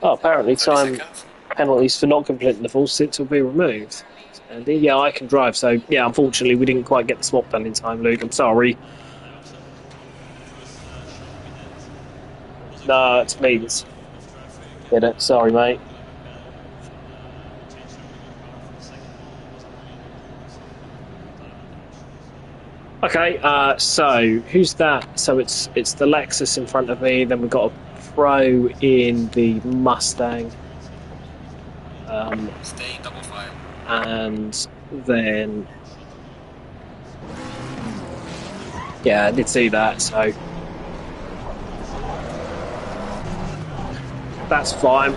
Oh, apparently 30 time seconds. penalties for not completing the full sits will be removed. And yeah, I can drive, so yeah, unfortunately we didn't quite get the swap done in time, Luke. I'm sorry. No, it's me that's did it. Sorry, mate. Okay, so who's that? So it's the Lexus in front of me. Then we've got a pro in the Mustang, Stay in double file. and then yeah, I did see that. So that's fine.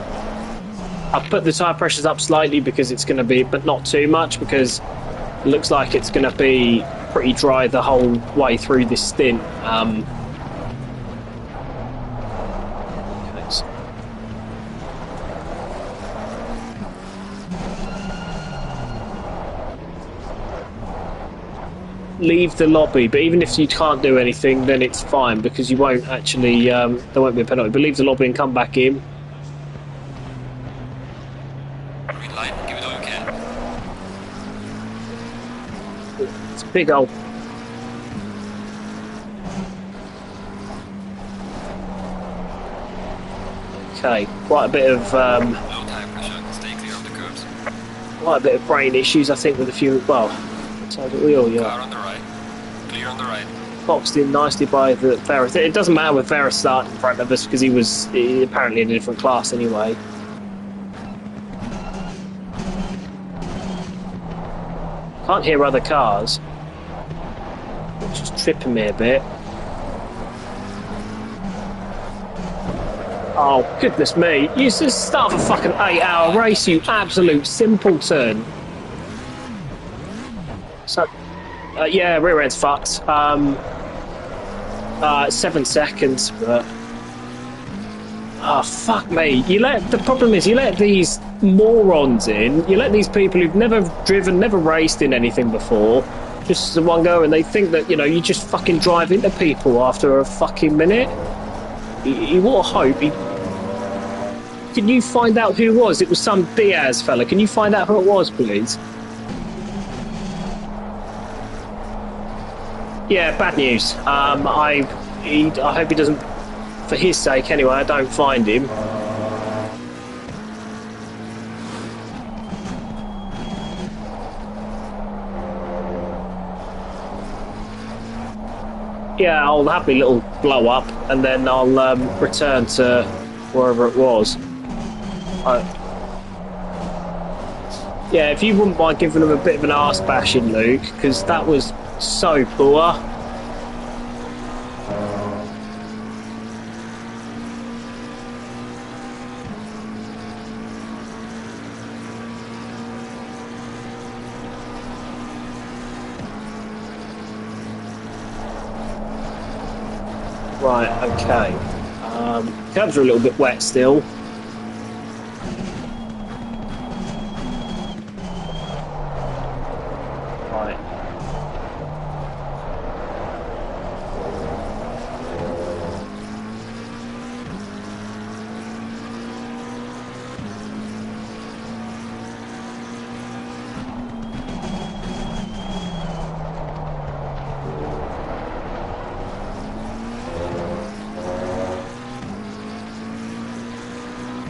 I've put the tyre pressures up slightly because it's going to be, but not too much because it looks like it's going to be pretty dry the whole way through this stint. Okay, so leave the lobby, but even if you can't do anything, then it's fine because you won't actually, there won't be a penalty. But leave the lobby and come back in. Green light, give it all you can. It's a big old. Okay, Low tire pressure, stay clear of the curbs. quite a bit of brain issues, I think, with a few. Well, so that we all, yeah. Car on the right. Clear on the right. Boxed in nicely by the Ferris. It doesn't matter with Ferris starting in front of us because he apparently in a different class anyway. Can't hear other cars, which is tripping me a bit. Oh, goodness me. You just start a fucking 8-hour race, you absolute simpleton. So, yeah, rear end's fucked. 7 seconds, but. Oh, fuck me. The problem is, you let these morons in, you let these people who've never driven, never raced in anything before, just one go, and they think that, you just fucking drive into people after a fucking minute. What a hope. Can you find out who it was? It was some Diaz fella. Can you find out who it was, please? Yeah, bad news. I hope he doesn't, for his sake anyway, I don't find him. Yeah, I'll have my little blow up and then I'll return to wherever it was. Yeah, if you wouldn't mind giving them a bit of an arse bashing, Luke, because that was so poor. Right, okay. Curbs are a little bit wet still. Right.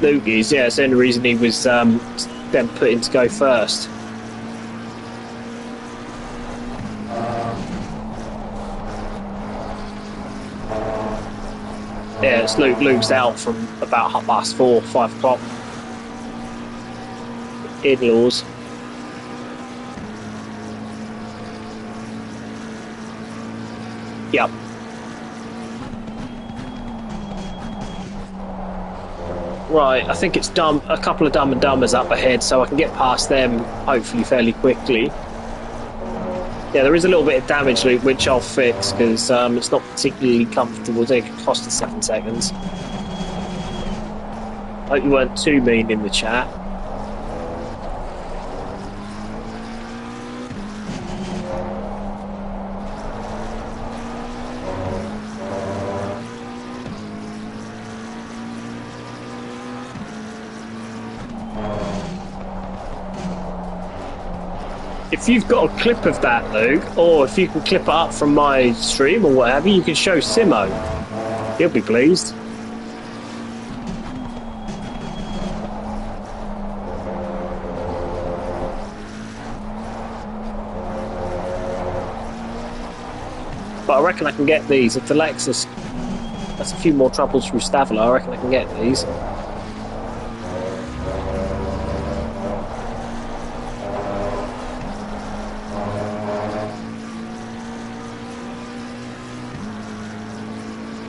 Luke is, yeah, it's the only reason he was then put in to go first. Yeah, it's Luke. Luke's out from about 4:30, 5 o'clock. In-laws. Yep. Right, I think it's a couple of Dumb and Dumbers up ahead, so I can get past them hopefully fairly quickly. Yeah, there is a little bit of damage, Luke, which I'll fix because it's not particularly comfortable. It cost us 7 seconds. Hope you weren't too mean in the chat. If you've got a clip of that, Luke, or if you can clip it up from my stream or whatever, you can show Simo. He'll be pleased. But I reckon I can get these. If the Lexus, that's a few more troubles through Stavila, I reckon I can get these.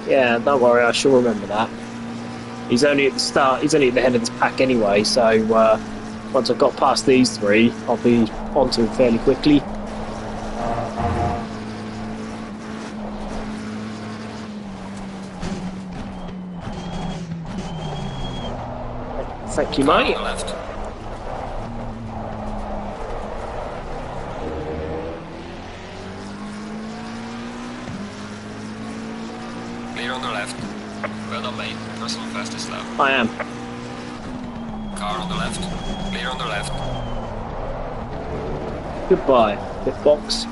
Yeah, don't worry, I shall remember that. He's only at the start, he's only at the head of this pack anyway, so once I've got past these three, I'll be onto him fairly quickly. Thank you, mate. Left. Clear on the left. Well done, mate. First on fastest lap. I am. Car on the left. Clear on the left. Goodbye, pit box.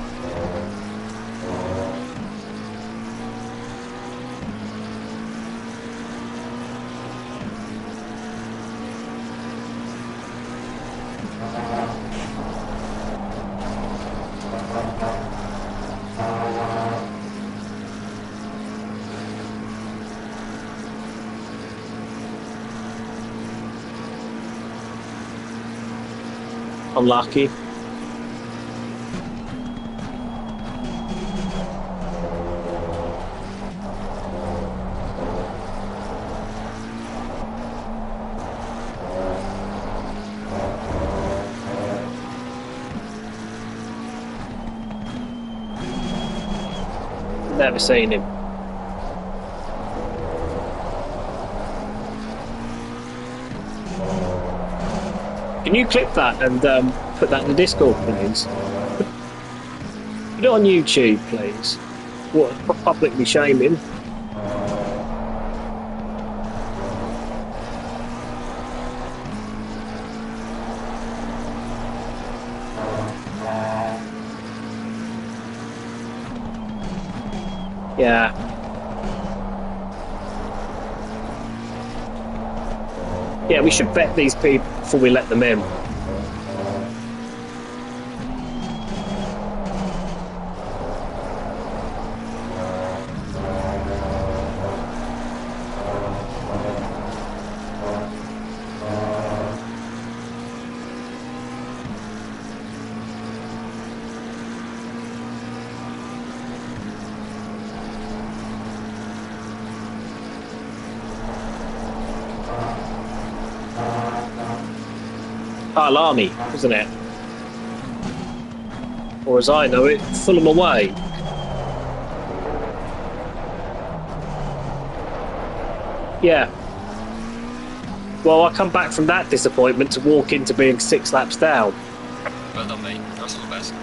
Unlucky. Never seen him. Can you clip that and put that in the Discord, please? Put it on YouTube, please. What, publicly shaming? Yeah. Yeah, we should vet these people before we let them in. Army, isn't it? Or as I know it, Fulham away. Yeah. Well, I come back from that disappointment to walk into being 6 laps down. Well done, mate. First on best.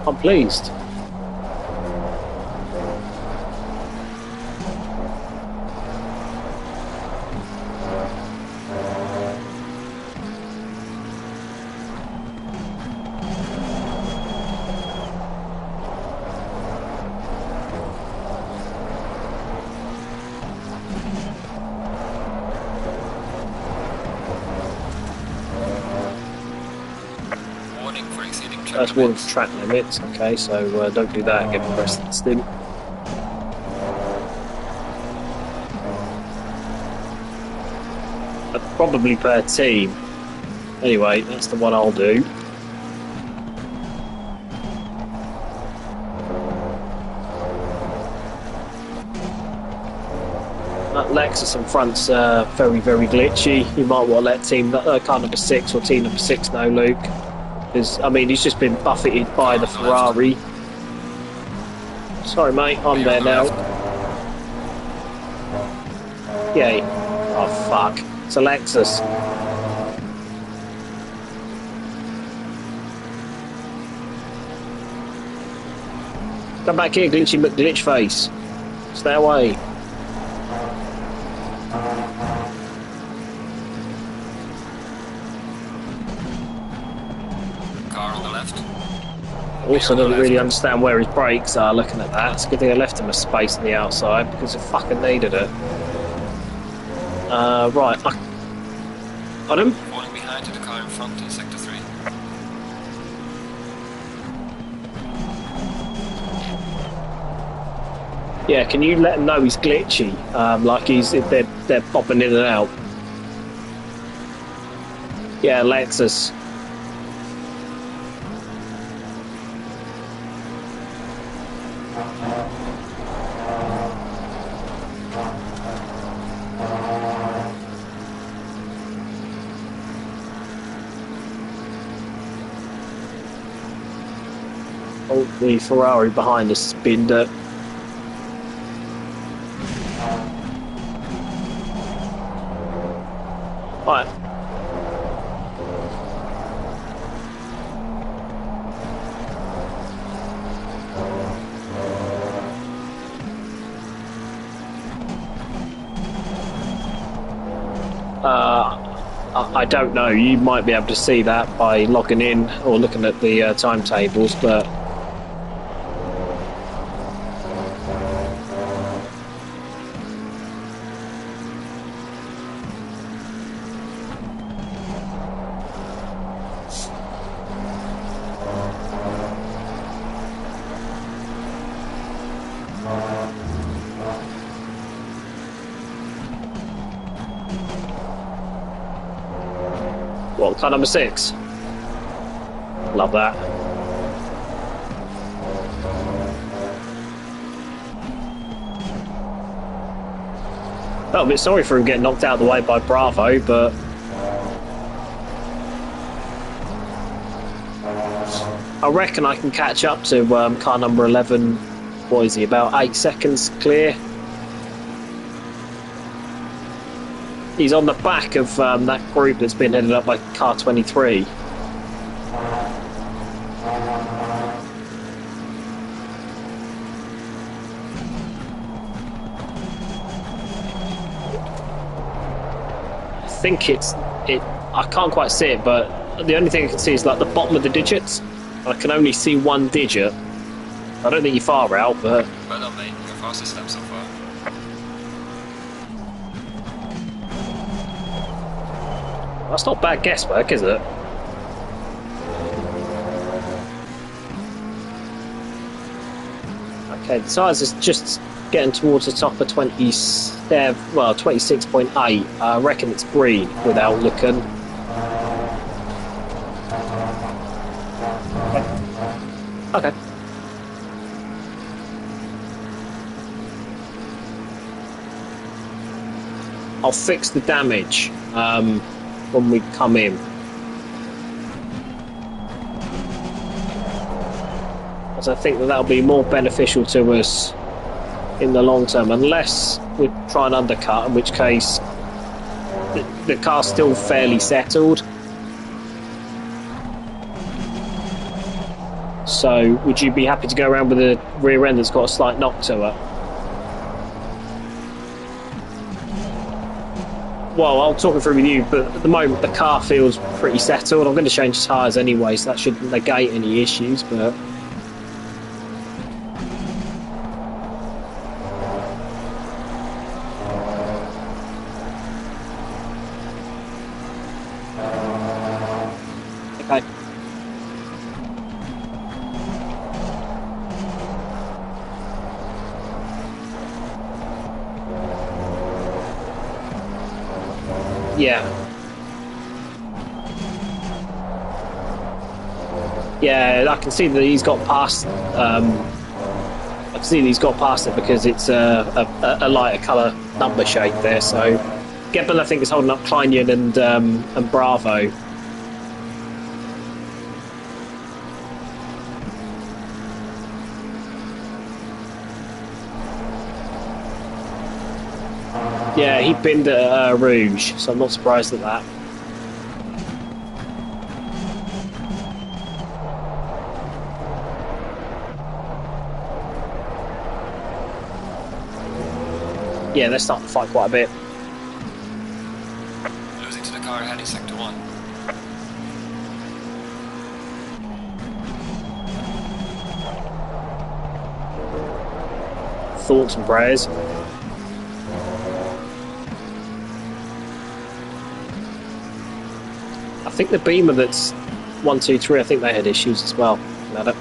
I'm pleased. That's one of the track limits, okay, so don't do that, get the rest of the stint. Probably per team. Anyway, that's the one I'll do. Lexus in front's very, very glitchy. You might want to let car number 6 or team number 6 know, Luke. Because, I mean, he's just been buffeted by the Ferrari. Sorry, mate, I'm there now. Yay. Oh, fuck. It's a Lexus. Come back here, glitchy McGlitch face. Stay away. Car on the left. Also doesn't really understand where his brakes are looking at that. It's a good thing I left him a space on the outside because I fucking needed it. Right. Pardon? Falling behind to the car in front in sector 3. Yeah, can you let him know he's glitchy? Like they're popping in and out. Yeah, Lexus. Oh, the Ferrari behind us has binned it. Right. I don't know. You might be able to see that by logging in or looking at the timetables, but what, car number 6? Love that. Felt a bit sorry for him getting knocked out of the way by Bravo, but I reckon I can catch up to car number 11. What is he, about 8 seconds clear? He's on the back of that group that's been headed up by car 23. I think I can't quite see it, but the only thing I can see is like the bottom of the digits. I can only see one digit. I don't think you're far out, but Well done, mate. Your fastest lap so far. that's not bad guesswork, is it? Okay, the size is just getting towards the top of 26.8. I reckon it's green without looking. Okay. I'll fix the damage when we come in. As I think that'll be more beneficial to us in the long term, unless we try and undercut, in which case the car's still fairly settled. So would you be happy to go around with a rear end that's got a slight knock to it? Well, I'll talk it through with you, but at the moment the car feels pretty settled. I'm going to change tyres anyway, so that shouldn't negate any issues, but okay. Yeah. Yeah, I can see that he's got past a see he's got past it because it's a lighter colour number shade there. So Gebel, I think, is holding up Kleinian and Bravo. Yeah, he pinned Rouge, so I'm not surprised at that. Yeah, they're starting to fight quite a bit. Losing to the car heading sector 1. Thoughts and prayers. I think the Beamer that's 1, 2, 3, I think they had issues as well. Had it.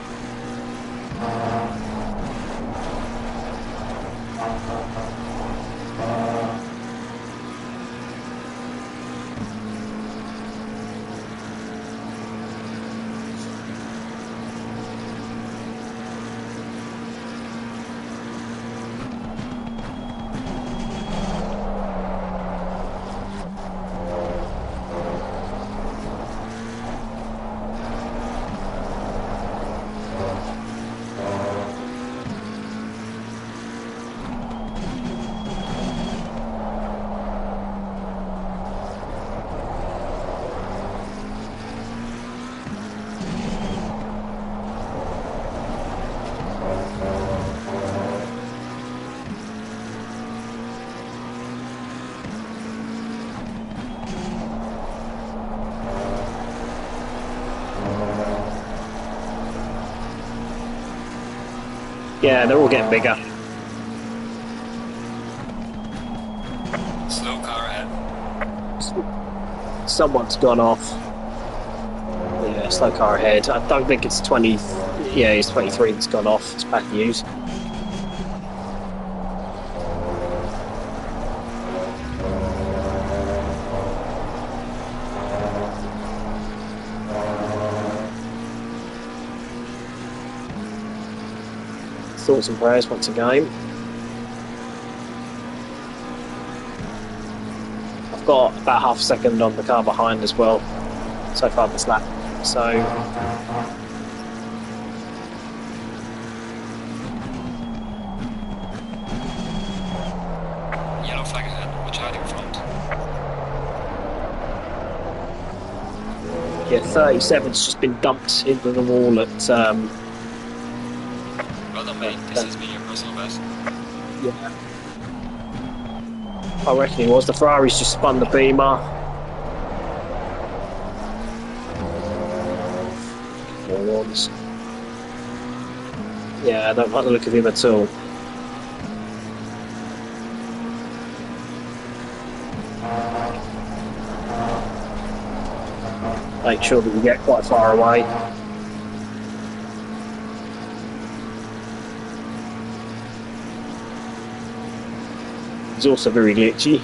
Yeah, they're all getting bigger. Slow car ahead. Someone's gone off. Yeah, slow car ahead. I don't think it's 20. Yeah, it's 23 that's gone off. It's bad news. Thoughts and prayers once again. I've got about half a second on the car behind as well so far this lap. So Yellow flag ahead. Watch out in front. yeah, 37's just been dumped into the wall at Well done, mate. This has been your personal best. yeah. I reckon he was. The Ferrari's just spun the Beamer. Morons. Yeah, I don't like the look of him at all. Make sure that we get quite far away. It's also very glitchy.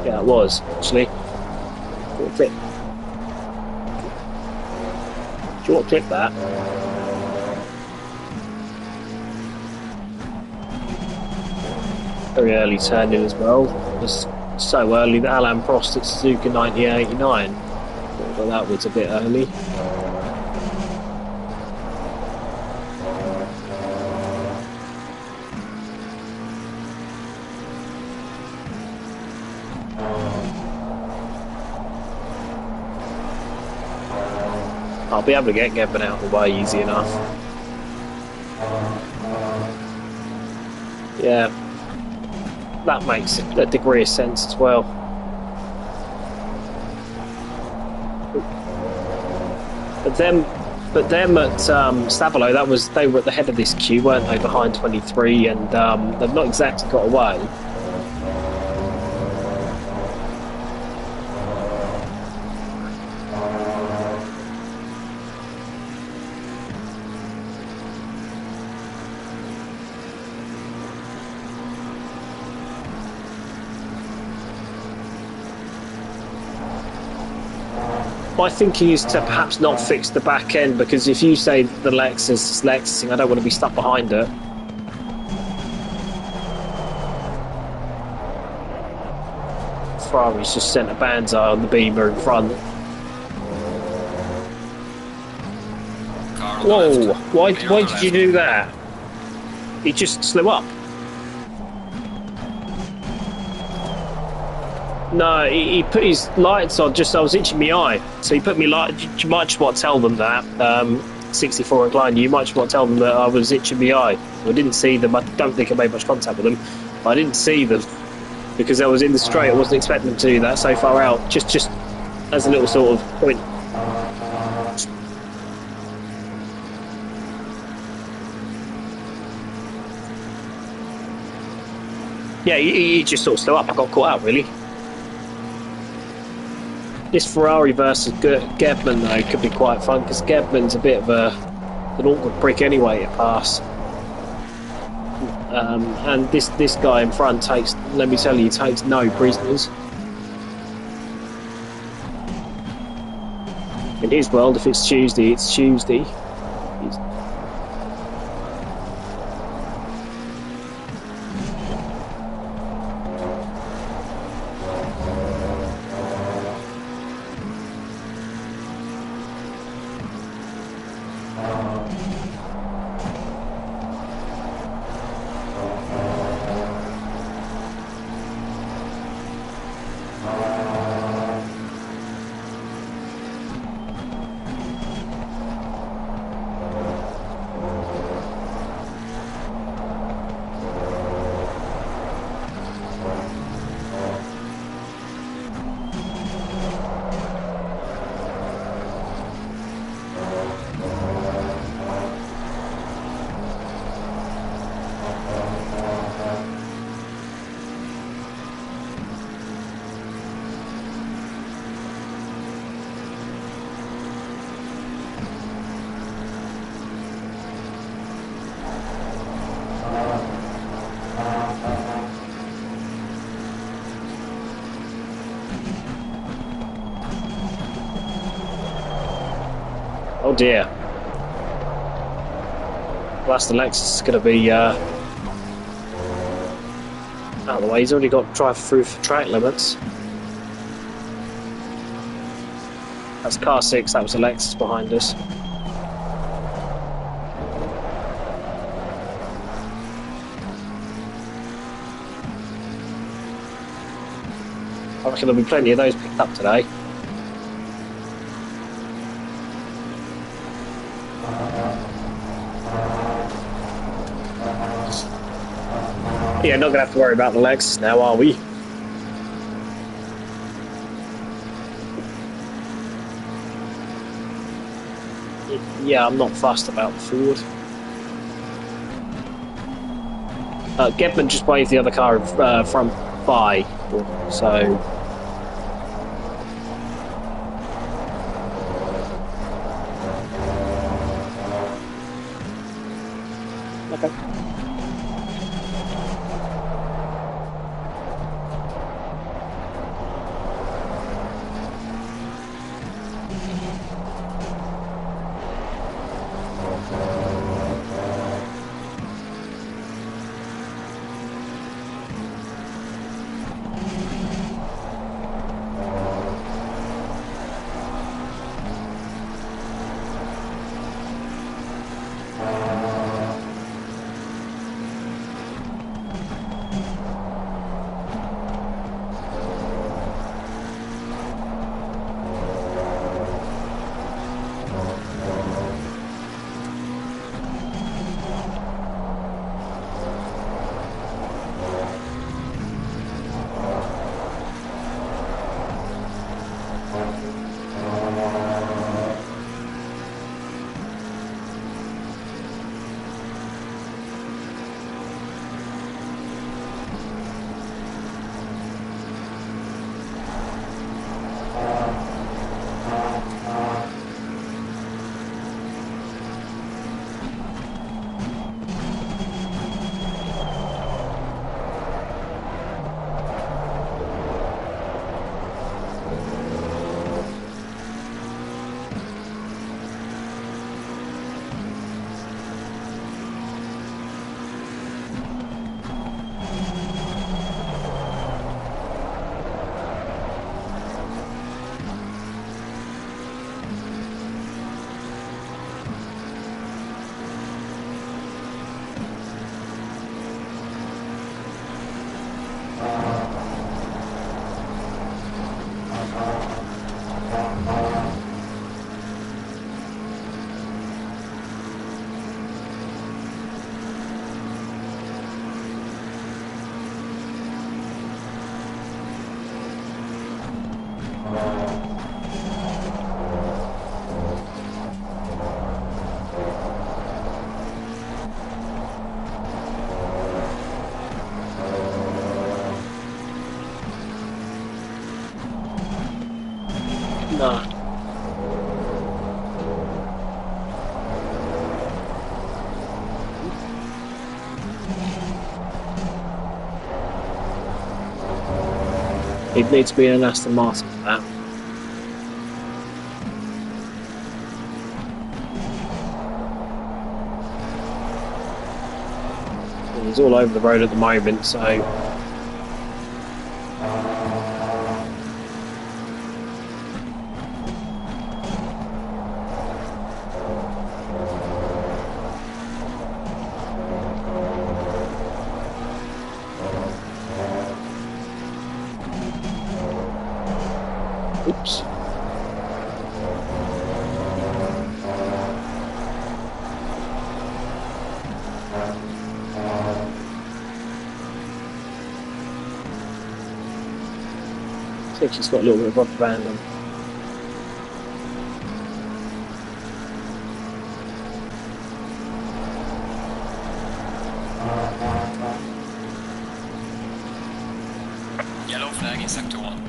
Yeah, it was actually. Clip. Do you want to clip that? Very early turn in as well. Just so early that Alain Prost at Suzuka 9889. Well, that was a bit early. I'll be able to get Gavin out of the way easy enough. Yeah, that makes a degree of sense as well. But them at Stabilo, they were at the head of this queue, weren't they? Behind 23, and they've not exactly got away. My thinking is to perhaps not fix the back end, because if you say the Lexus is Lexusing, I don't want to be stuck behind it. Ferrari's just sent a Banzai on the Beamer in front. Car on the Whoa! left. Why Clear on the did you left. do that? He just slew up. No, he put his lights on just so I was itching my eye. So he put me light. You might just want to tell them that. 64 incline. You might just want to tell them that I was itching my eye. I didn't see them. I don't think I made much contact with them. But I didn't see them because I was in the straight. I wasn't expecting them to do that so far out. Just as a little sort of point. Yeah, he just sort of slew up. I got caught out really. This Ferrari versus Gebman though could be quite fun because Gebman's a bit of an awkward prick anyway to pass. And this guy in front takes, let me tell you, takes no prisoners. In his world, if it's Tuesday, it's Tuesday. Oh dear. Well, that's the Lexus is going to be out of the way. He's already got drive through for track limits. That's car 6, that was a Lexus behind us. I reckon there'll be plenty of those picked up today. Yeah, not going to have to worry about the Lexus now, are we? Yeah, I'm not fussed about the Ford. Gebman just waved the other car in front by, so... Okay. No. It needs to be an Aston Martin for that. He's all over the road at the moment, so... Oops. I think she's got a little bit of rubber band on. Yellow flag in sector 1.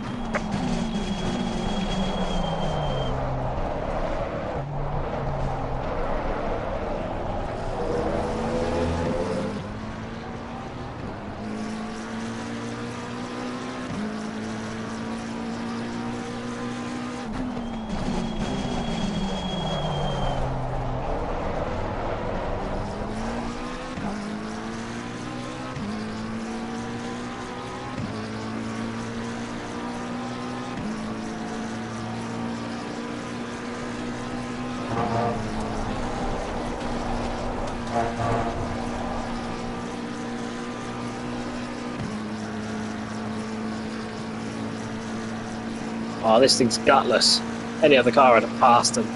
Oh, this thing's gutless. Any other car would have passed him.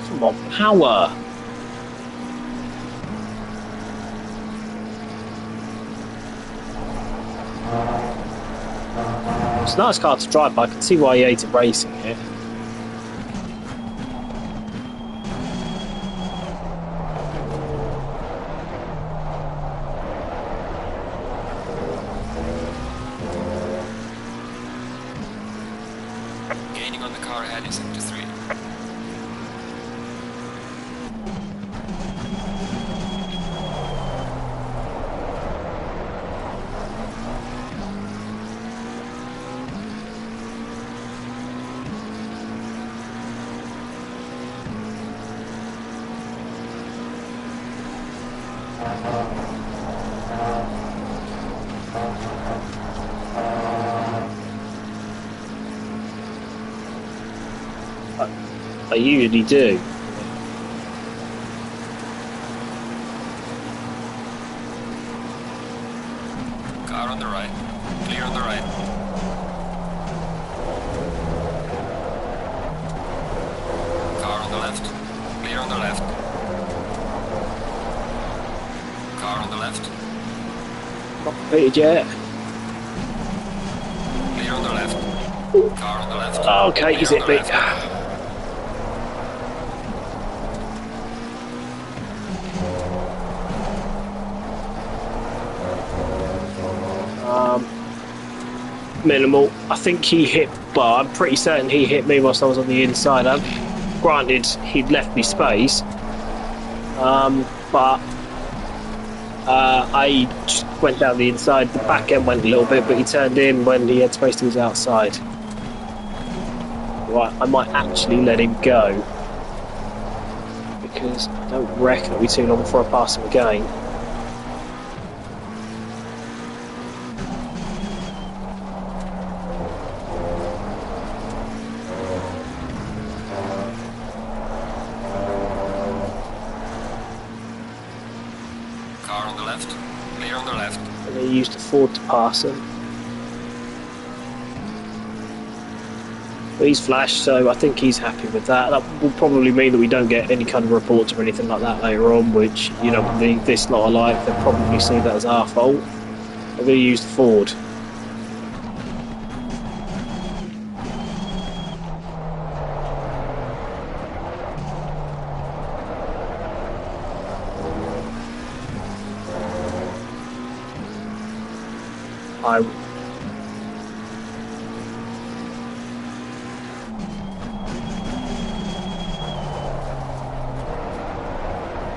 Come on, power! It's a nice car to drive, but I can see why he hated racing it. Gaining on the car ahead in sector 3. I usually do. Car on the right. Clear on the right. Car on the left. Clear on the left. Car on the left. Not completed yet. Clear on the left. Car on the left. Okay, he's Clear hit on the me. left. minimal. I think he hit, well, I'm pretty certain he hit me whilst I was on the inside. Granted, he'd left me space, but I just went down the inside. The back end went a little bit, but he turned in when he had space to his outside. Right, I might actually let him go, because I don't reckon it'll be too long before I pass him again. Car on the left. Clear on the left. And he used a Ford to pass him. But he's flashed, so I think he's happy with that. That will probably mean that we don't get any kind of reports or anything like that later on, which, you know, this lot alike, they'll probably see that as our fault. I'm going to use the Ford.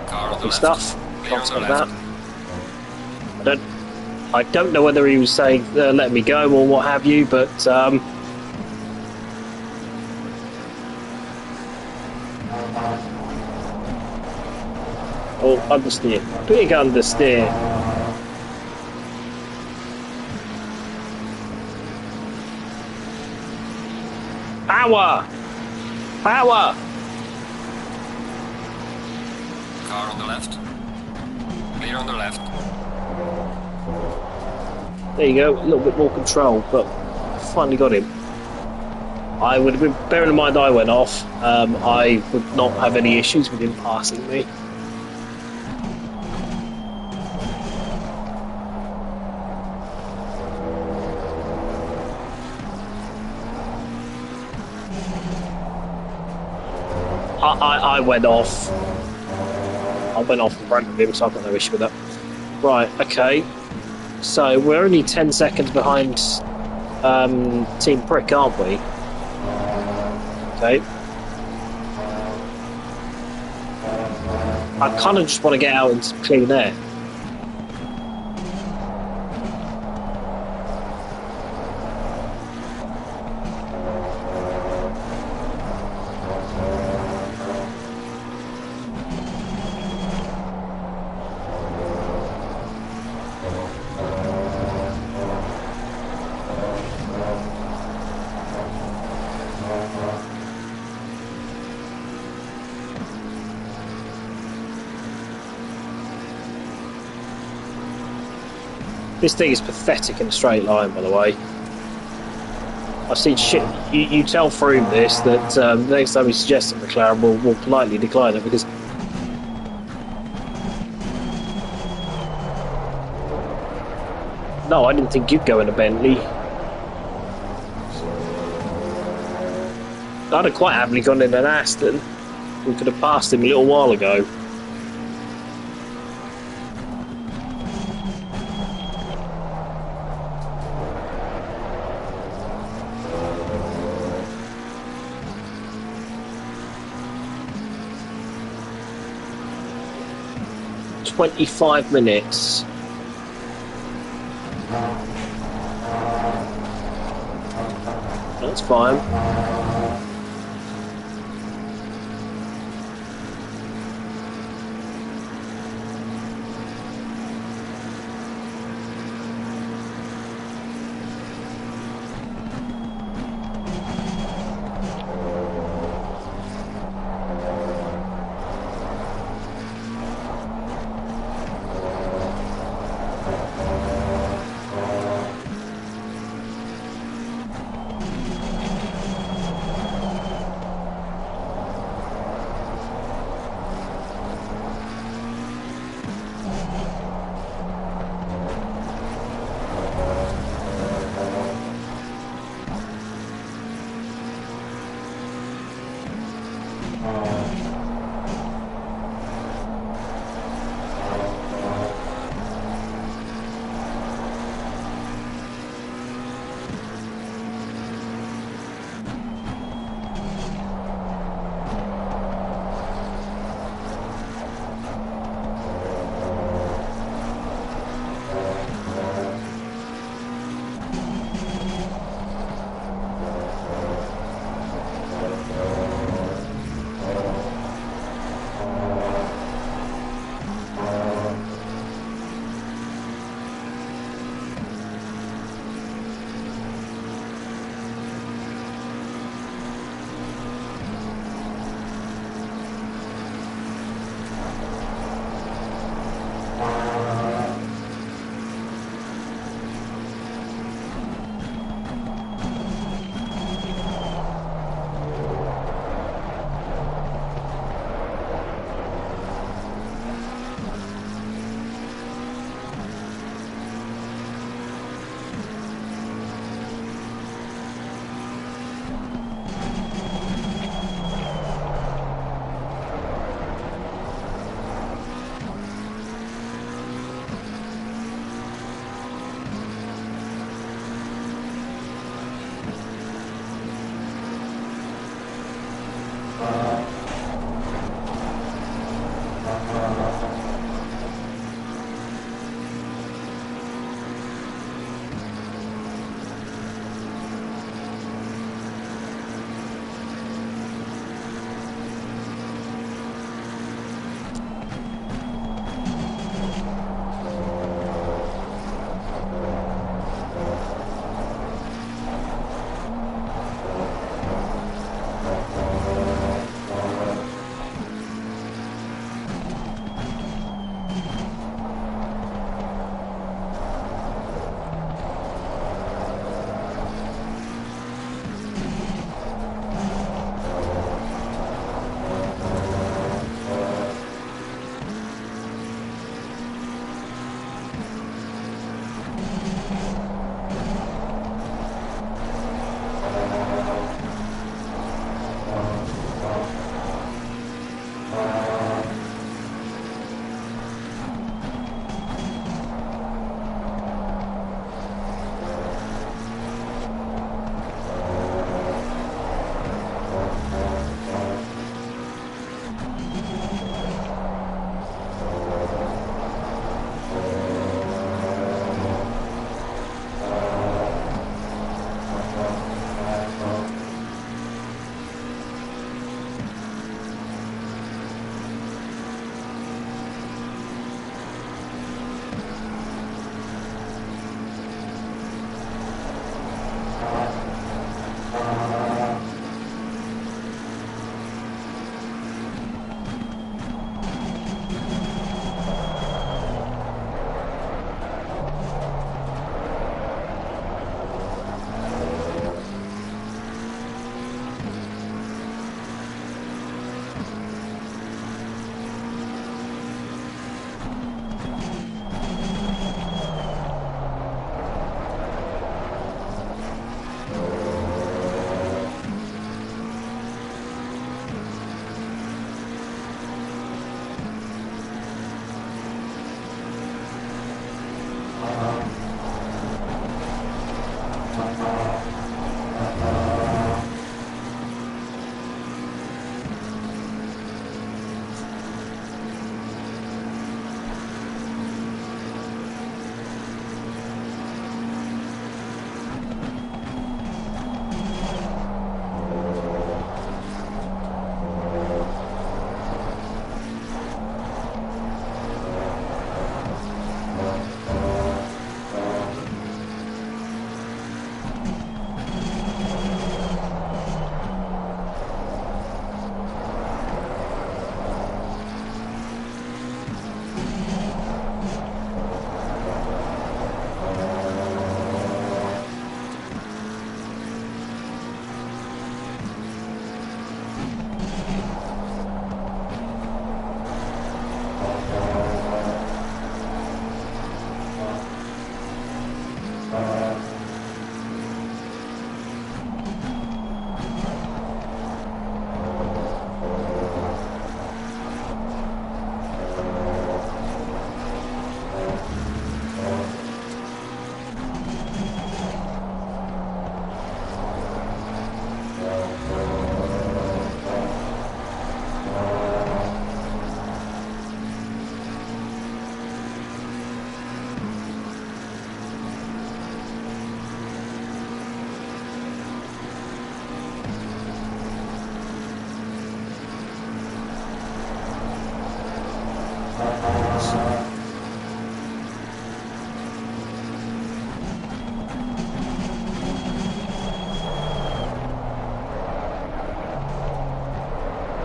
Copy stuff. Can't on that. I don't know whether he was saying let me go or what have you, but oh, understeer. Big understeer. Power! Power! Car on the left. Clear on the left. There you go, a little bit more control, but finally got him. I would have been, bearing in mind I went off, I would not have any issues with him passing me. I went off. I went off in front of him, so I've got no issue with that. Right, okay. So we're only 10 seconds behind Team Prick, aren't we? Okay. I kind of just want to get out into clean air. This thing is pathetic in a straight line, by the way. I've seen shit. You tell Froome this, that the next time he suggests a McLaren, we'll politely decline it, because no, I didn't think you'd go in a Bentley. I'd have quite happily gone in an Aston. We could have passed him a little while ago. "25 minutes. That's fine.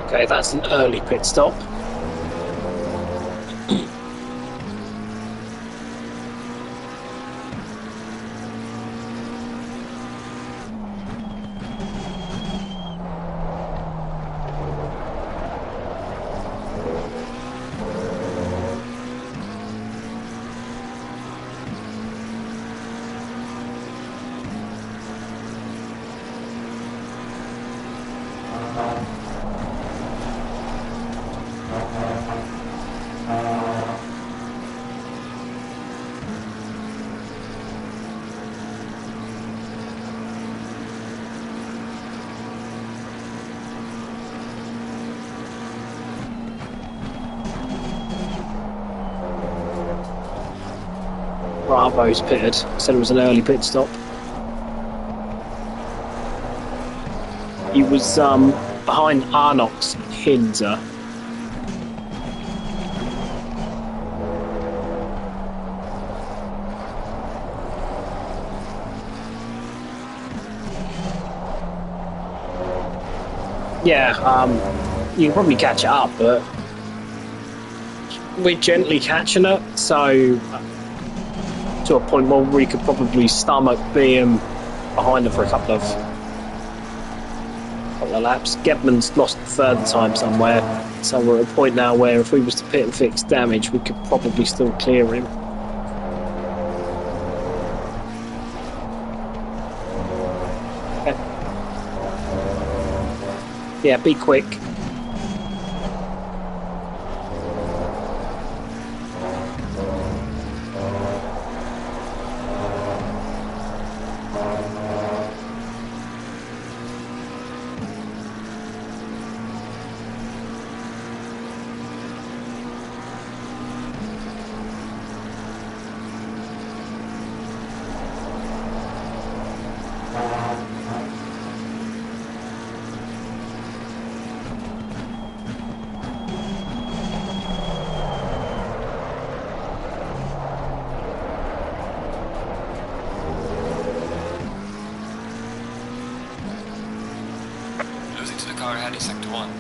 Okay, that's an early pit stop. Bravo's pitted. Said it was an early pit stop. He was behind Arnox Hinza. Yeah, you can probably catch it up, but we're gently catching it, so to a point where we could probably stomach being behind them for a couple of laps. Gebman's lost further time somewhere, so we're at a point now where if we was to pit and fix damage, we could probably still clear him. Okay. Yeah, be quick. Car ahead in sector 1.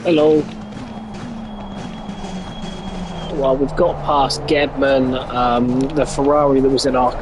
Hello. Well, we've got past Gebman, the Ferrari that was in our...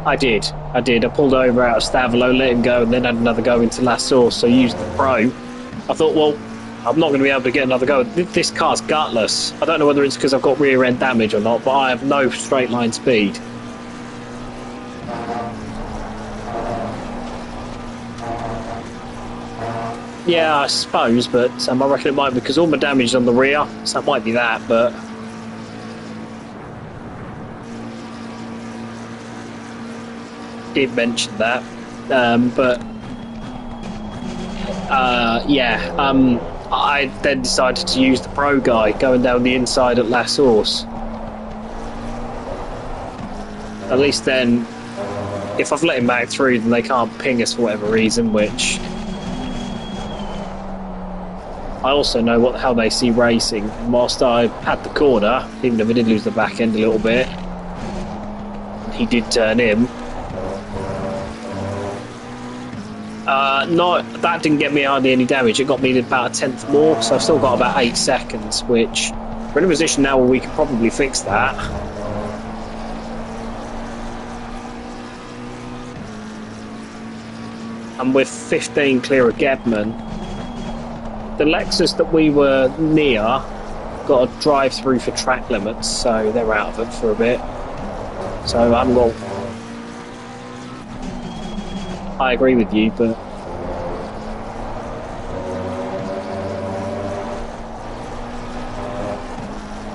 I did. I did. I pulled over out of Stavilo, let him go, and then had another go into La Source, so I used the Pro. I thought, well, I'm not going to be able to get another go. This car's gutless. I don't know whether it's because I've got rear end damage or not, but I have no straight line speed. Yeah, I suppose, but I reckon it might be because all my damage is on the rear, so it might be that, but... Did mention that, I then decided to use the Pro guy going down the inside at La Source. At least then, if I've let him back through, then they can't ping us for whatever reason, which... I also know how they see racing. And whilst I had the corner, even if I did lose the back end a little bit, he did turn in. No, that didn't get me hardly any damage. It got me about a tenth more, so I've still got about 8 seconds, which we're in a position now where we can probably fix that. And with 15 clear of Gebman, the Lexus that we were near got a drive through for track limits, so they're out of it for a bit. So I haven't got... I agree with you, but...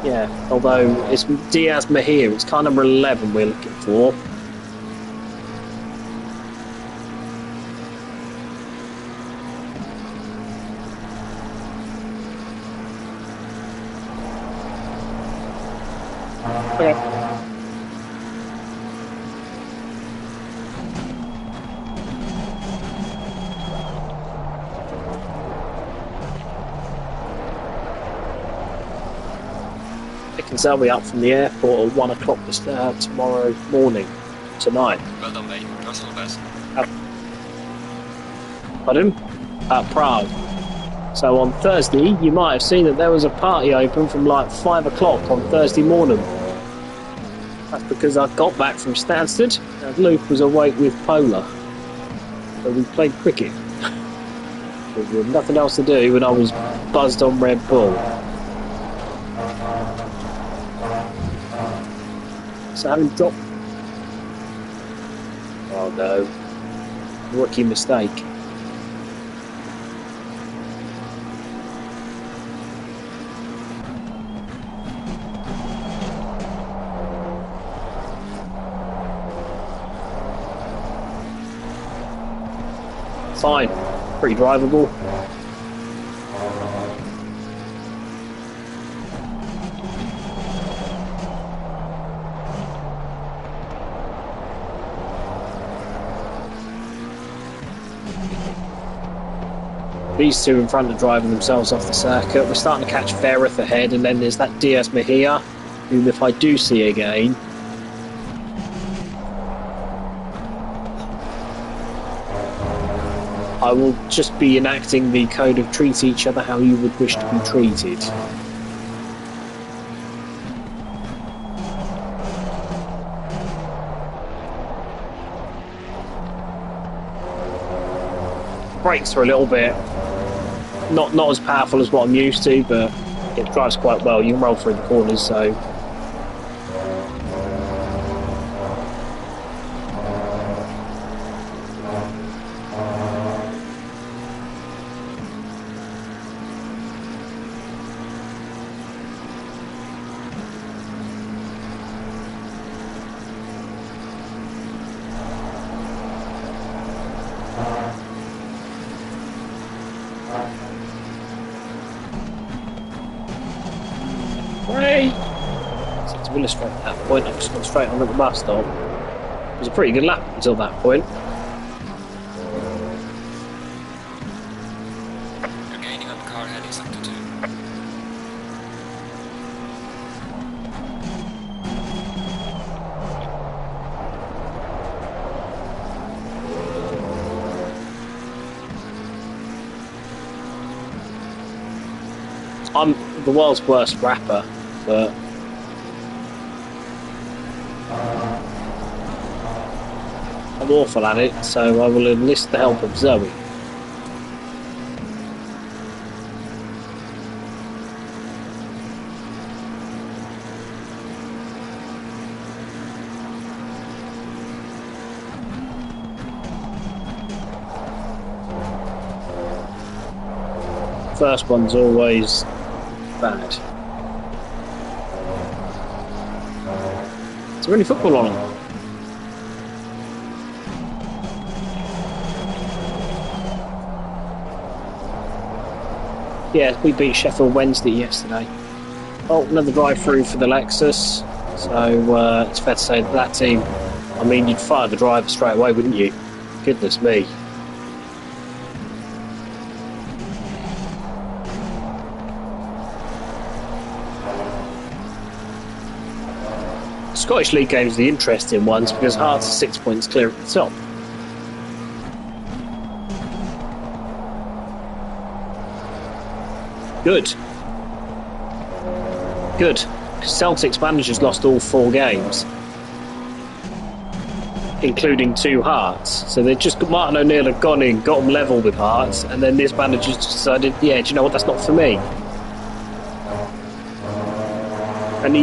Yeah, although it's Diaz Mahir, it's car number 11 we're looking for. Okay. They'll be up from the airport at 1 o'clock tomorrow morning, tonight. Well done, mate. That's all the best. Pardon? At Prague. So on Thursday, you might have seen that there was a party open from like 5 o'clock on Thursday morning. That's because I got back from Stansted and Luke was awake with Polar. So we played cricket. There was nothing else to do when I was buzzed on Red Bull. So having dropped... Oh no. Rookie mistake. Fine. Pretty drivable. These two in front are driving themselves off the circuit. We're starting to catch Ferrith ahead, and then there's that Diaz Mejia, whom if I do see again, I will just be enacting the code of treat each other how you would wish to be treated. Brakes are a little bit not as powerful as what I'm used to, but it drives quite well. You can roll through the corners, so to illustrate that point, I've just gone straight on at the bus stop. It was a pretty good lap until that point. You're gaining on the car heading sector 2. I'm the world's worst rapper, but I'm awful at it, so I will enlist the help of Zoe. First one's always bad. Is there any football on? Yeah, we beat Sheffield Wednesday yesterday. Oh, another drive-through for the Lexus. So it's fair to say that team, I mean, you'd fire the driver straight away, wouldn't you? Goodness me. Scottish League games are the interesting ones because Hearts are 6 points clear at the top. Good. Good. Celtic's managers lost all 4 games, including 2 Hearts. So they just Martin O'Neill had gone in, got them level with Hearts, and then this manager's decided, yeah, do you know what? That's not for me. And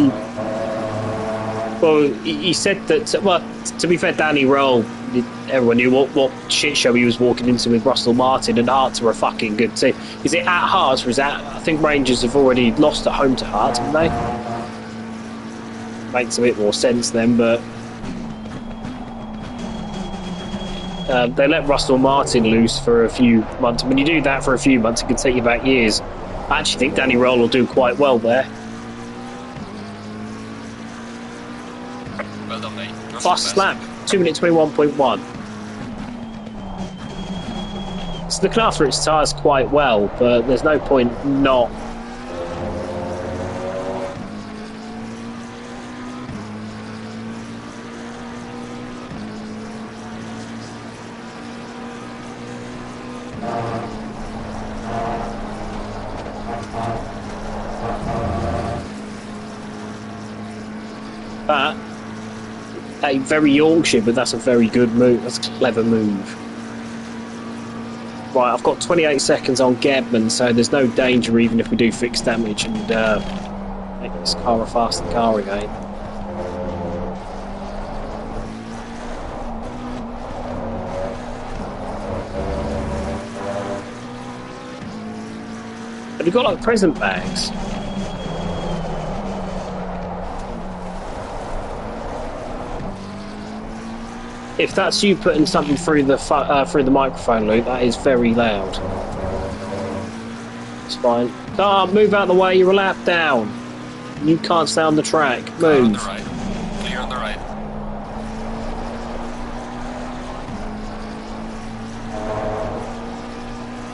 he said that. Well, to be fair, Danny Rowe, everyone knew what shit show he was walking into with Russell Martin, and Hearts are a fucking good team. Is it at Hearts or is that? I think Rangers have already lost at home to Hearts, haven't they? Makes a bit more sense then, but they let Russell Martin loose for a few months. When you do that for a few months, it can take you back years. I actually think Danny Rowe will do quite well there. Well done, mate. Fast lap, 2 minutes 21.1. So looking after its tyres quite well, but there's no point not. That a very Yorkshire, but that's a very good move. That's a clever move. Right, I've got 28 seconds on Gedman, so there's no danger even if we do fix damage and make this car a faster car again. Have you got like present bags? If that's you putting something through the microphone, Luke, that is very loud. It's fine. Car, move out of the way. You're a lap down. You can't stay on the track. Move. On the right. Clear on the right.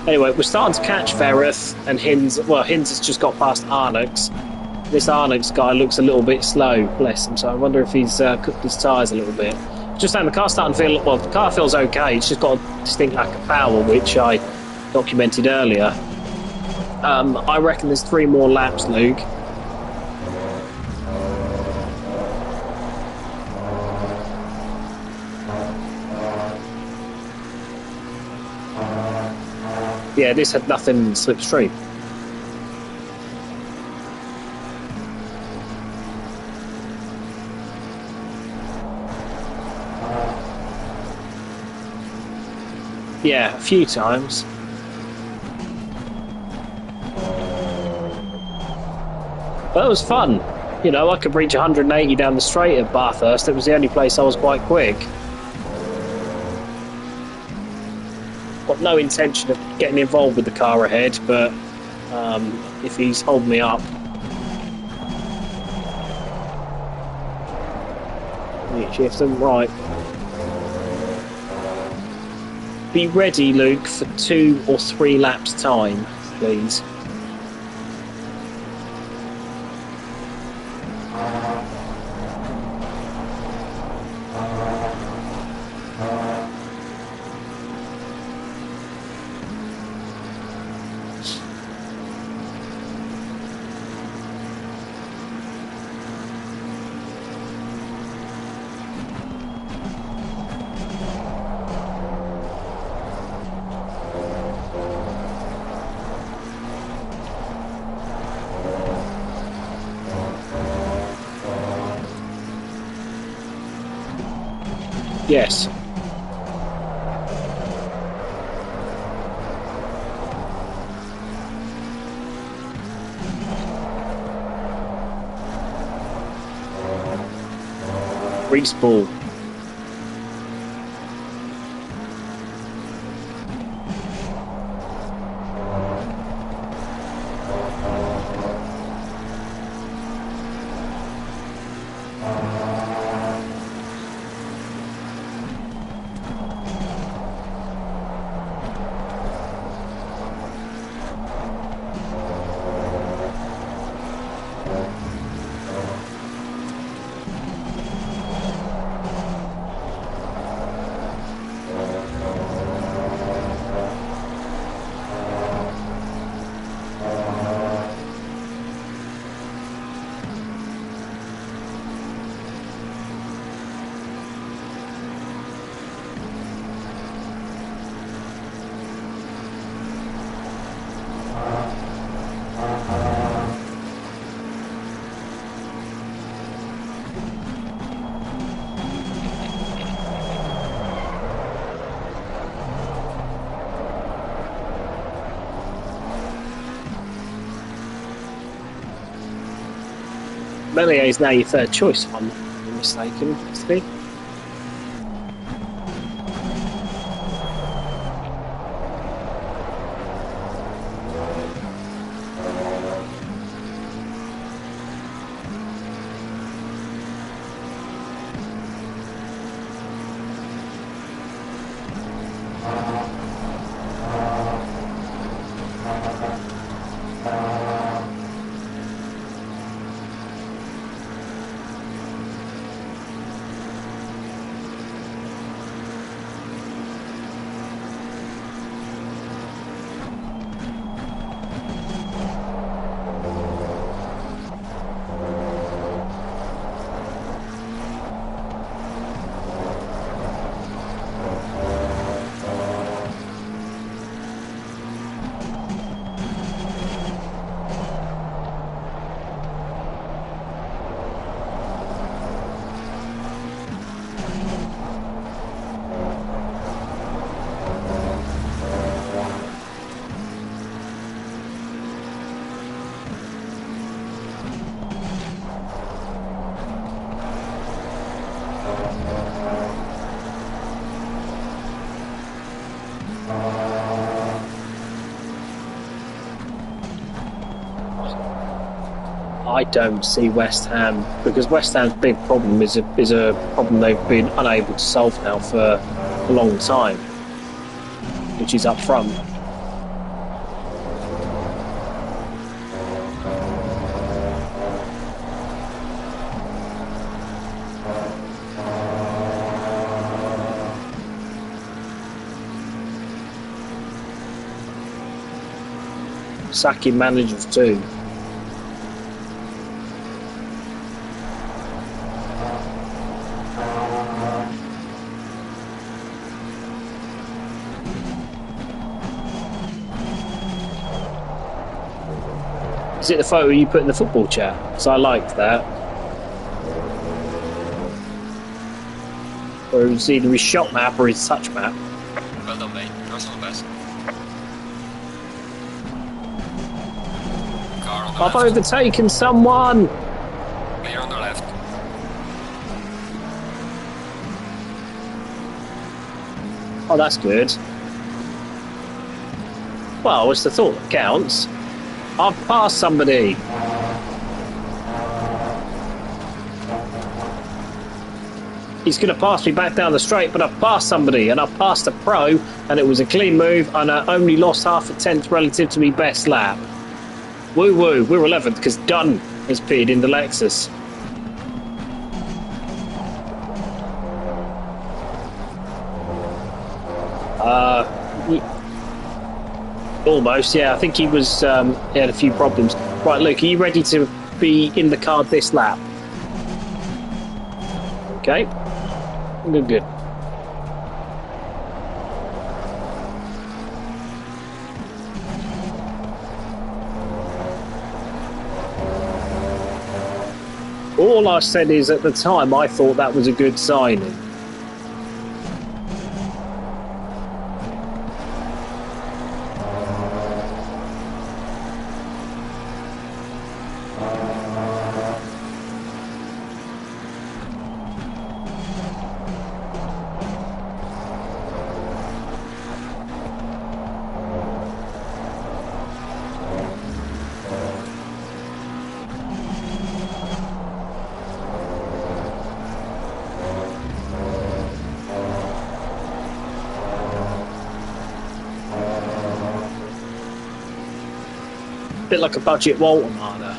Anyway, we're starting to catch Vereth and Hinz. Well, Hinz has just got past Arnux. This Arnux guy looks a little bit slow, bless him. So I wonder if he's cooked his tyres a little bit. Just saying, the car's starting to feel, well, the car feels okay. It's just got a distinct lack of power, which I documented earlier. I reckon there's 3 more laps, Luke. Yeah, this had nothing slipstream. Yeah, a few times. But it was fun. You know, I could reach 180 down the straight at Bathurst. It was the only place I was quite quick. Got no intention of getting involved with the car ahead, but if he's holding me up... Shift them right. Be ready, Luke, for 2 or 3 laps time, please. Yes. Respawn. Melier is now your third choice, if I'm not mistaken, Steve. I don't see West Ham, because West Ham's big problem is a problem they've been unable to solve now for a long time, which is up front. Sacking managers too. Is it the photo you put in the football chat? Because I liked that. Or it was either his shot map or his touch map. Well done, mate. Yours on the best. Car on the I've left. overtaken someone! Clear on the left. Oh, that's good. Well, it's the thought that counts. I've passed somebody. He's going to pass me back down the straight, but I've passed somebody, and I've passed a pro, and it was a clean move, and I only lost half a tenth relative to my best lap. Woo woo, we're 11th because Dunn has peed in the Lexus. Almost, yeah. I think he was. He had a few problems. Right, Luke, are you ready to be in the car this lap? Okay. Good, good. All I said is at the time I thought that was a good signing. bit like a budget Walter Marder.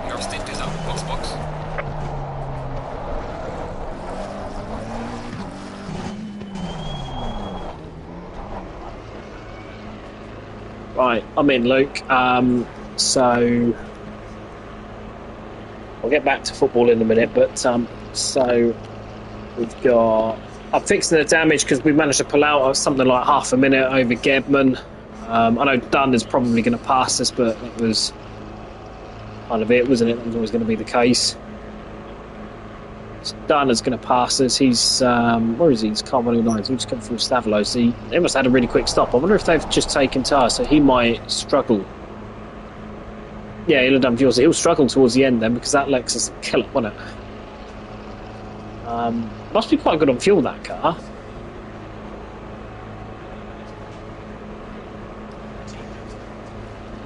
Your stint is up. Box. Right, I'm in, Luke. So I'll get back to football in a minute, but so we've got. I'm fixing the damage because we managed to pull out something like half a minute over Gebman. I know Dunn is probably going to pass us, but that was kind of it, wasn't it? That was always going to be the case. So Dunn is going to pass us. He's where is he? He's Carmelo Lines. He's just come from Stavilo. So they must have had a really quick stop. I wonder if they've just taken tire, so he might struggle. Yeah, he'll have done fuel, so he'll struggle towards the end then because that Lexus will kill it, won't it? Must be quite good on fuel, that car.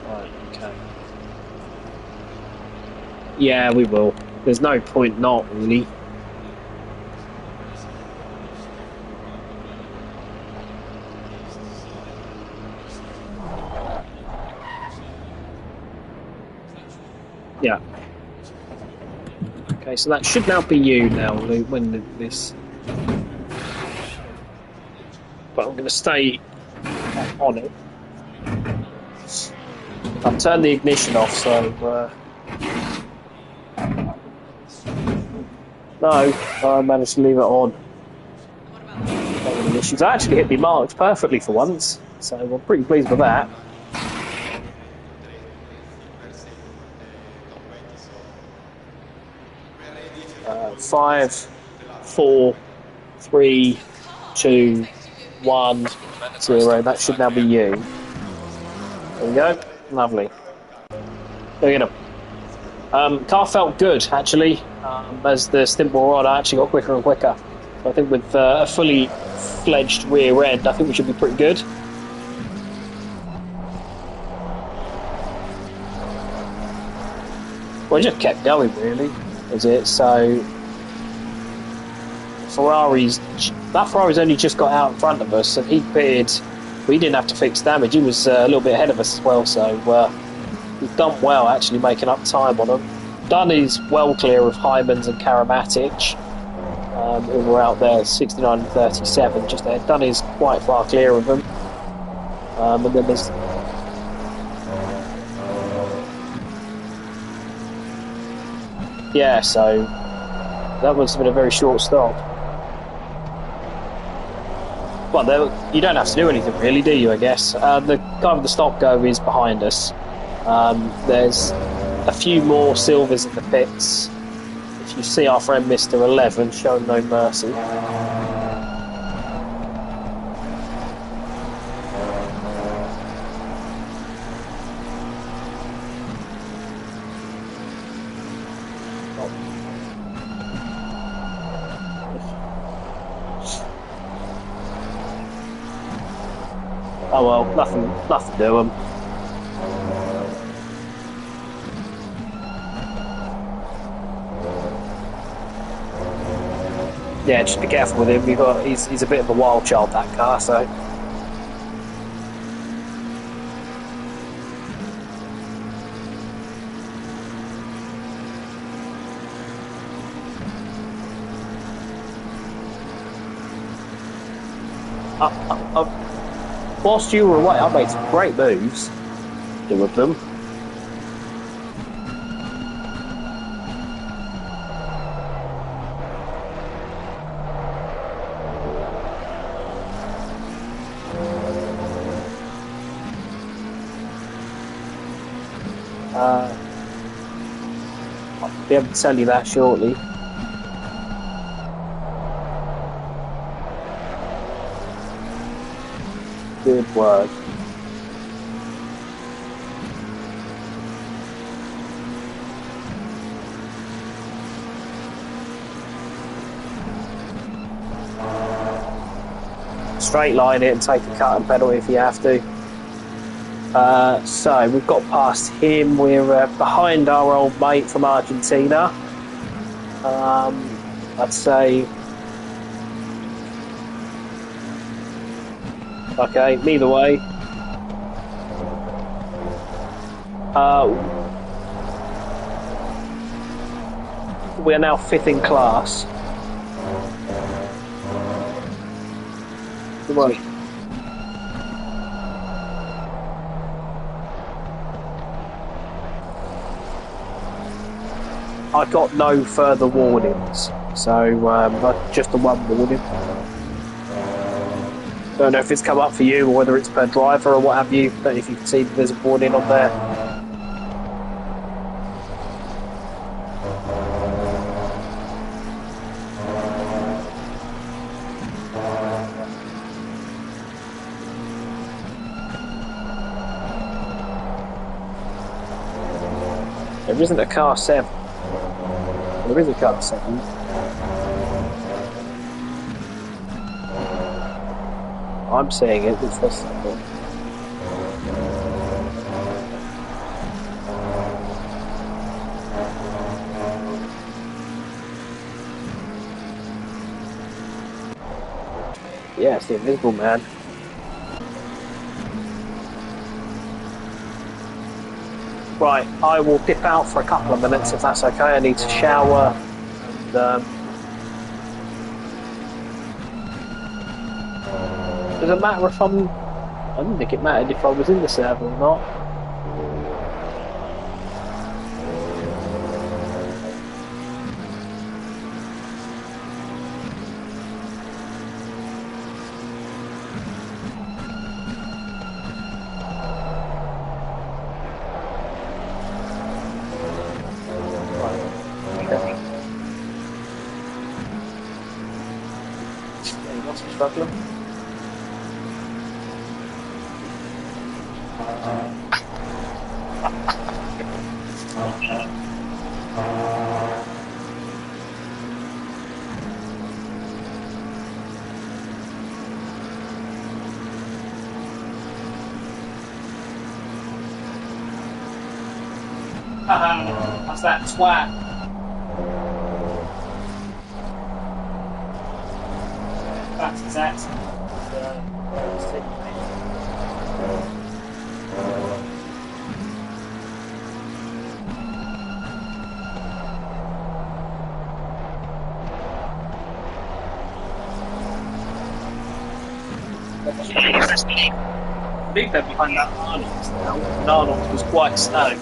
Right, okay. Yeah, we will. There's no point not, really. Yeah. Okay, so that should now be you now, Luke, when this... But I'm going to stay on it. I've turned the ignition off, so... No, I managed to leave it on. Not any issues. I actually hit me marks perfectly for once, so I'm pretty pleased with that. Five, 4, 3, 2, 1, 0. That should now be you. There we go. Lovely. There we go. Car felt good, actually. As the stint wore on, I actually got quicker and quicker. So I think with a fully fledged rear end, I think we should be pretty good. Well, it just kept going, really, is it? So that Ferrari's only just got out in front of us, and he pitted. We didn't have to fix damage. He was a little bit ahead of us as well, so we've done well actually making up time on him. Dunn is well clear of Hymans and Karamatic, who were out there 69 and 37 just there. Dunn is quite far clear of them, and then there's yeah, so that must have been a very short stop. Well, you don't have to do anything really, do you, I guess? The guy with the stop-go is behind us. There's a few more silvers in the pits. If you see our friend Mr. 11, show him no mercy. Oh well, nothing to do him. Yeah, just be careful with him. He's a bit of a wild child, that car. So. Whilst you were away, I made some great moves. Two of them. I'll be able to tell you that shortly. Good work. straight line it and take a cut and pedal if you have to. So we've got past him. We're behind our old mate from Argentina. I'd say. Okay, either way. We're now 5th in class. Right. I got no further warnings, so just the one warning. Don't know if it's come up for you or whether it's per driver or what have you. Don't know if you can see that there's a warning on there. There isn't a car 7. There is a car 7. I'm seeing it. It's this one. Yeah, it's the Invisible Man. Right, I will dip out for a couple of minutes if that's okay. I need to shower and does it matter if I didn't think it mattered if I was in the server or not. Struggling. That's that twat. That's exactly. I think they're behind that Arnold's now, and Arnold's was quite slow.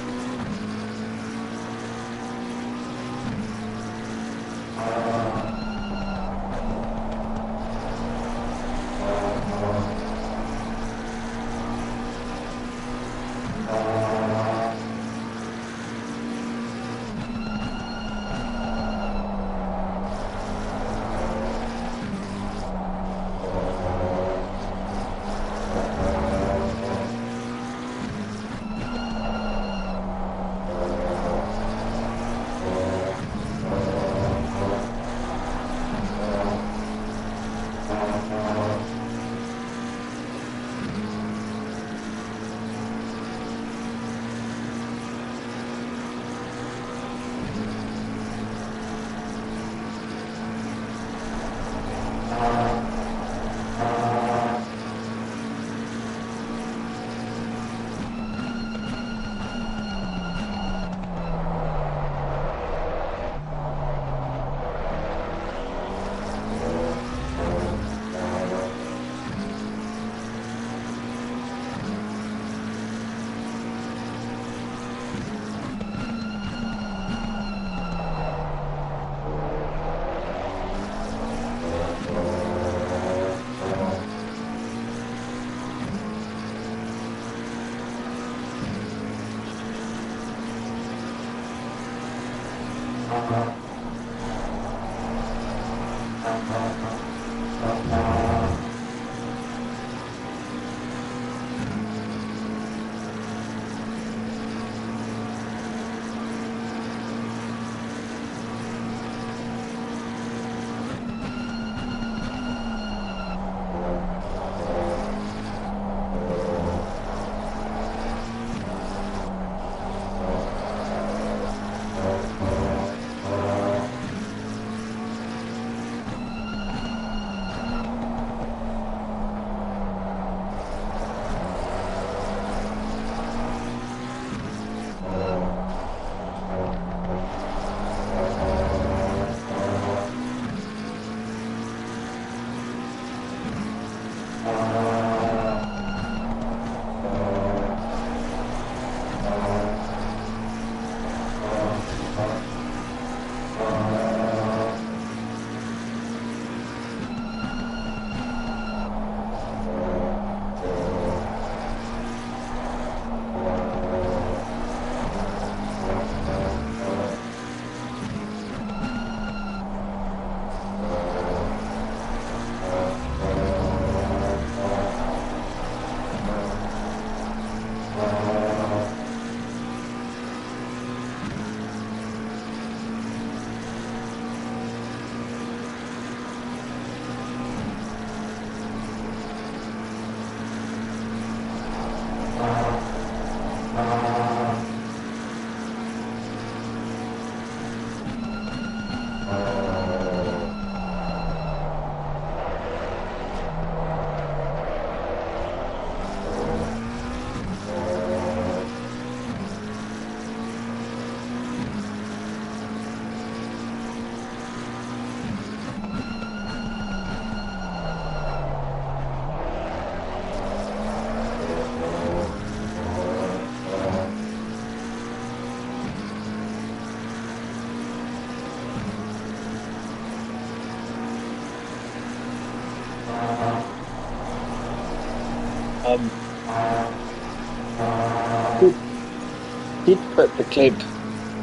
Did put the clip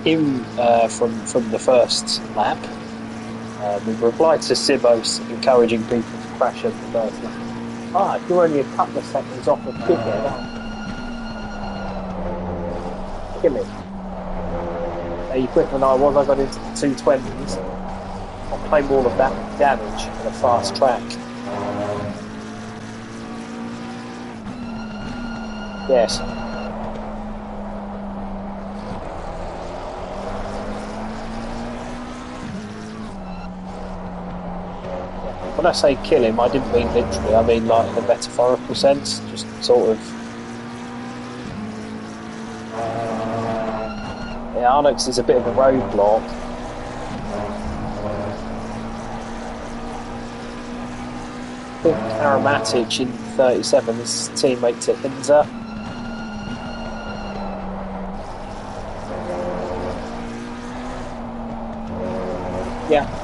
in from the first lap. We replied to Sibos encouraging people to crash at the first lap. You're only a couple of seconds off of Kidhead, aren't you? Kill him. You're quicker than I was. I got into the 220s. I'll claim all of that damage on a fast track. Yes. When I say kill him, I didn't mean literally. I mean like in a metaphorical sense. Just sort of. Yeah, Onyx is a bit of a roadblock. I think Karamatic in 37 is teammate to Hinza. Yeah.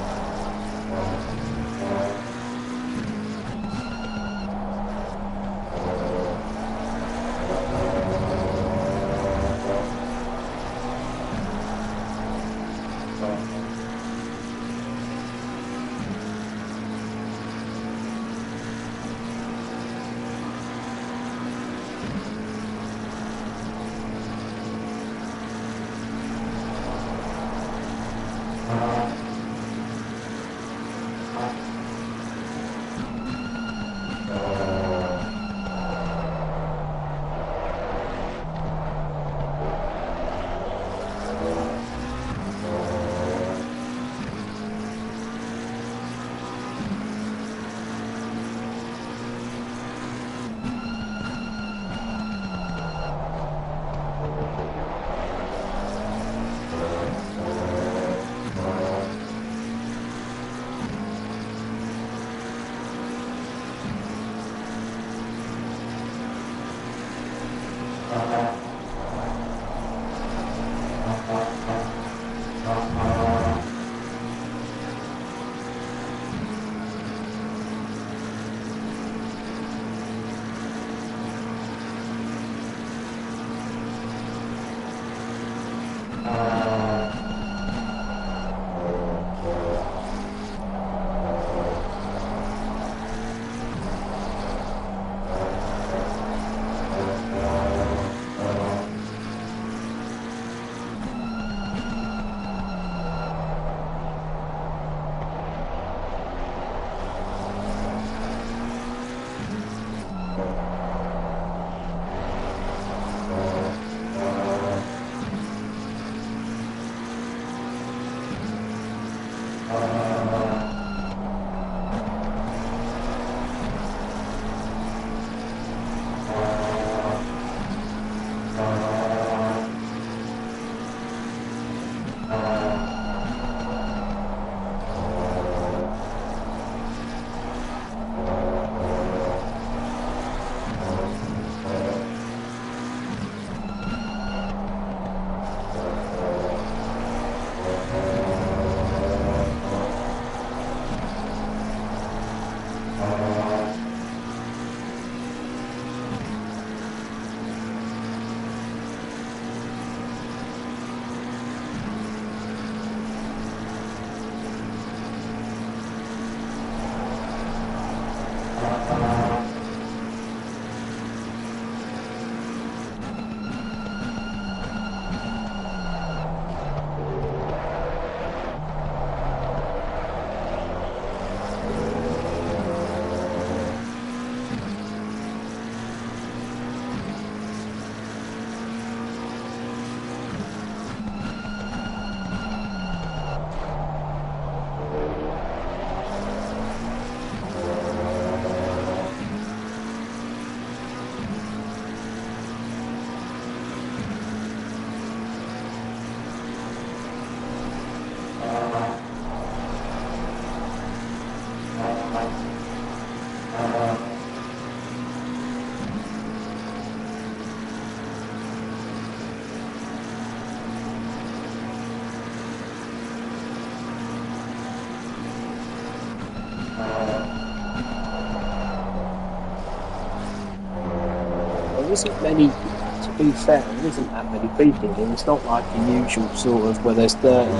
isn't many, to be fair, there isn't that many people here. It's not like the usual sort of where there's 30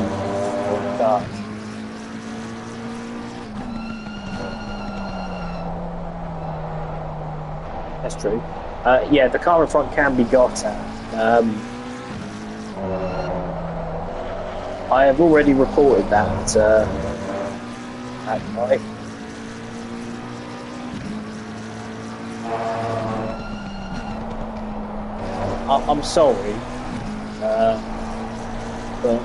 cars. That's true. Yeah, the car in front can be got at. I have already reported that guy. I'm sorry, but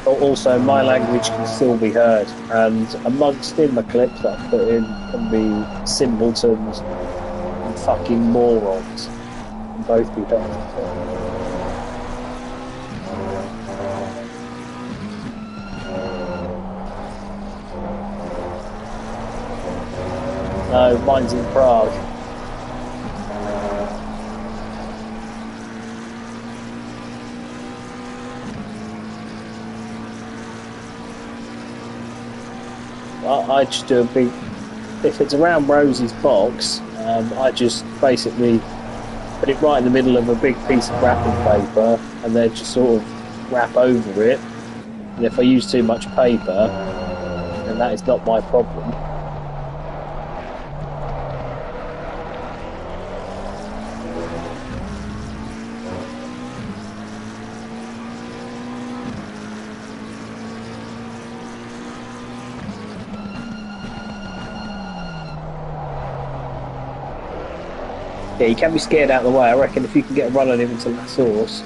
also my language can still be heard, and amongst in the clips that I put in can be simpletons and fucking morons, can both be heard. No, mine's in Prague. I just do a big. If it's around Rosie's box, I just basically put it right in the middle of a big piece of wrapping paper, and then just sort of wrap over it. And if I use too much paper, then that is not my problem. Yeah, you can be scared out of the way. I reckon if you can get a run on him into that source.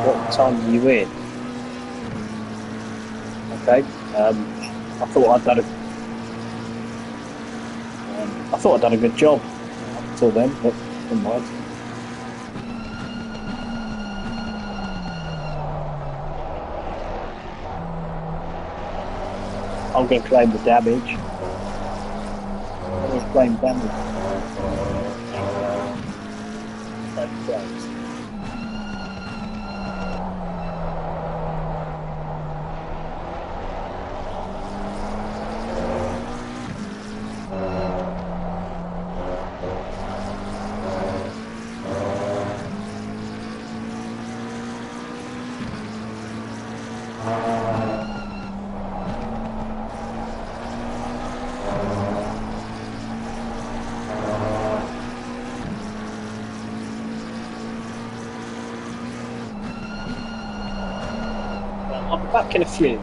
What time are you in? Okay. I thought I'd done a good job up until then, but never mind. I'm going to claim the damage. I'm going to claim damage. I'll be back in a few.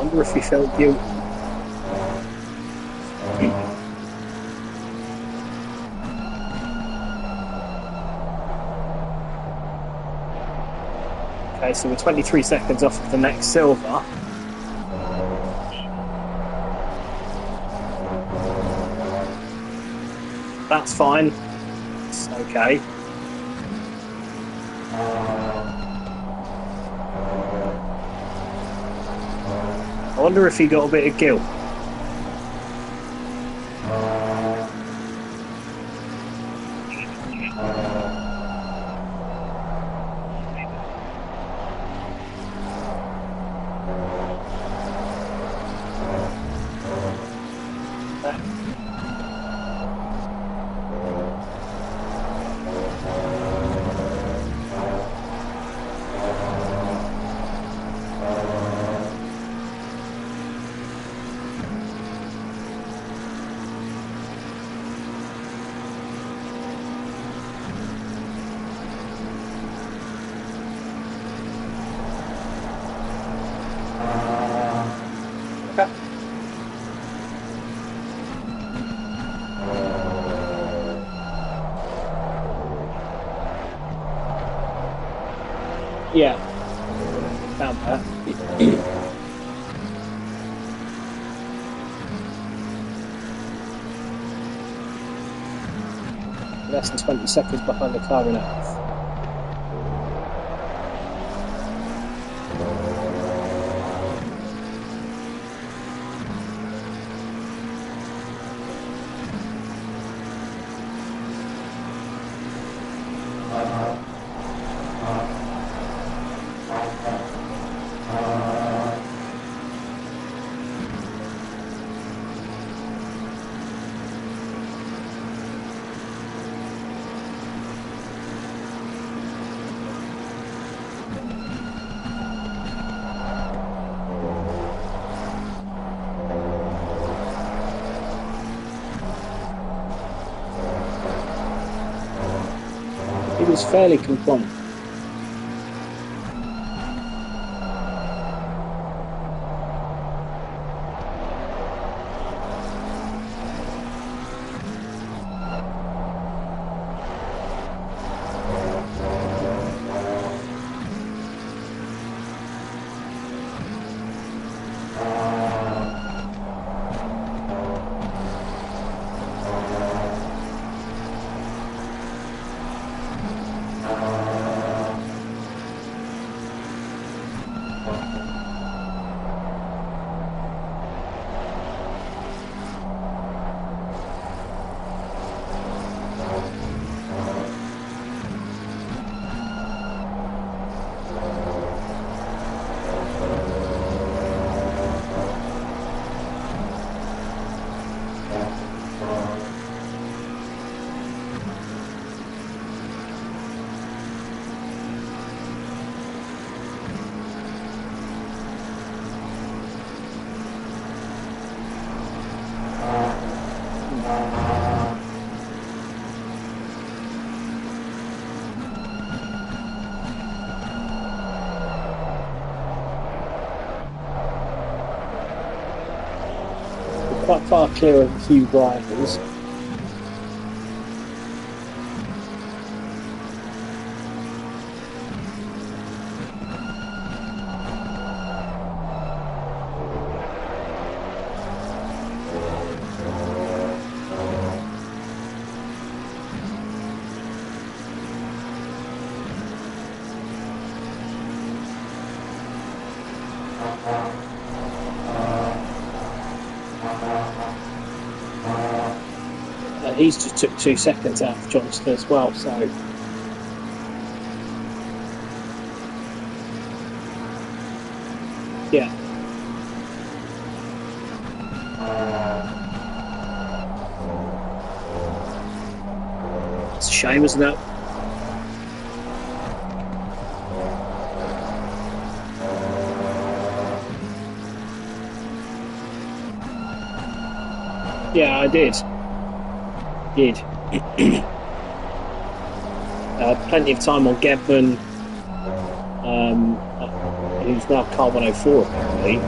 Wonder if he felt guilty. Okay, so we're 23 seconds off of the next silver. That's fine. It's okay. I wonder if he got a bit of guilt. less than 20 seconds behind the car in 8th. He was fairly compliant. Quite far clear of a few rivals. He's just took 2 seconds out of Johnston as well, so yeah. It's a shame, isn't it? Yeah, I did. Plenty of time on Gebman, who's now car 104 apparently.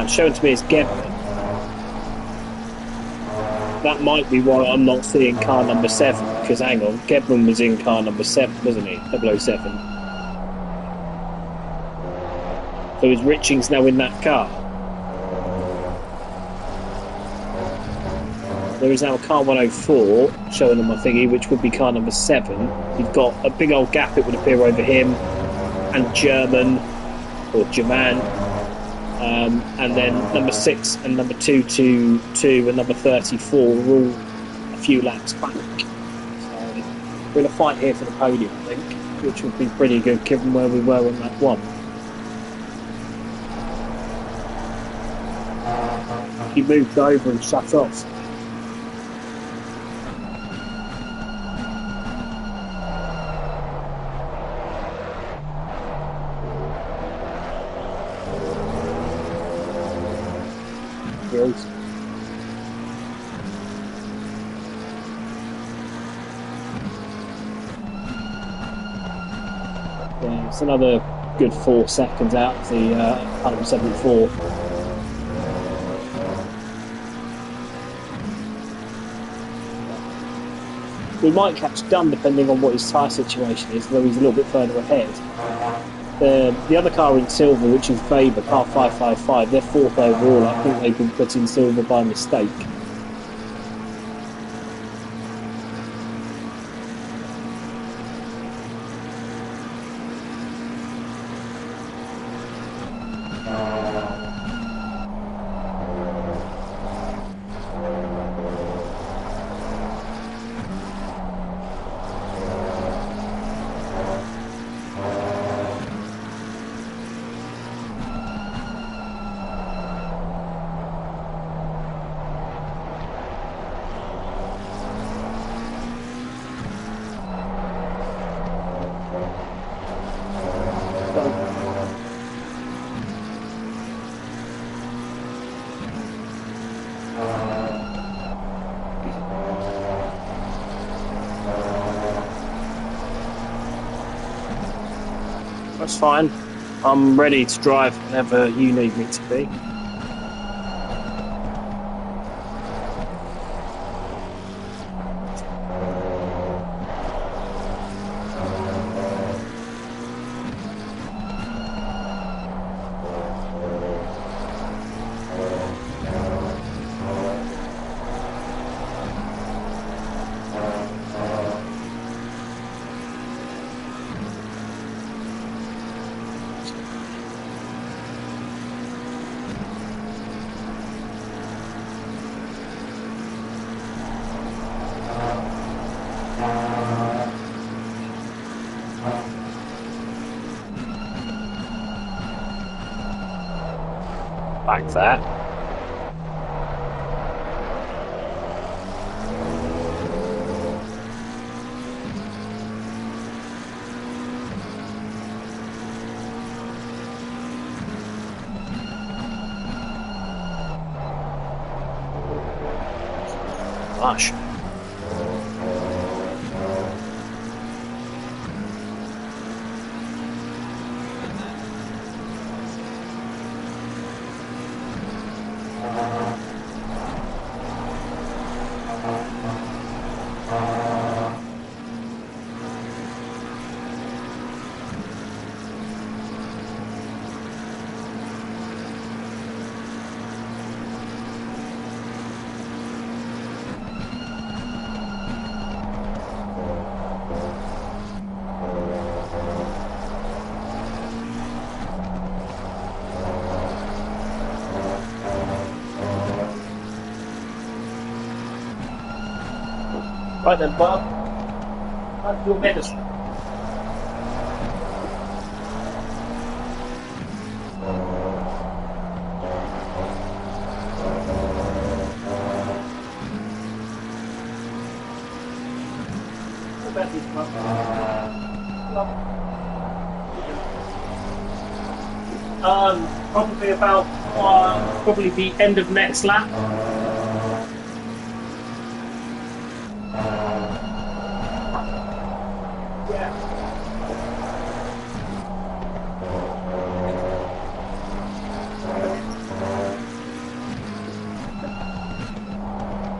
Shown to me as Gebman. That might be why I'm not seeing car number 7, because hang on, Gebman was in car number 7, wasn't he? 007. So is Richings now in that car? There is now a car 104 showing on my thingy, which would be car number 7. You've got a big old gap, it would appear, over him and German or German, and then number 6 and number 222 and number 34 are all a few laps back. So we're in a fight here for the podium, I think, which would be pretty good given where we were on that one. He moved over and shut off. Yes. Yeah, it's another good 4 seconds out of the 174. We might catch Dunn depending on what his tyre situation is, though he's a little bit further ahead. The other car in silver, which is Faber, car 555, they're fourth overall. I think they've been put in silver by mistake. That's fine. I'm ready to drive whenever you need me to be. Like that. Gosh. Right then, Bob. That's your medicine. What about this, Bob? Probably about probably the end of next lap.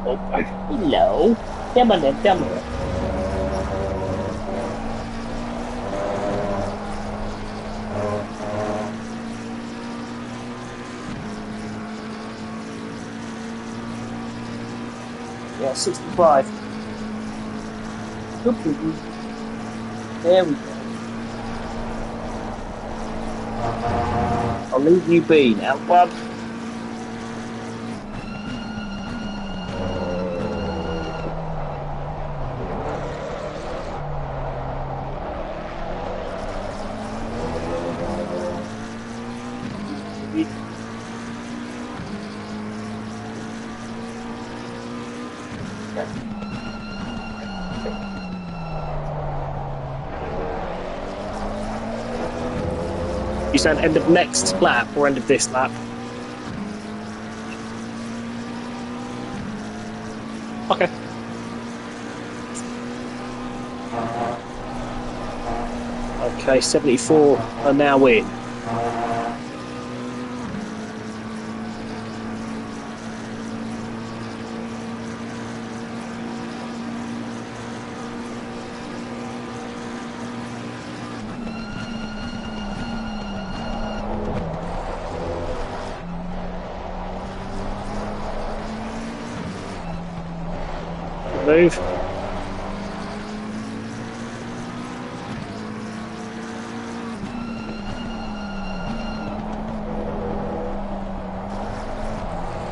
Oh, hello. Come on then, come on. Yeah, 65. Good. There we go. I'll leave you be now, bub. You said end of next lap or end of this lap? Okay. Okay, 74 are now in. Move.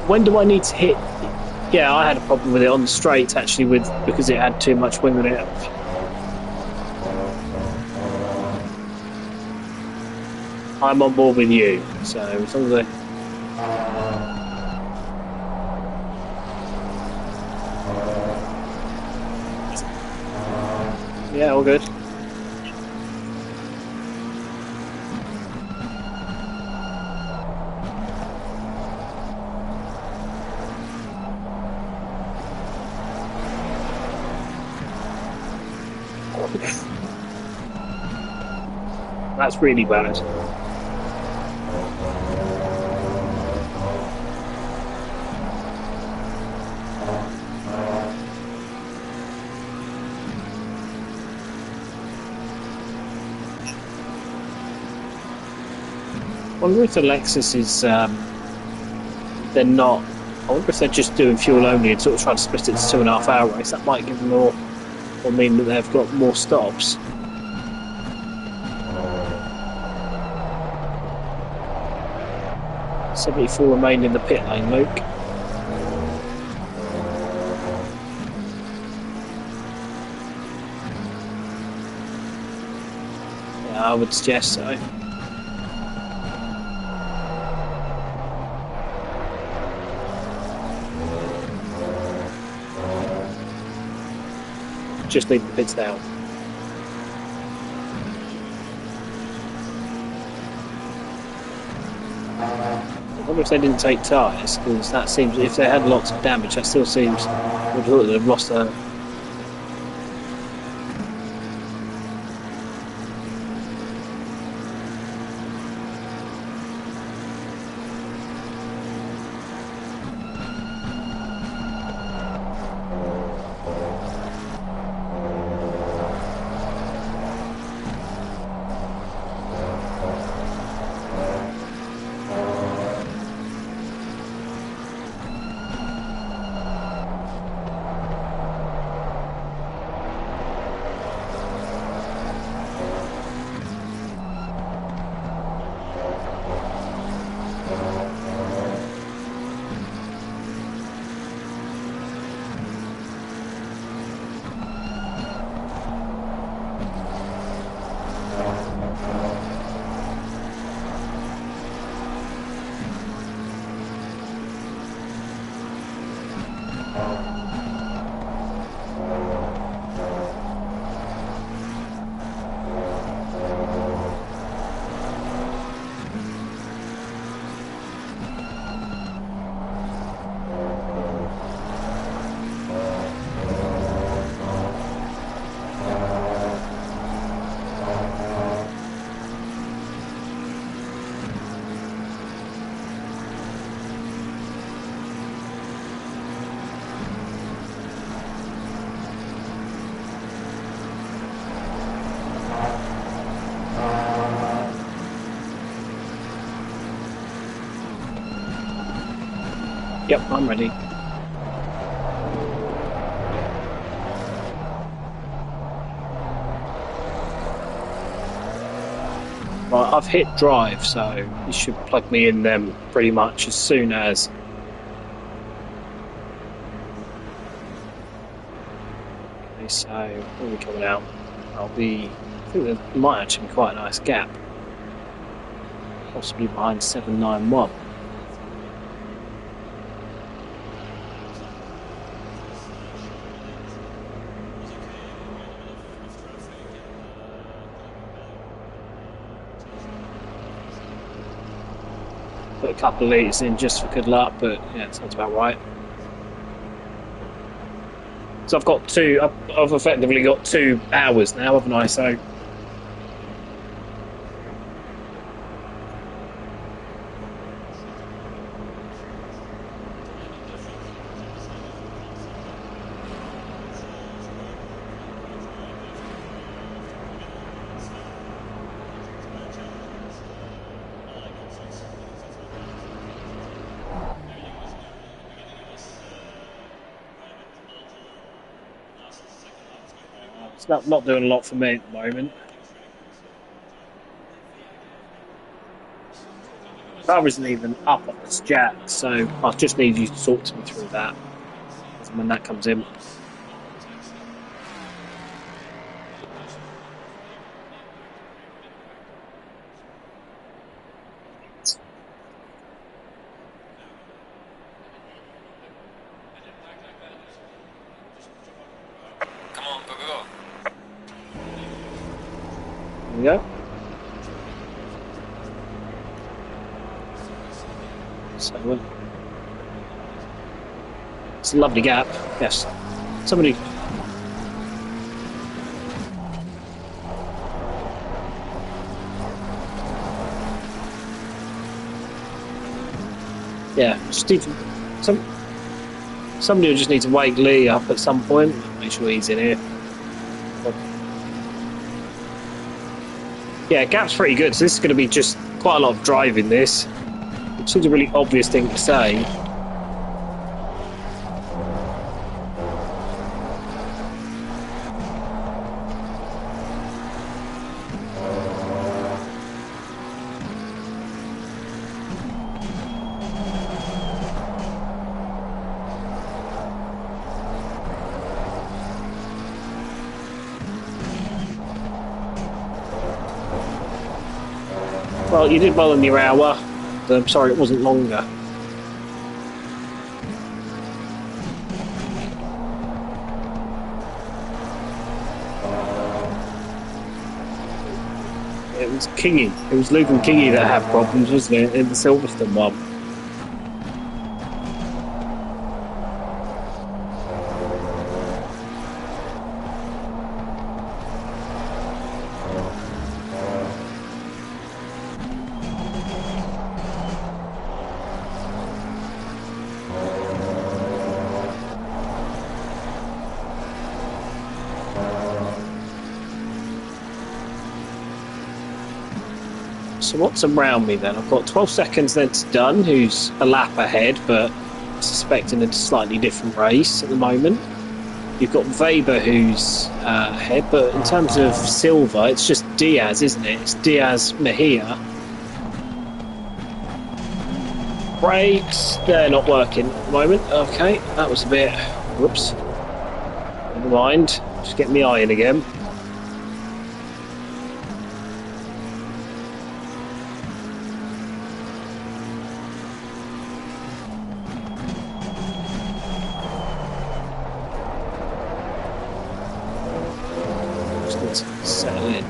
When do I need to hit? Yeah, I had a problem with it on the straight actually, because it had too much wing on it. I'm on board with you, so as long as yeah, all good. That's really bad. I wonder if the Lexus is, they're not, I wonder if they're just doing fuel only and sort of trying to split it to 2.5 hour race. That might give them more, or mean that they've got more stops. .74 remain in the pit lane, Luke. Yeah, I would suggest so. Just leave the pits down. I wonder if they didn't take tyres, because that seems, if they had lots of damage, that still seems, I would have thought they'd lost a. Yep, I'm ready. Right, I've hit drive, so you should plug me in them pretty much as soon as. Okay, so when are we coming out? I think there might actually be quite a nice gap. Possibly behind 791. Put a couple of litres in just for good luck, but yeah, it sounds about right. So I've got I've effectively got 2 hours now, haven't I? So It's not doing a lot for me at the moment. Car isn't even up on this jack, so I just need you to talk to me through that when that comes in. Come on, go, go, go. There we go. So, it's a lovely gap. Yes. Somebody. Yeah, just need to, somebody will just need to wake Lee up at some point. Make sure he's in here. Yeah, gap's pretty good. So this is going to be just quite a lot of driving. This, which seems a really obvious thing to say. Well, you did well in your hour. I'm sorry it wasn't longer. It was Kingy. It was Luke and Kingy that had problems, wasn't it, in the Silverstone one? So what's around me then? I've got 12 seconds then to Dunn, who's a lap ahead, but suspecting a slightly different race at the moment. You've got Weber, who's ahead, but in terms of Silver, it's just Diaz, isn't it? It's Diaz, Mejia. Brakes, they're not working at the moment. Okay, that was a bit... Whoops. Never mind. Just get my eye in again. Settle in.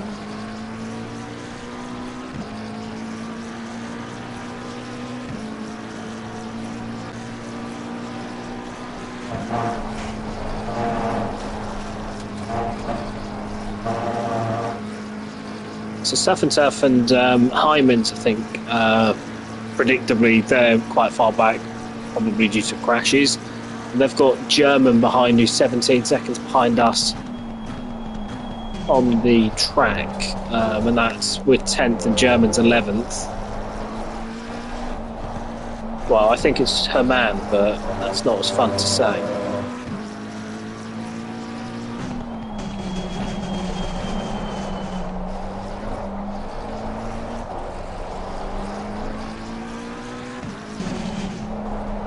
So Stuff and Tuff and Hyman's, I think, predictably, they're quite far back, probably due to crashes. And they've got German behind, who's 17 seconds behind us on the track, and that's with 10th and German's 11th. Well, I think it's her man, but that's not as fun to say.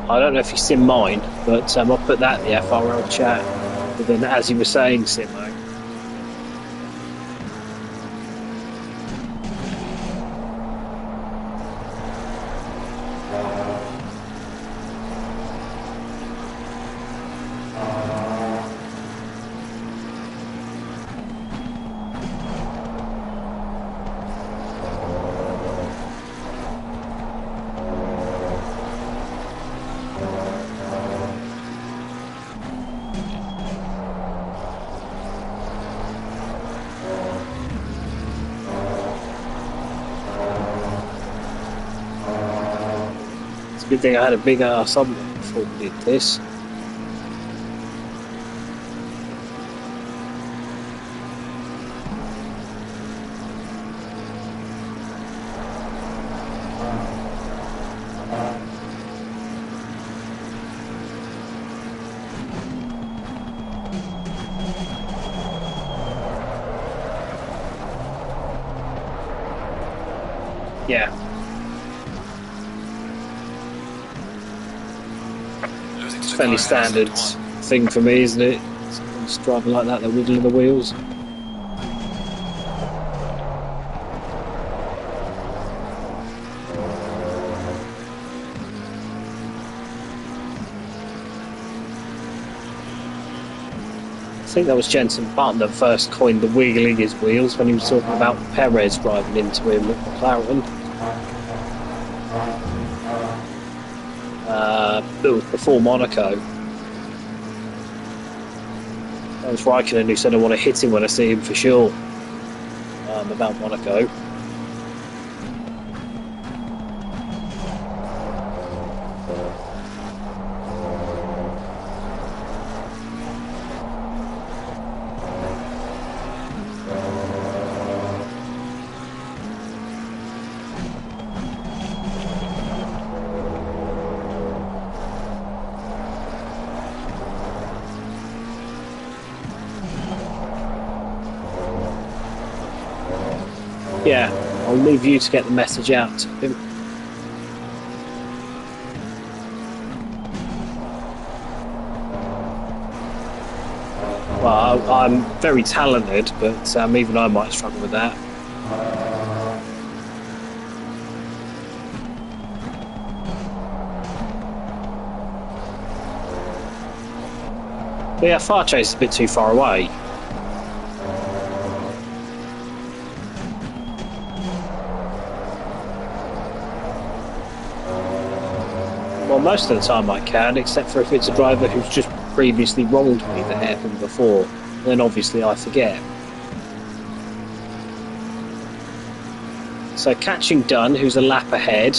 I don't know if you've seen mine, but I'll put that in the FRL chat. But then, as you were saying, Simo, it's a good thing I had a big ass on me before we did this. Yeah, Losing it's to a the fairly car ahead of standard sector 1. thing for me, isn't it? Someone's driving like that, they're wiggling the wheels. I think that was Jenson Button that first coined the wiggling his wheels when he was talking about Perez driving into him at McLaren. It was before Monaco. That was Raikkonen who said I want to hit him when I see him for sure. About Monaco. Yeah, I'll leave you to get the message out to him. Well, I'm very talented, but even I might struggle with that. But yeah, Far Chase is a bit too far away. Well, most of the time I can, except for if it's a driver who's just previously wronged me the hairpin before. Then obviously I forget. So catching Dunn, who's a lap ahead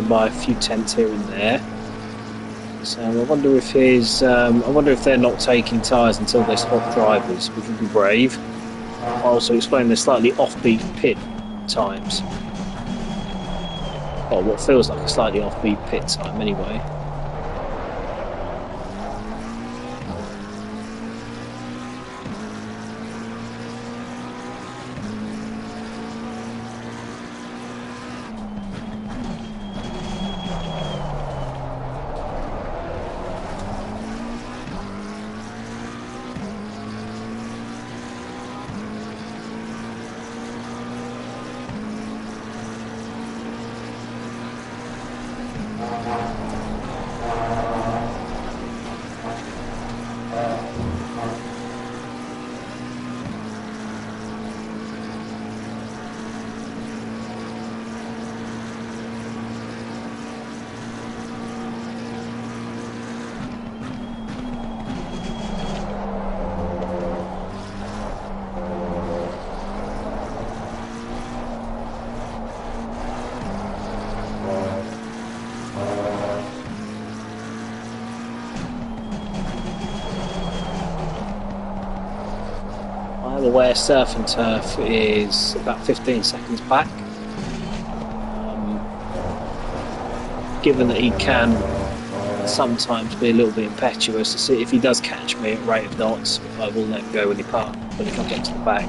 by a few tenths here and there. So I wonder if they're not taking tyres until they swap drivers, which would be brave. I'll also explain the slightly offbeat pit times. Well, what feels like a slightly offbeat pit time anyway. Where Surf and Turf is about 15 seconds back. Given that he can sometimes be a little bit impetuous, to see if he does catch me at rate of knots, I will let him go when he can't get to the back.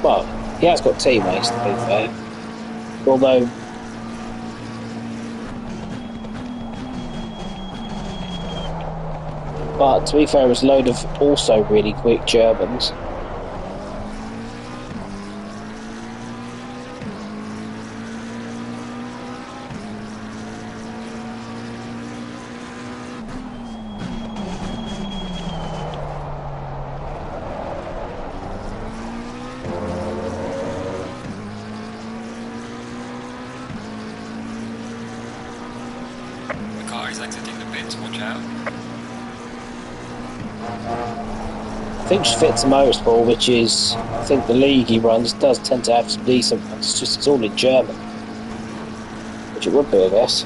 Well, he has got teammates, to be fair. Although, but to be fair, there's a load of also really quick Germans. exiting the pits, watch out. I think she fits the motorsport, which is, I think the league he runs does tend to have some decent ones. It's just it's all in German, which it would be, I guess.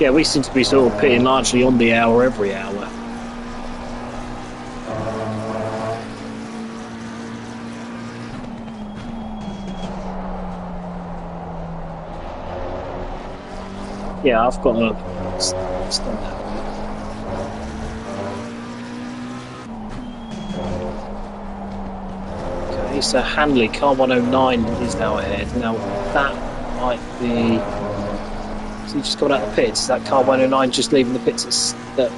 Yeah, we seem to be sort of pitting largely on the hour every hour. Yeah, I've got a stand out. Okay, so Hanley, car 109 is now ahead. Now that might be. So he just got out of the pits. Is that car 109 just leaving the pits at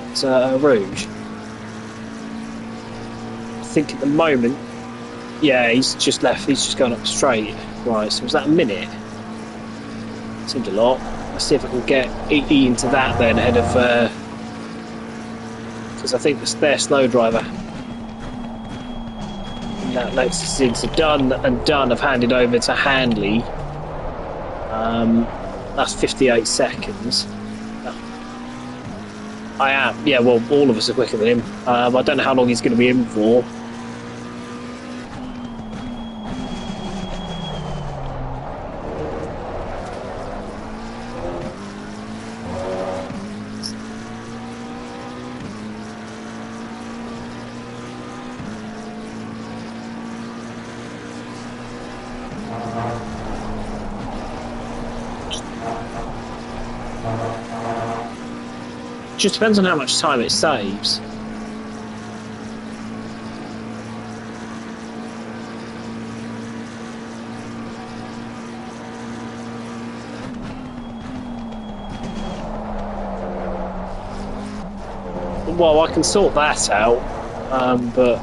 Rouge? I think at the moment, yeah, he's just left. He's just going up straight. Right, so was that a minute? Seemed a lot. Let's see if I can get E into that then ahead of... Because I think their slow driver. And that Lexus into done and done. I've handed over to Handley. That's 58 seconds. I am. Yeah, well, all of us are quicker than him. I don't know how long he's going to be in for. Just depends on how much time it saves. Well, I can sort that out, but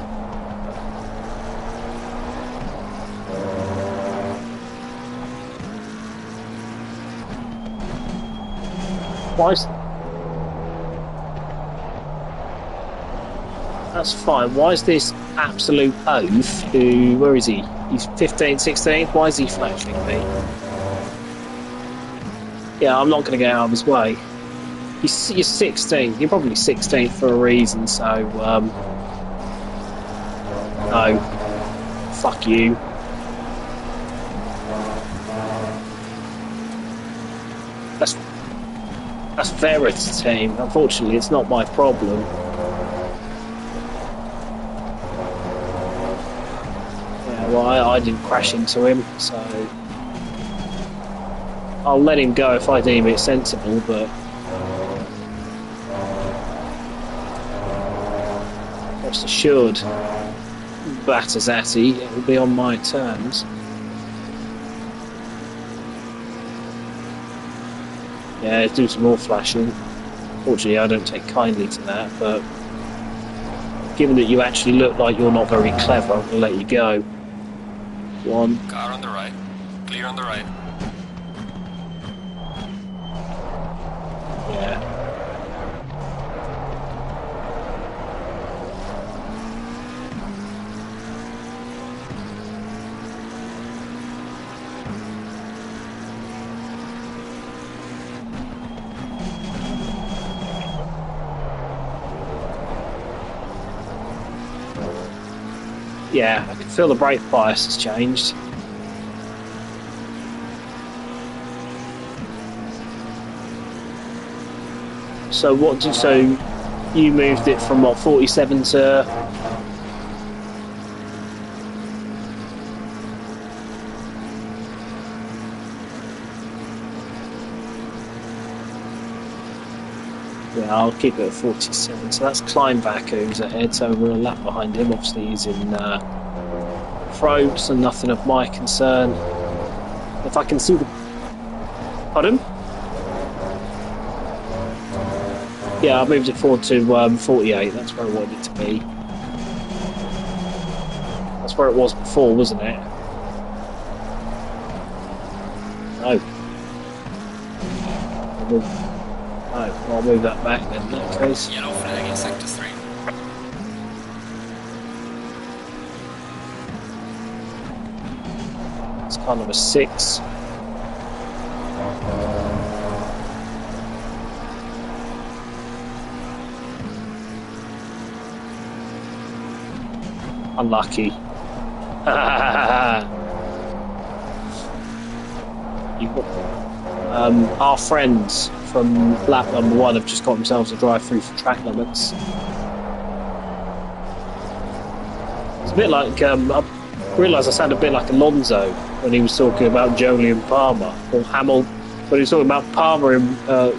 why is... That's fine. Why is this absolute oaf who... Where is he? He's 15th, 16th? Why is he flashing me? Yeah, I'm not going to get out of his way. You're 16th. You're probably 16th for a reason, so... No. Fuck you. That's Veritas team. Unfortunately, it's not my problem. Well, I didn't crash into him, so I'll let him go if I deem it sensible, but rest assured, Battersatti, it will be on my terms. Yeah, do some more flashing. Fortunately, I don't take kindly to that, but given that you actually look like you're not very clever, I'm going to let you go. One. Car on the right. Clear on the right. Yeah. Yeah, I can feel the brake bias has changed. So what did you moved it from what 47 to Yeah, I'll keep it at 47. So that's Kleinback who's ahead. So we're a lap behind him. Obviously, he's in front, so nothing of my concern. If I can see the... Pardon? Yeah, I moved it forward to 48. That's where I wanted it to be. That's where it was before, wasn't it? No. I'll move that back then in that case. Yellow flag in sector 3. It's kind of a 6. Unlucky. Our friends from lap number 1 have just got themselves a drive through for track limits. It's a bit like I realised I sound a bit like Alonso when he was talking about Jolie and Palmer, or Hamill when he was talking about Palmer in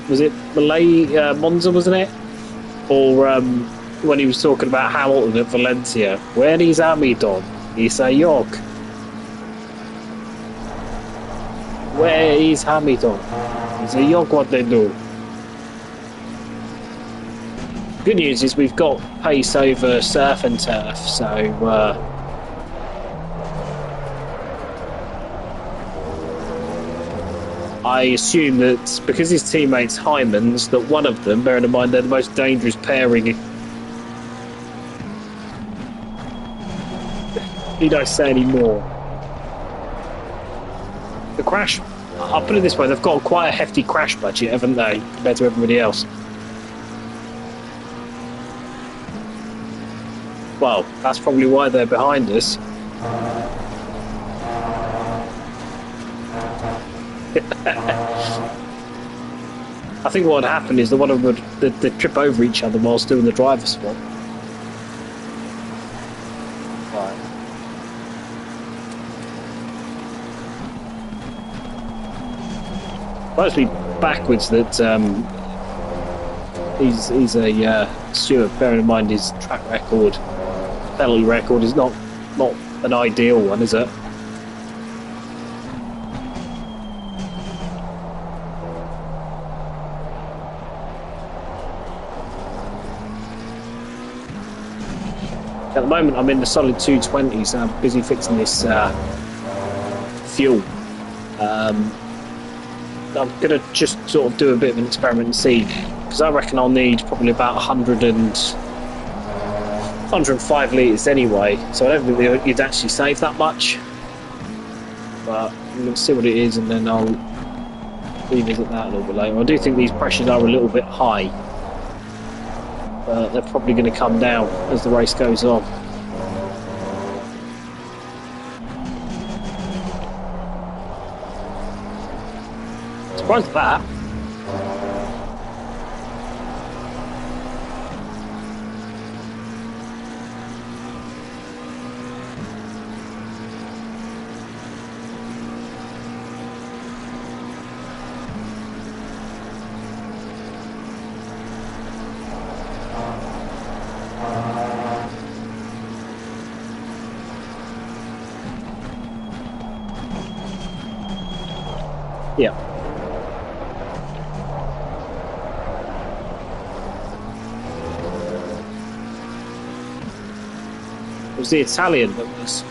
was it Malay Monza, wasn't it? Or when he was talking about Hamilton at Valencia. Where is Hamilton? He's a York. Where is Hamilton? He's a York. What they do? Good news is we've got pace over surf and turf, so I assume that because his teammate's Hyman's, that one of them, bearing in mind they're the most dangerous pairing. Need I say any more? The crash, I'll put it this way, they've got quite a hefty crash budget, haven't they, compared to everybody else? Well, that's probably why they're behind us. I think what would happen is that one of them would trip over each other whilst doing the driver swap. Right. Mostly backwards that he's a Stewart, bearing in mind his track record, penalty record is not an ideal one, is it? At the moment I'm in the solid 220, so I'm busy fixing this fuel. I'm going to just sort of do a bit of an experiment and see, because I reckon I'll need probably about 105 litres anyway, so I don't think you'd actually save that much. But I'm going to see what it is and then I'll revisit that a little bit later. I do think these pressures are a little bit high, but they're probably going to come down as the race goes on. Surprised at that. Yeah. It was the Italian that was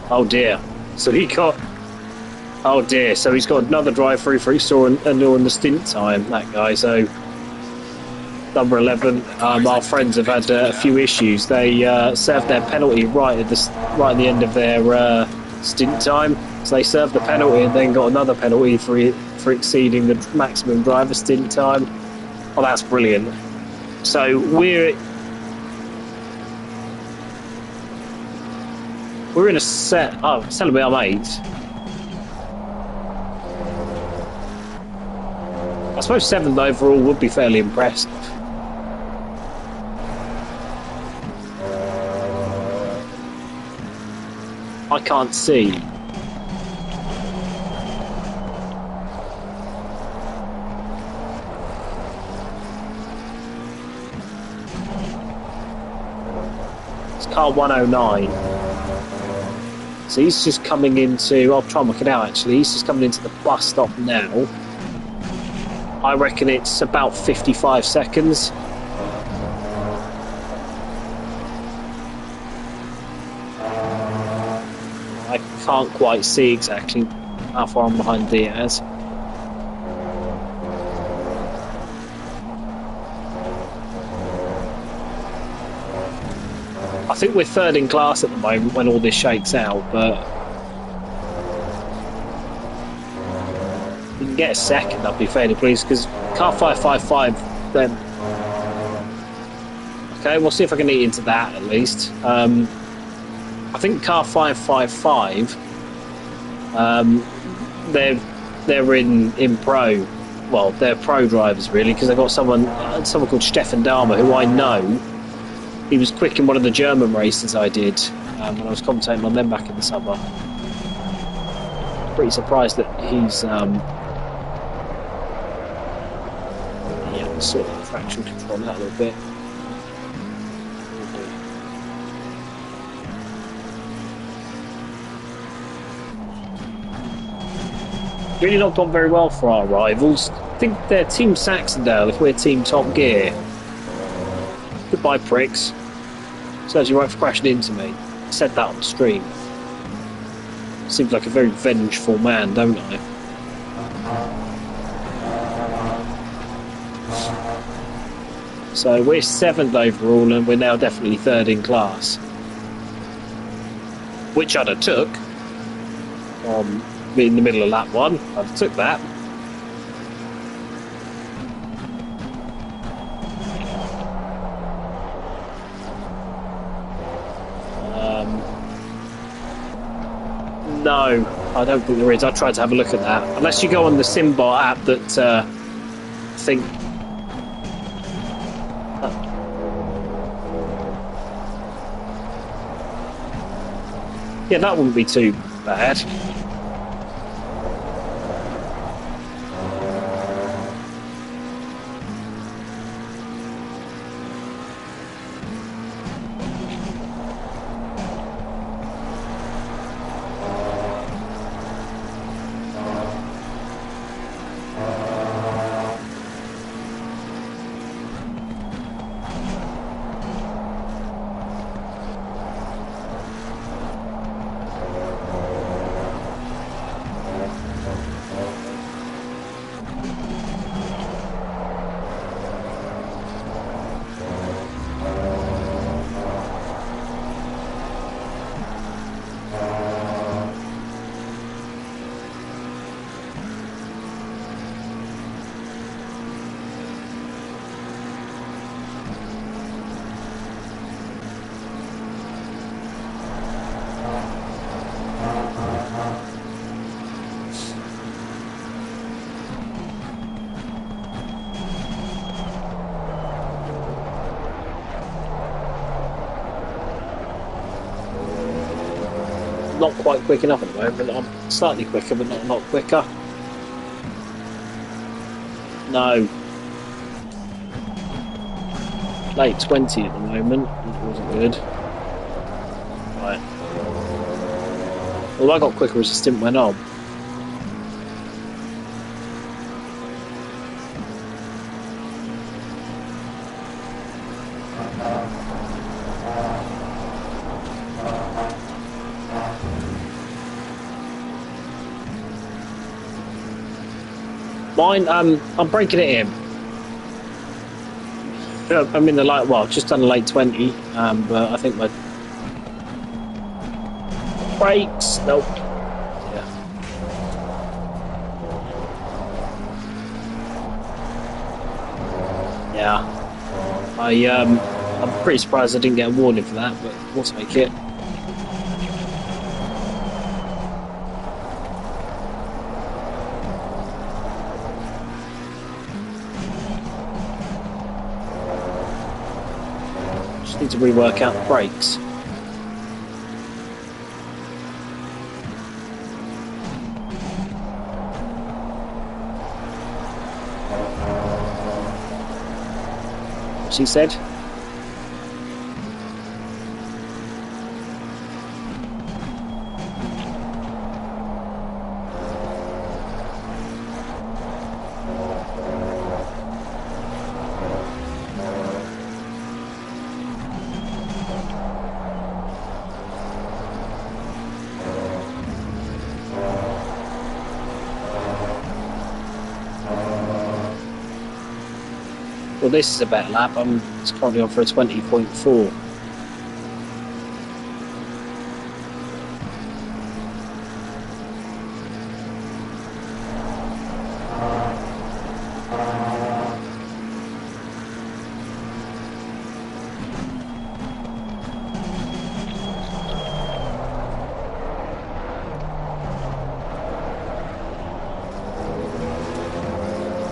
oh dear. So he got oh dear, so he's got another drive through for he saw a new in the stint time, that guy. So number 11, our friends have had a few issues. They served their penalty right at the end of their stint time. So they served the penalty and then got another penalty for exceeding the maximum driver stint time. Oh, that's brilliant. So we're in a set. Oh, it's telling me I'm 8. I suppose 7th overall would be fairly impressive. can't see. It's car 109. So he's just coming into... I'll try and work it out, actually. He's just coming into the bus stop now. I reckon it's about 55 seconds. I can't quite see exactly how far I'm behind Diaz. I think we're third in class at the moment when all this shakes out, but if we can get a second, I'll be fairly pleased, because car 555 then... Okay, we'll see if I can eat into that at least. I think car 555, they're in pro. Well, they're pro drivers really, because they've got someone called Stefan Dahmer, who I know. He was quick in one of the German races I did when I was commentating on them back in the summer. Pretty surprised that he's sort of traction control that a little bit. Really not gone very well for our rivals. I think they're Team Saxondale if we're Team Top Gear. Goodbye, pricks. Serves you right for crashing into me. I said that on stream. Seems like a very vengeful man, don't I? So we're 7th overall and we're now definitely 3rd in class. Which I'd have took. In the middle of lap 1. I'd have took that. No, I don't think there is. I tried to have a look at that. Unless you go on the Simbar app that I think... yeah, that wouldn't be too bad. Not quite quick enough at the moment. I'm slightly quicker, but not quicker. No. Late 20 at the moment. It wasn't good. Right. Well, I got quicker as the stint went on. Mine, I'm breaking it in. I'm in the light, well, just done a late 20, but I think my brakes, nope. Yeah. I'm pretty surprised I didn't get a warning for that, but we'll take it. Need to rework out the brakes. laps, he said. Well, this is a better lap. It's currently on for a 20.4.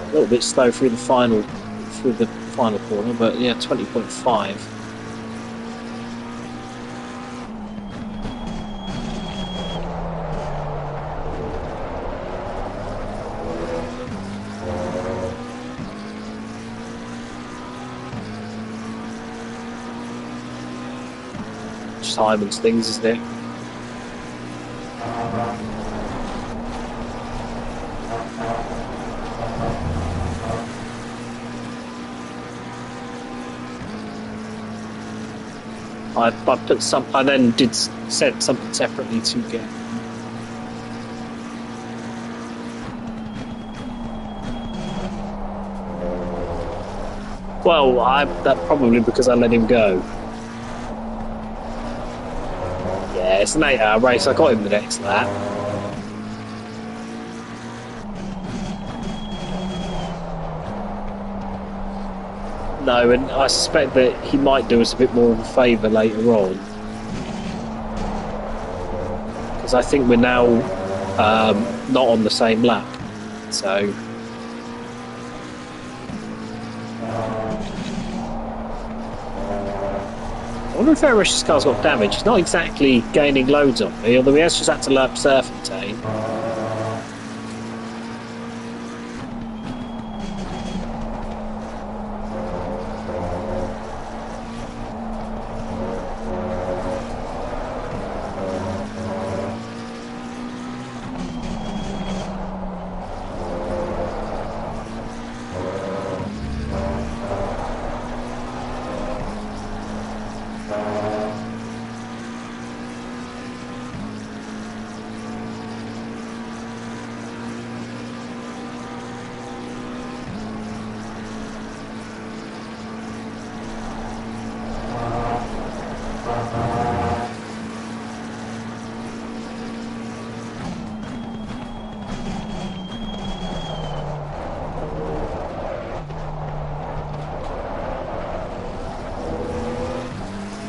A little bit slow through the final corner, but yeah, 20.5. Just Hyman's things, isn't it? I put some. I then said something separately to get. Well, that probably because I let him go. Yeah, it's an 8-hour race. I got him the next lap. No, and I suspect that he might do us a bit more of a favour later on. Because I think we're now not on the same lap. So... I wonder if Erish's car's got damage. He's not exactly gaining loads on me, although he has just had to lap Serpentine.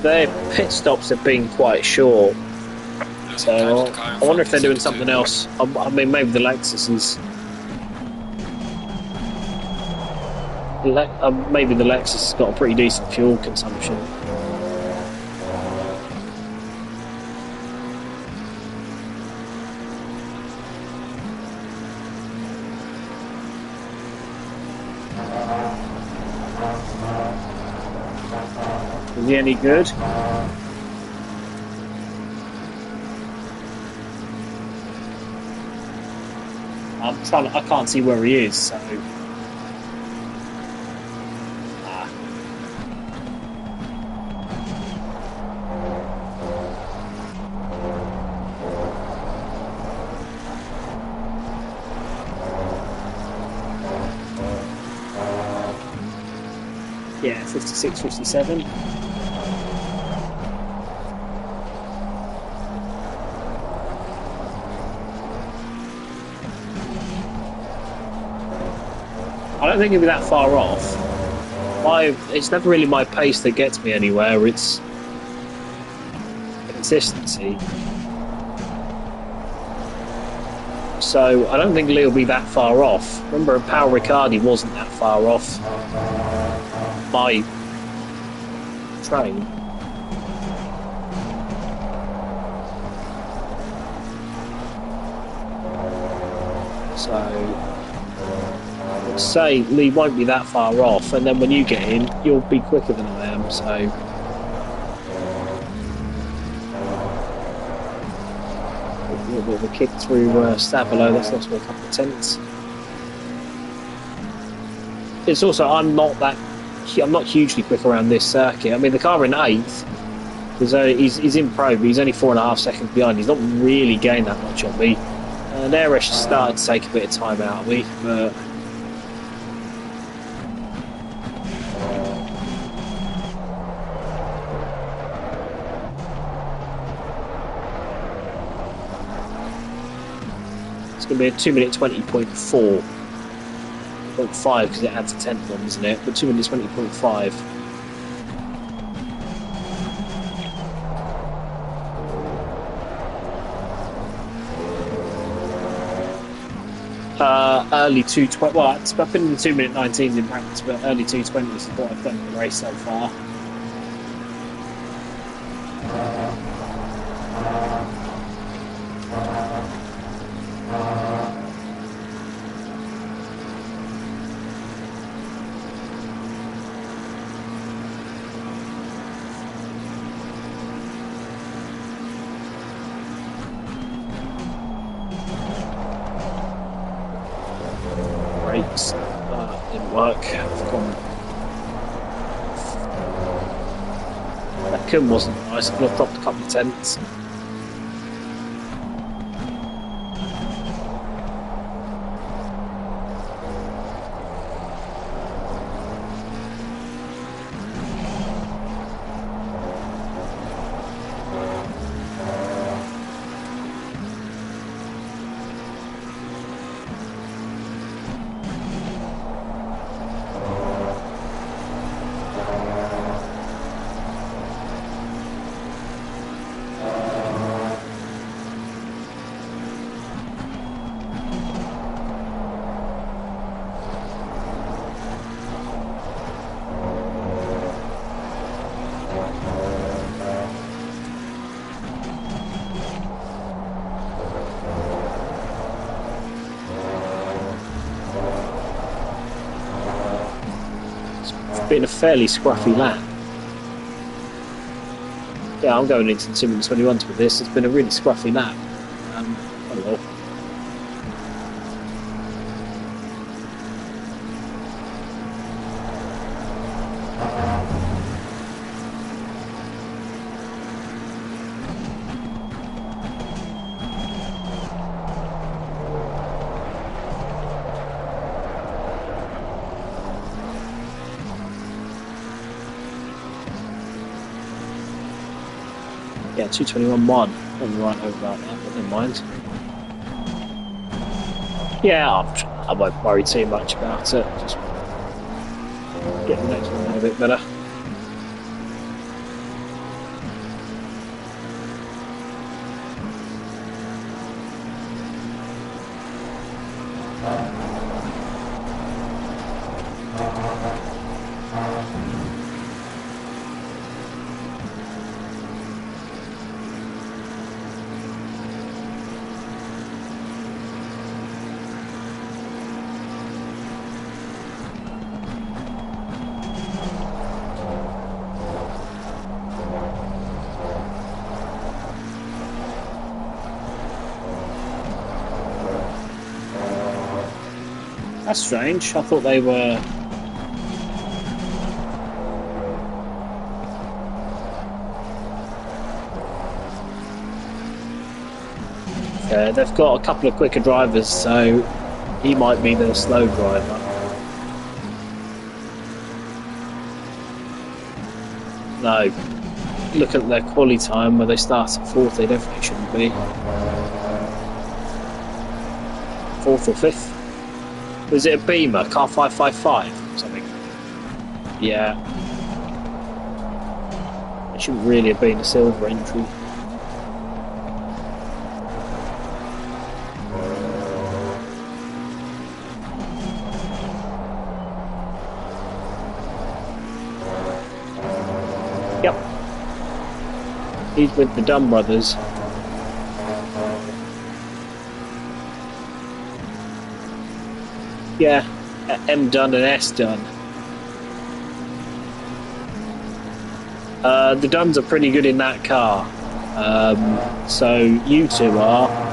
Their pit stops have been quite short, so I wonder if they're doing something else. I mean, maybe the Lexus is. Maybe the Lexus has got a pretty decent fuel consumption. Is he any good? I can't see where he is, so... Yeah, 56, 57. I don't think it'll be that far off. It's never really my pace that gets me anywhere, it's consistency. So I don't think Lee will be that far off. Remember, Paul Riccardi wasn't that far off my train. So say Lee won't be that far off, and then when you get in, you'll be quicker than I am. So we'll kick through Stavilo. That's lost me a couple of tenths. It's also I'm not hugely quick around this circuit. I mean, the car in eighth. He's in pro, but he's only 4.5 seconds behind. He's not really gained that much on me. And Airish started to take a bit of time out of me, but it's going to be a 2 minute 20.4. 0.5 because it adds a tenth on, isn't it? But 2 minutes 20.5. Early 2:20. Well, I've been in the 2 minute 19s in practice, but early 2:20s is what I've done in the race so far. Didn't work. That Kun wasn't nice. I've dropped a couple of tenths. Been a fairly scruffy lap. Yeah, I'm going into the 2 minutes 21s with this. It's been a really scruffy lap. Oh well. Yeah, 2:21.1. I'm right over about that, but never mind. Yeah, I won't worry too much about it. Just get the next one a bit better. That's strange. I thought they were. Yeah, they've got a couple of quicker drivers, so he might be the slow driver. No. Look at their quali time where they start at fourth, they definitely shouldn't be. Fourth or fifth? Was it a Beamer? Car 555 or something? Yeah. It shouldn't really have been a silver entry. Yep. He's with the Dunn brothers. Yeah, M done and S done. The duns are pretty good in that car. So you two are.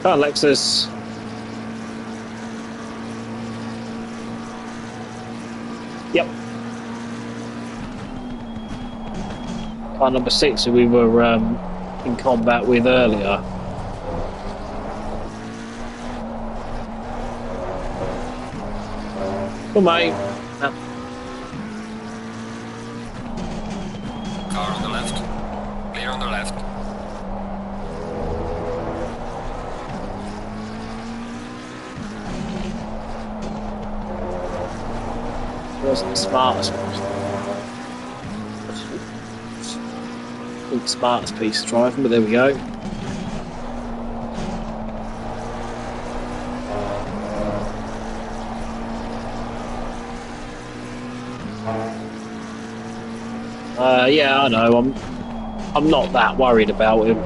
Come on, Lexus. Yep. Car number 6 who we were in combat with earlier. Come on, mate. Car on the left. Clear on the left. Wasn't the smartest piece of driving, but there we go. Yeah, I know. I'm not that worried about him.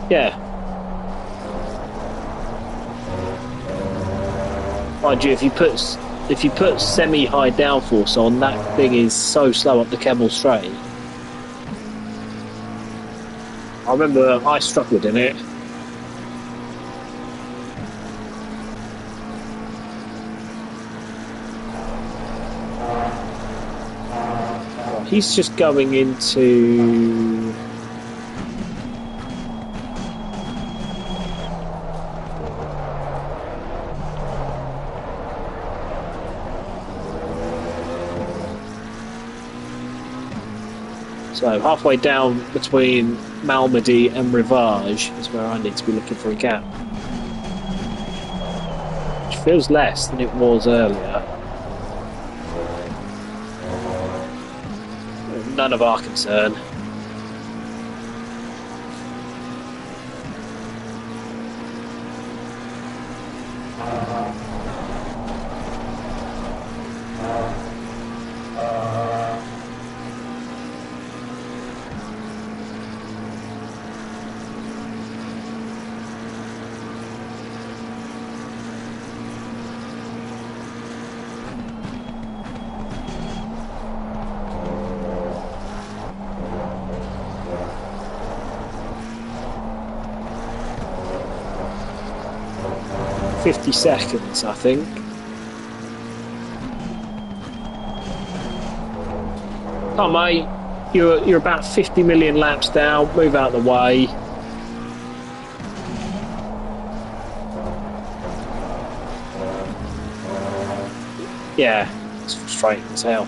Yeah. Mind you, if you put semi-high downforce on, that thing is so slow up the Kemmel Straight. I remember I struggled in it. He's just going into... So halfway down between Malmedy and Rivage is where I need to be looking for a gap. Which feels less than it was earlier. None of our concern. .50 seconds, I think. Oh, mate, you're about 50 million laps down. Move out of the way. Yeah, it's frustrating as hell.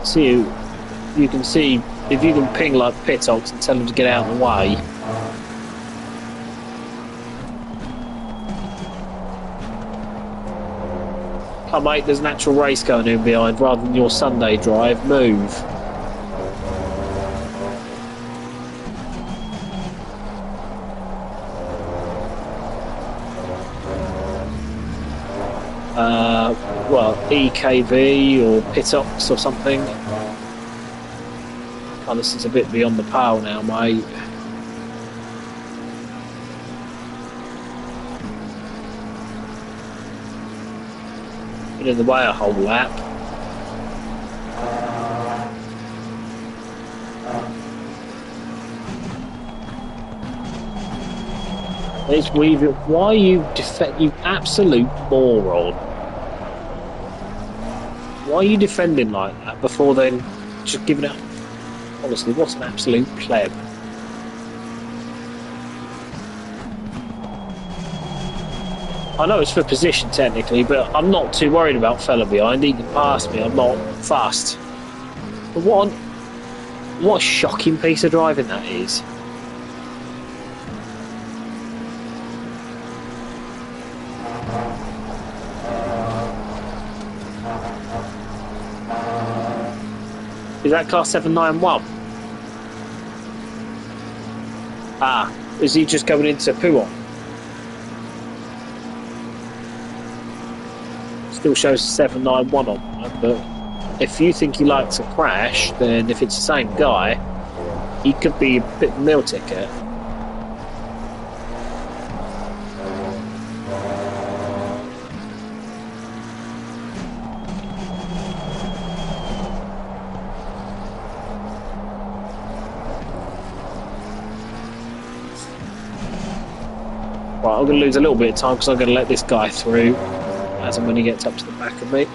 See, you can see if you can ping like Pitox and tell him to get out of the way. Oh mate, there's an actual race going in behind rather than your Sunday drive. Move. Well, EKV or Pitox or something. Oh, this is a bit beyond the pale now, mate. Been in the way a whole lap. It's weaving. Why are you you absolute moron? Why are you defending like that before then just giving it? Honestly, what's an absolute pleb? I know it's for position technically, but I'm not too worried about fella behind. He can pass me. I'm not fast. But what a shocking piece of driving that is. Is that class 791? Ah, is he just going into Puon? Still shows 791 on that, but if you think he likes a crash, then if it's the same guy, he could be a bit of a meal ticket. Right, I'm going to lose a little bit of time because I'm going to let this guy through as and when he gets up to the back of me.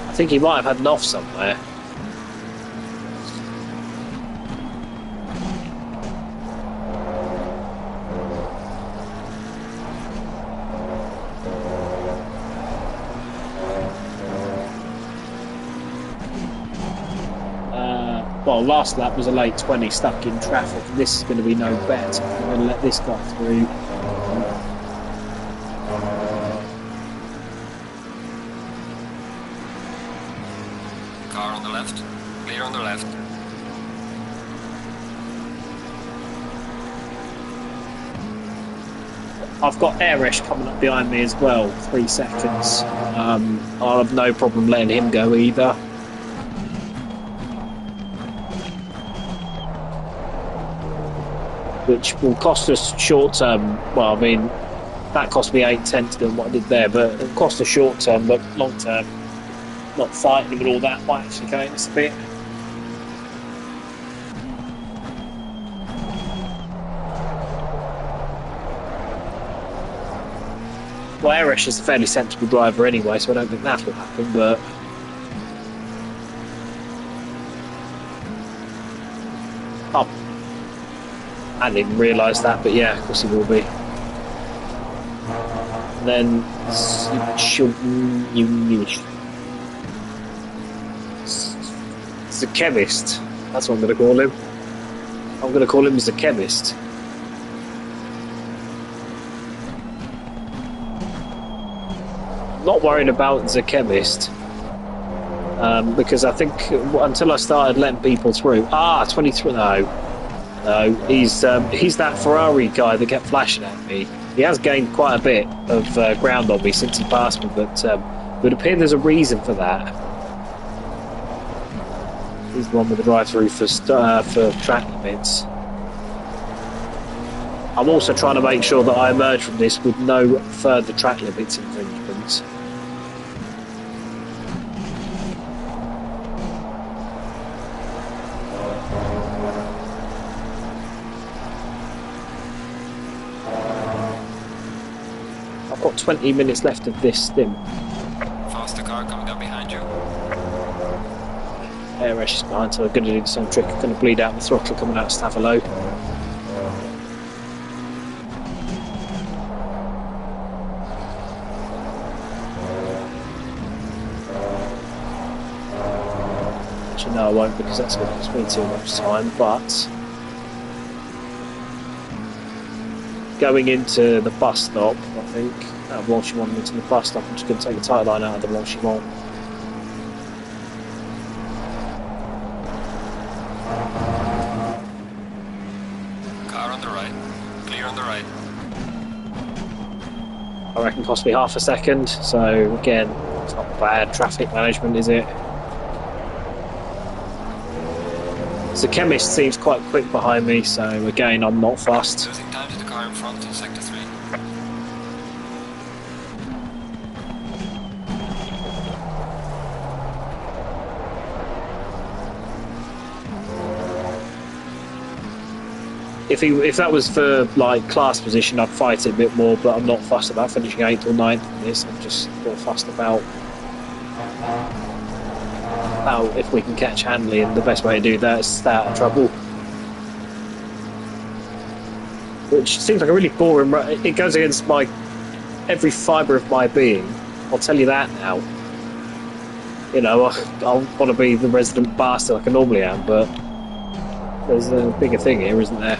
I think he might have had an off somewhere. Well, last lap was a late 20 stuck in traffic, and this is going to be no better. I'm going to let this guy through. Car on the left. Clear on the left. I've got Airesh coming up behind me as well, 3 seconds. I'll have no problem letting him go either. Which will cost us short term. Well, I mean, that cost me 8/10 than what I did there, but it'll cost us short term, but long term, not fighting him and all that might actually gain us a bit. Well, Airesh is a fairly sensible driver anyway, so I don't think that will happen, but oh, I didn't even realise that, but yeah, of course he will be. And then the chemist. That's what I'm going to call him. I'm going to call him the chemist. Not worried about the chemist because I think until I started letting people through. 23. No, he's that Ferrari guy that kept flashing at me. He has gained quite a bit of ground on me since he passed me, but it would appear there's a reason for that. He's the one with the drive-through for track limits. I'm also trying to make sure that I emerge from this with no further track limits infringements. I've got 20 minutes left of this stint. Faster car coming up behind you. Airesh is behind, so I'm going to do the same trick. I'm going to bleed out the throttle coming out of Stavolo. Actually, no, I won't, because that's going to cost me too much time, but going into the bus stop, I think, out of Walshimont into the bus stop, I'm just going to take the tyre line out of the Walshimont. I reckon cost me half a second, so again, it's not bad traffic management, is it? The chemist seems quite quick behind me, so again, I'm not fast. Losing time to the car in front in sector 3. if that was for like class position, I'd fight it a bit more. But I'm not fussed about finishing 8th or 9th in this. I'm just more fussed about if we can catch Hanley, and the best way to do that is stay out of trouble. Which seems like a really boring. It goes against my every fibre of my being. I'll tell you that now. You know, I want to be the resident bastard like I normally am, but there's a bigger thing here, isn't there?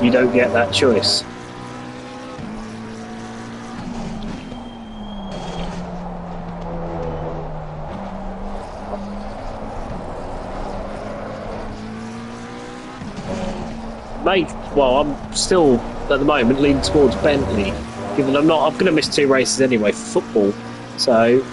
You don't get that choice. Mate, well, I'm still at the moment leaning towards Bentley, given I'm going to miss 2 races anyway for football, so.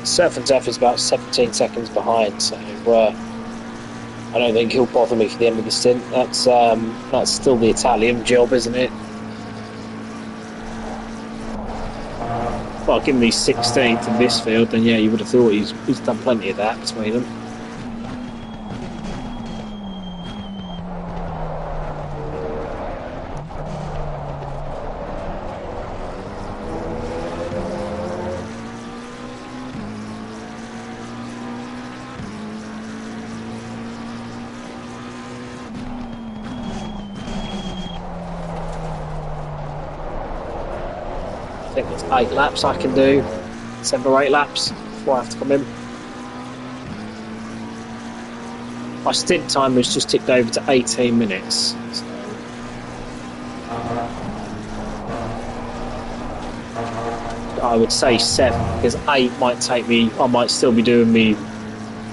Surf and Duff is about 17 seconds behind, so I don't think he'll bother me for the end of the stint. That's still the Italian job, isn't it? Well, given he's 16th in this field, then yeah, you would have thought he's done plenty of that between them. I think it's 8 laps I can do, 7 or 8 laps before I have to come in. My stint time has just ticked over to 18 minutes. So. I would say 7, because 8 might take me, I might still be doing me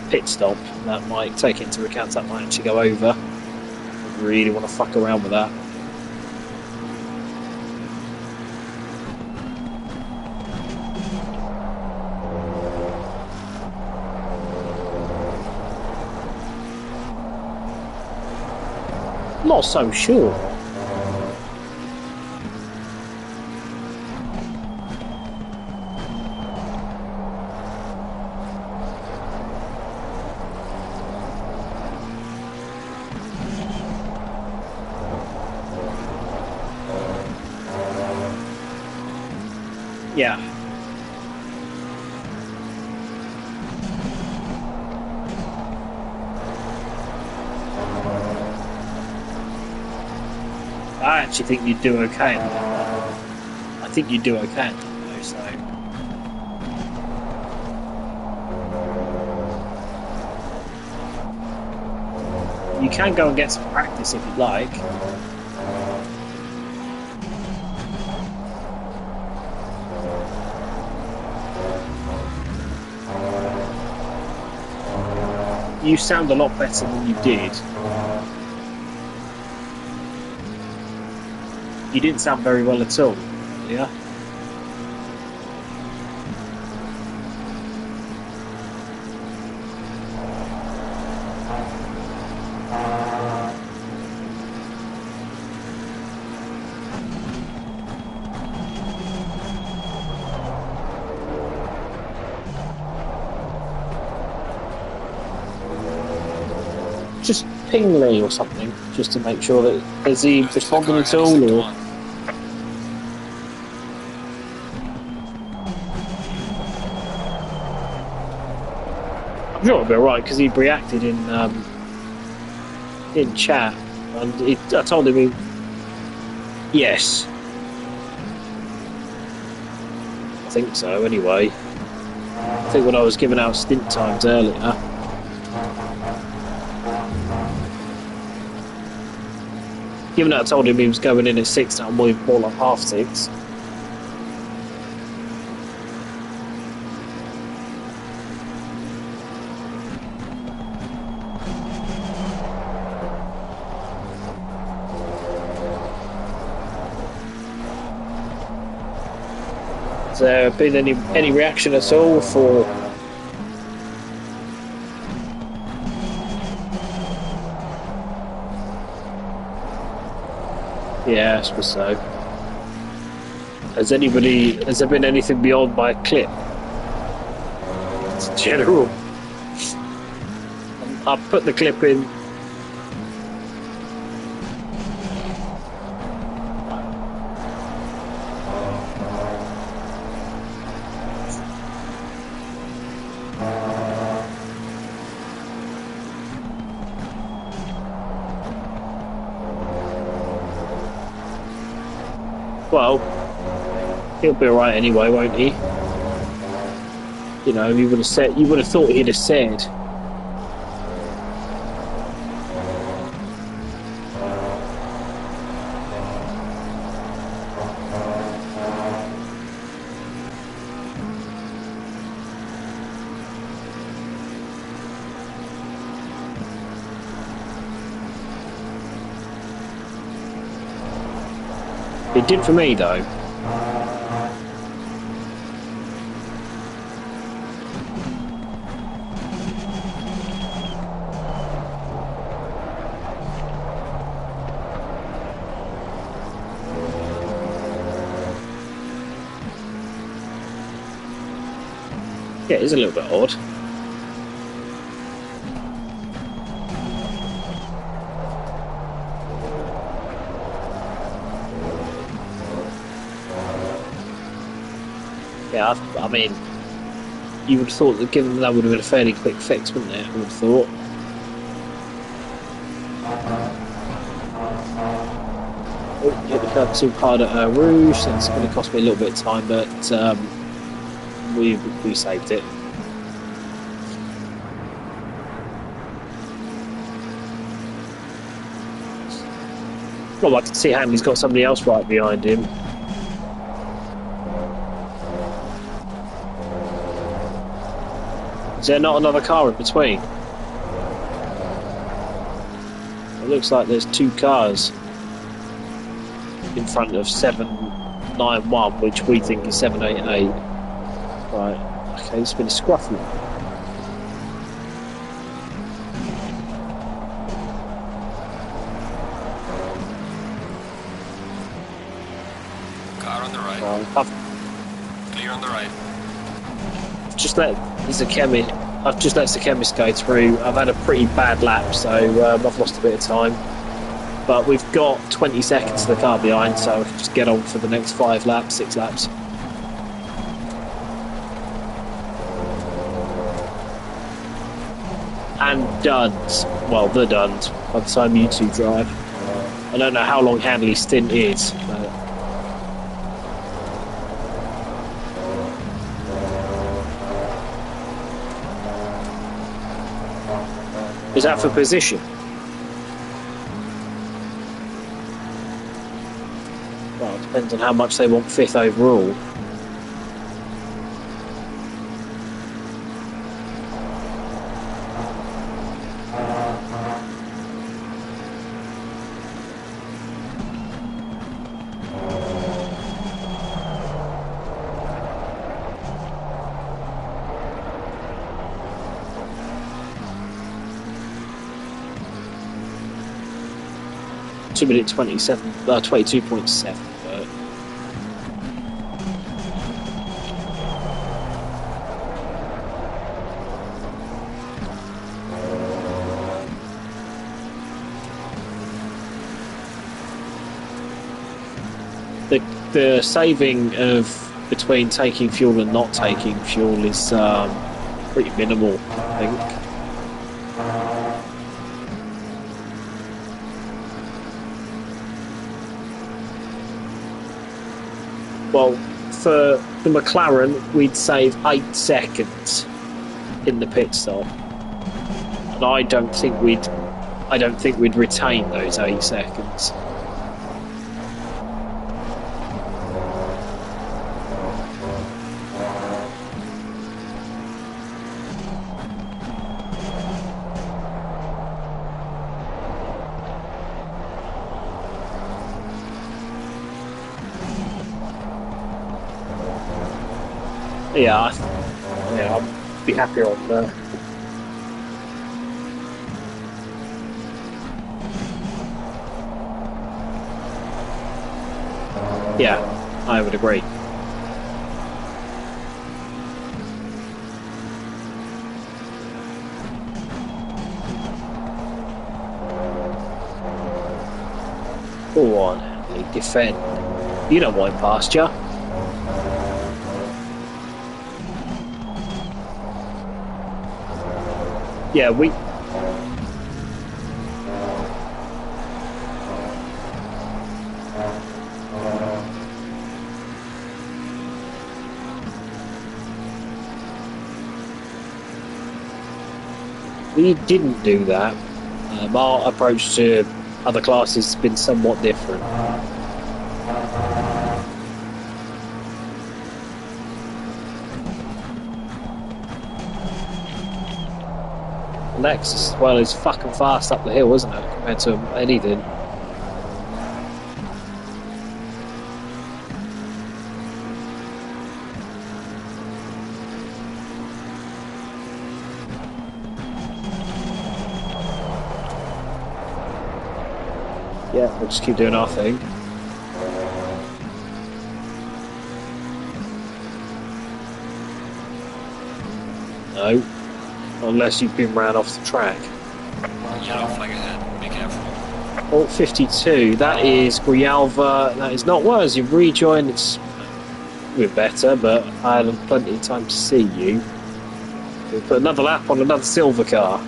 pit stop, and that might take into account that might actually go over. I really want to fuck around with that. Not so sure. Yeah. I actually think you'd do okay. I think you'd do okay, though, so. You can go and get some practice if you'd like. You sound a lot better than you did. You didn't sound very well at all, yeah? Just ping Lee or something, just to make sure that is he responding at all, or. I'm sure it'll be alright because he reacted in chat, and I told him yes. I think so. Anyway, I think when I was giving out stint times earlier. Given that I told him he was going in at 6, now I'm more like half 6. Has there been any reaction at all for? Yeah, I suppose so. Has there been anything beyond my clip? It's general. I'll put the clip in. Well, he'll be alright anyway, won't he? You know, you would have thought he'd have said. It did for me, though. Yeah, it is a little bit odd. Yeah, I mean, you would have thought that given that would have been a fairly quick fix, wouldn't it? I would have thought. Oh, hit the curb too hard at Rouge. That's going to cost me a little bit of time, but we saved it. Well, I can see Hanley's got somebody else right behind him. Is there not another car in between? It looks like there's 2 cars in front of 791, which we think is 788. Right, okay, it's been a scruffy. Car on the right. Clear on the right. I've just let the chemist go through. I've had a pretty bad lap, so I've lost a bit of time. But we've got 20 seconds to the car behind, so I can just get on for the next 5 laps, 6 laps. And duns. Well, the duns, by the time you two drive. I don't know how long Hanley's stint is, but... Is that for position? Well, it depends on how much they want 5th overall. Minute 22.7, but the saving of between taking fuel and not taking fuel is pretty minimal, I think. Well, for the McLaren, we'd save 8 seconds in the pit stop, and I don't think we'd retain those 8 seconds. Yeah, yeah, I'd be happier on that. Yeah, I would agree. Go on, Henley, defend. You don't mind past you. Yeah, we didn't do that. Our approach to other classes has been somewhat different. Lexus as well is fucking fast up the hill, isn't it, compared to anything. Yeah, we'll just keep doing our thing. No. Unless you've been ran off the track. Yellow flag ahead, be careful. Alt 52, that is Grialva. That is not worse. You've rejoined. It's a bit better, but I had plenty of time to see you. We'll put another lap on another silver car.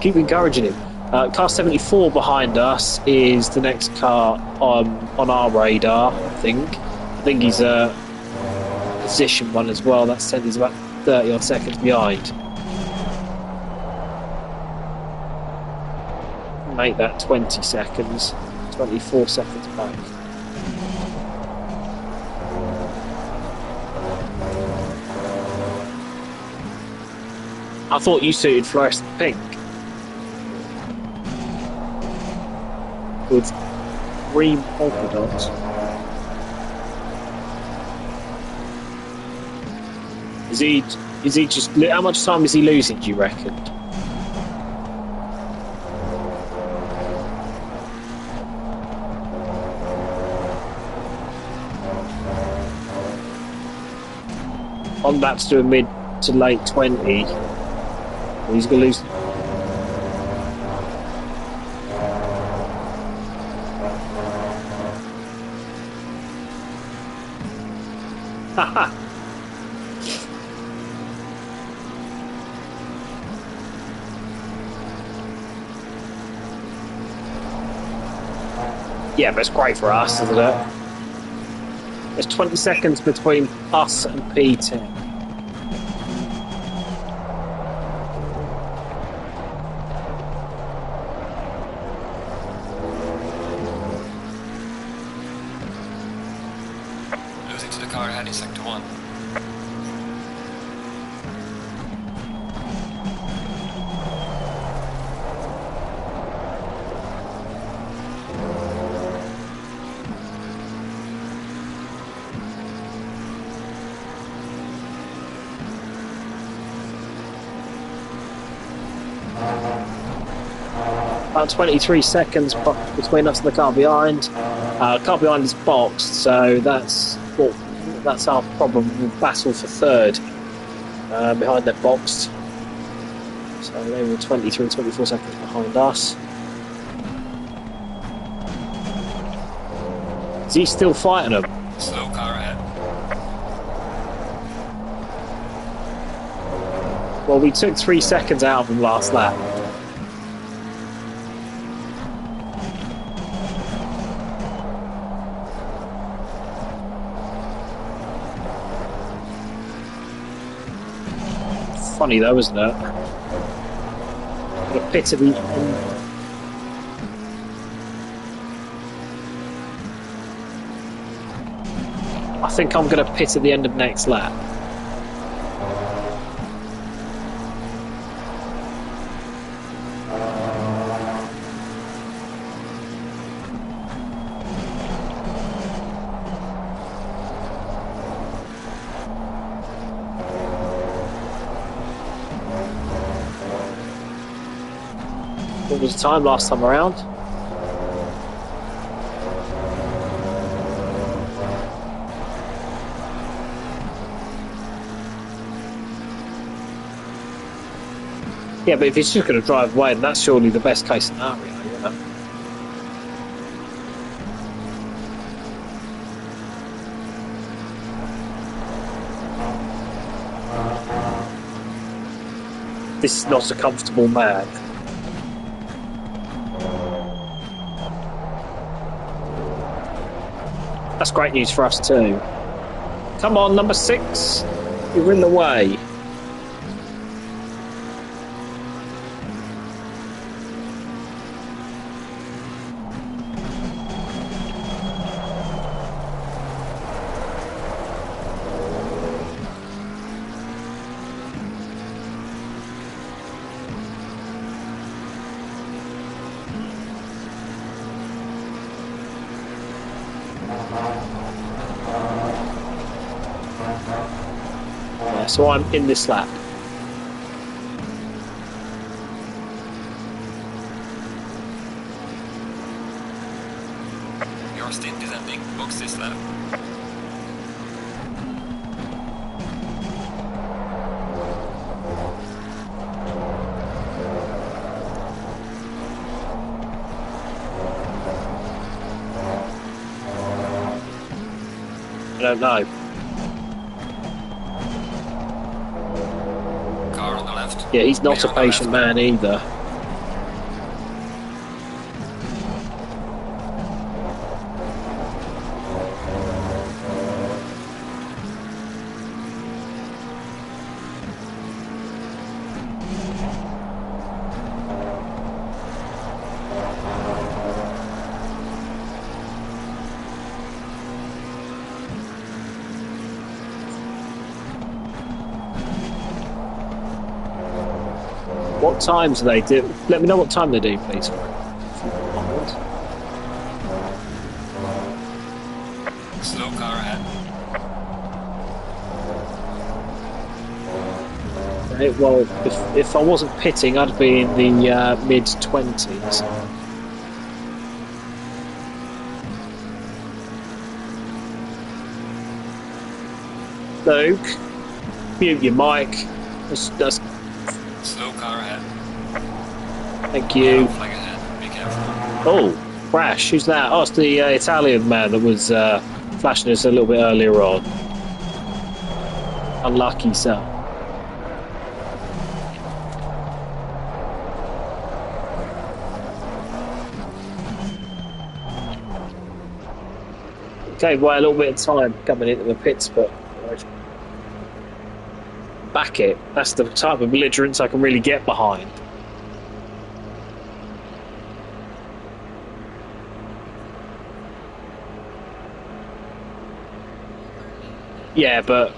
Keep encouraging him. Car 74 behind us is the next car on our radar, I think. I think he's a position one as well. That said he's about 30 odd seconds behind. Make that 20 seconds. 24 seconds back. I thought you suited fluorescent pink. With green polka dots. Is he just, how much time is he losing, do you reckon? On that to a mid to late 20. He's going to lose. Haha. Yeah, but it's great for us, isn't it? There's 20 seconds between us and P10. Losing to the car ahead in sector 1. About 23 seconds between us and the car behind. Car behind is boxed, so that's our problem. We'll battle for third. Behind they're boxed. So they were 23 and 24 seconds behind us. Is he still fighting them? Slow car ahead. Well, we took 3 seconds out of him last lap. Funny though, isn't it? The pit at the end. I think I'm going to pit at the end of next lap. What was the time last time around? Yeah, but if he's just going to drive away, then that's surely the best case scenario, you know? This is not a comfortable man. That's great news for us too. Come on, number 6. You're in the way. So I'm in this lap. Your stint is ending. Box this lap. I don't know. Yeah, he's not a patient man either. What times do they do? Let me know what time they do, please. Slow car ahead. Okay, well, if I wasn't pitting, I'd be in the mid-20s. Luke, mute your mic. That's Slow car ahead. Thank you. Flag ahead. Be careful. Oh, crash. Who's that? Oh, it's the Italian man that was flashing us a little bit earlier on. Unlucky, sir. Okay, well, a little bit of time coming into the pits, but back it. That's the type of belligerence I can really get behind. Yeah, but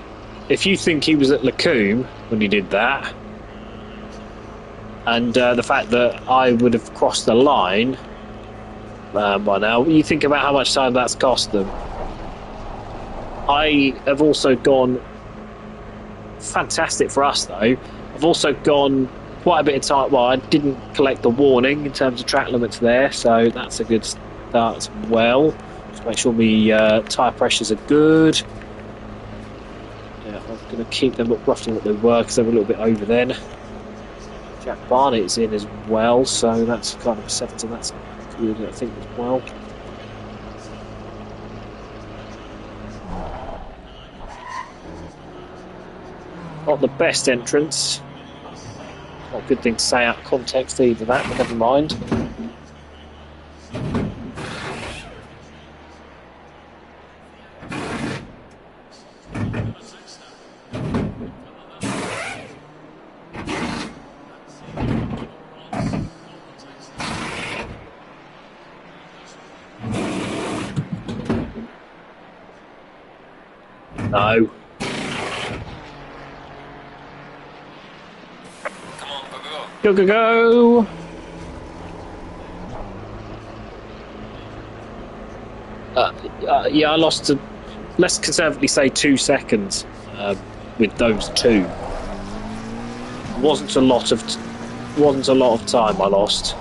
if you think he was at Lacombe when he did that, and the fact that I would have crossed the line by now, you think about how much time that's cost them. I have also gone... Fantastic for us, though. I've also gone quite a bit of time. Well, I didn't collect the warning in terms of track limits there, so that's a good start as well. Just make sure my tyre pressures are good. Yeah, I'm going to keep them up roughly what they were because they were a little bit over then. Jack Barnett's in as well, so that's kind of a 70. That's good, I think, as well. Not the best entrance. Not a good thing to say out of context either, that, but never mind. No. Go, go, go! Yeah, I lost to, let's conservatively say 2 seconds with those two. Wasn't a lot of time I lost.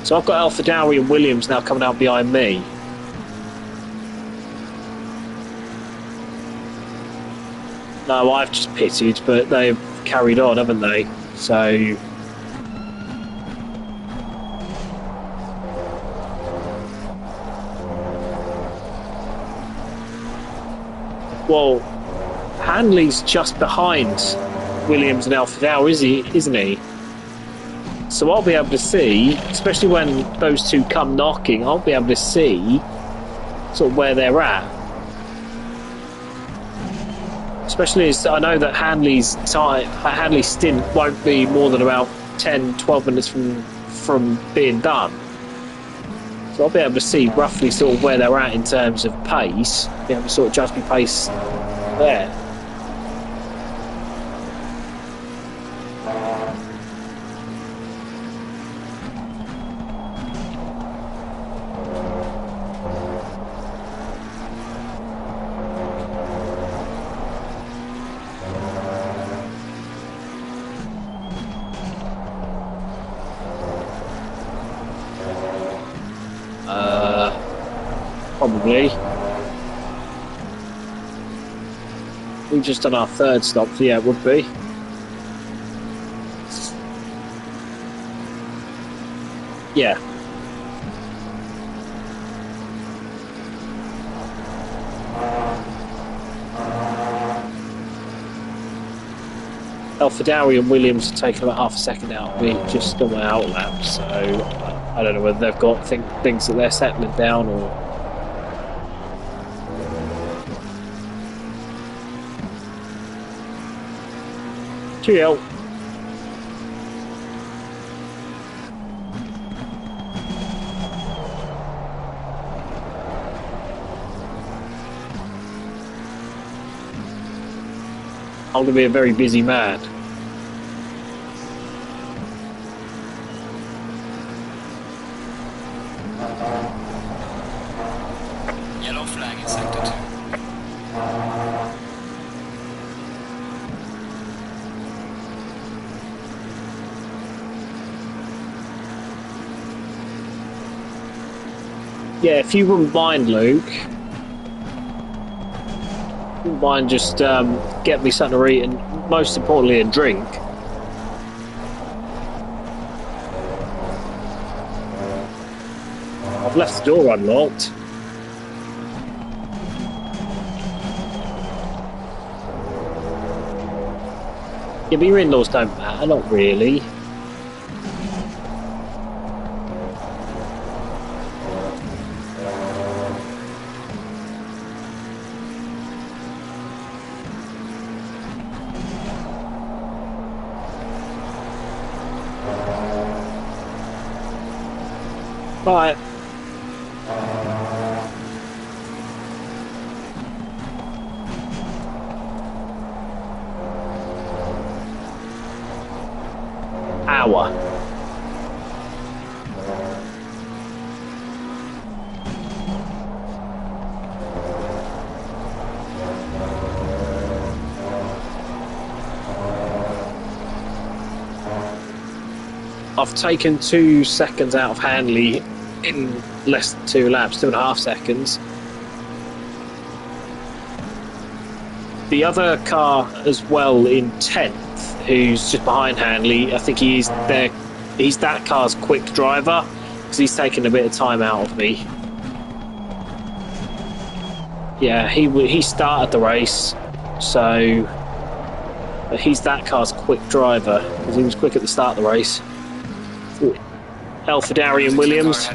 So I've got Alpha Dowry and Williams now coming out behind me. No, I've just pitted, but they've carried on, haven't they? So... Well, Hanley's just behind Williams and Alpha Dowry, isn't he? So I'll be able to see, especially when those two come knocking, I'll be able to see sort of where they're at. Especially as I know that Hanley's stint won't be more than about 10-12 minutes from being done. So I'll be able to see roughly sort of where they're at in terms of pace, be able to sort of judge my pace there. Probably. We've just done our third stop, so yeah, it would be. Yeah. Alpha Dowry and Williams have taken about half a second out of me just on my outlap, so I don't know whether they've got things that they're settling down or... Cheerio. I'm going to be a very busy man. Yellow flag in sector 2. Yeah, if you wouldn't mind, Luke, wouldn't mind just get me something to eat and most importantly a drink. I've left the door unlocked. Yeah, but your in-laws don't matter, not really. Bye. Hour. I've taken 2 seconds out of Hanley in less than 2 laps, 2.5 seconds. The other car as well in 10th, who's just behind Hanley, I think he's that car's quick driver, because he's taken a bit of time out of me. Yeah, he started the race, so he's that car's quick driver, because he was quick at the start of the race. Alpha Dowry and Williams.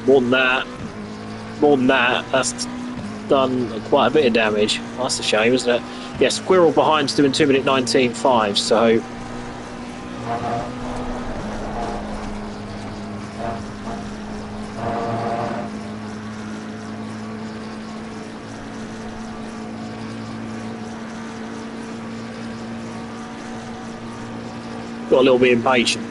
More than that, that's done quite a bit of damage. That's a shame, isn't it? Yeah, Squirrel behind's doing 2 minute 19.5, so... Got a little bit impatient.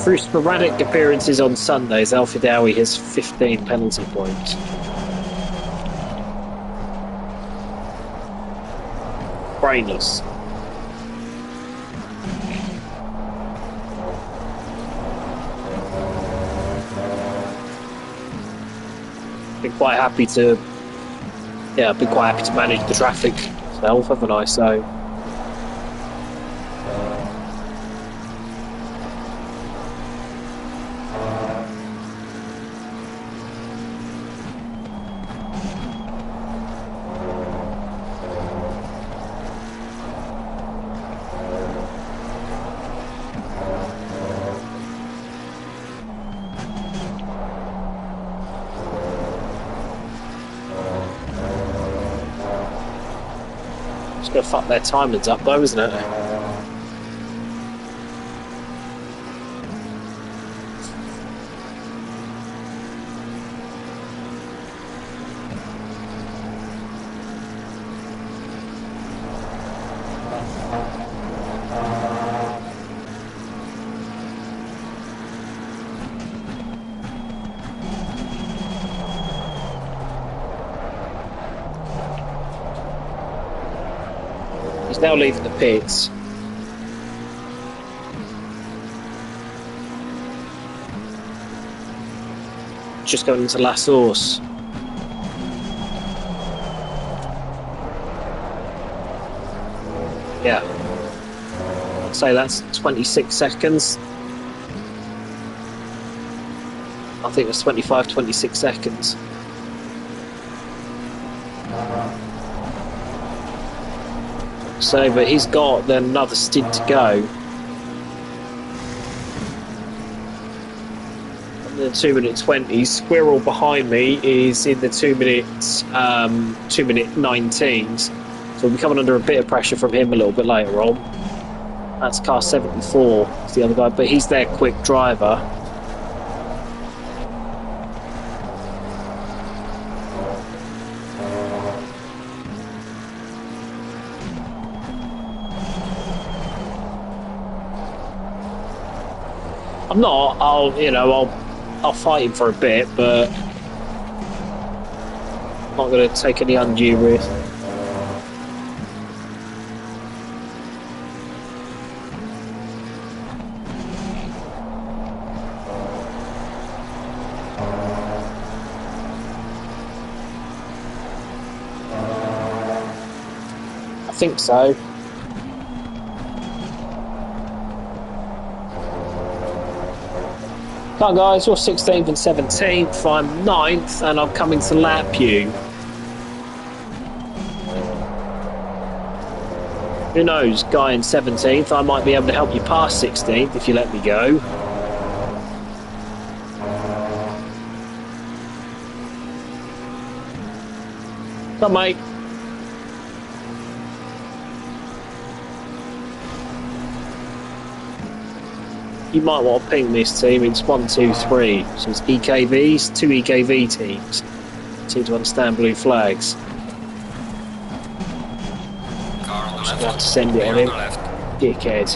Through sporadic appearances on Sundays, Alfie Dowie has 15 penalty points. Brainless. Been quite happy to, yeah, I've been quite happy to manage the traffic myself, haven't I? So. Gonna fuck their timings up though, isn't it? He's now leaving the pits. Just going into last horse. Yeah. I'd say that's 26 seconds. I think it's 25, 26 seconds. So, but he's got then another stint to go. And the 2-minute 20. Squirrel behind me is in the 2-minute 19s. So we'll be coming under a bit of pressure from him a little bit later on. That's car 74, it's the other guy, but he's their quick driver. I'm not. I'll fight him for a bit, but I'm not going to take any undue risk. I think so. Hi guys, you're 16th and 17th, I'm 9th and I'm coming to lap you. Who knows, guy in 17th, I might be able to help you past 16th if you let me go. Come mate. You might want to ping this team. It's 1, 2, 3. So it's EKVs, 2 EKV teams. Seem to understand blue flags. I'm just going to have to send it on him. Dickhead.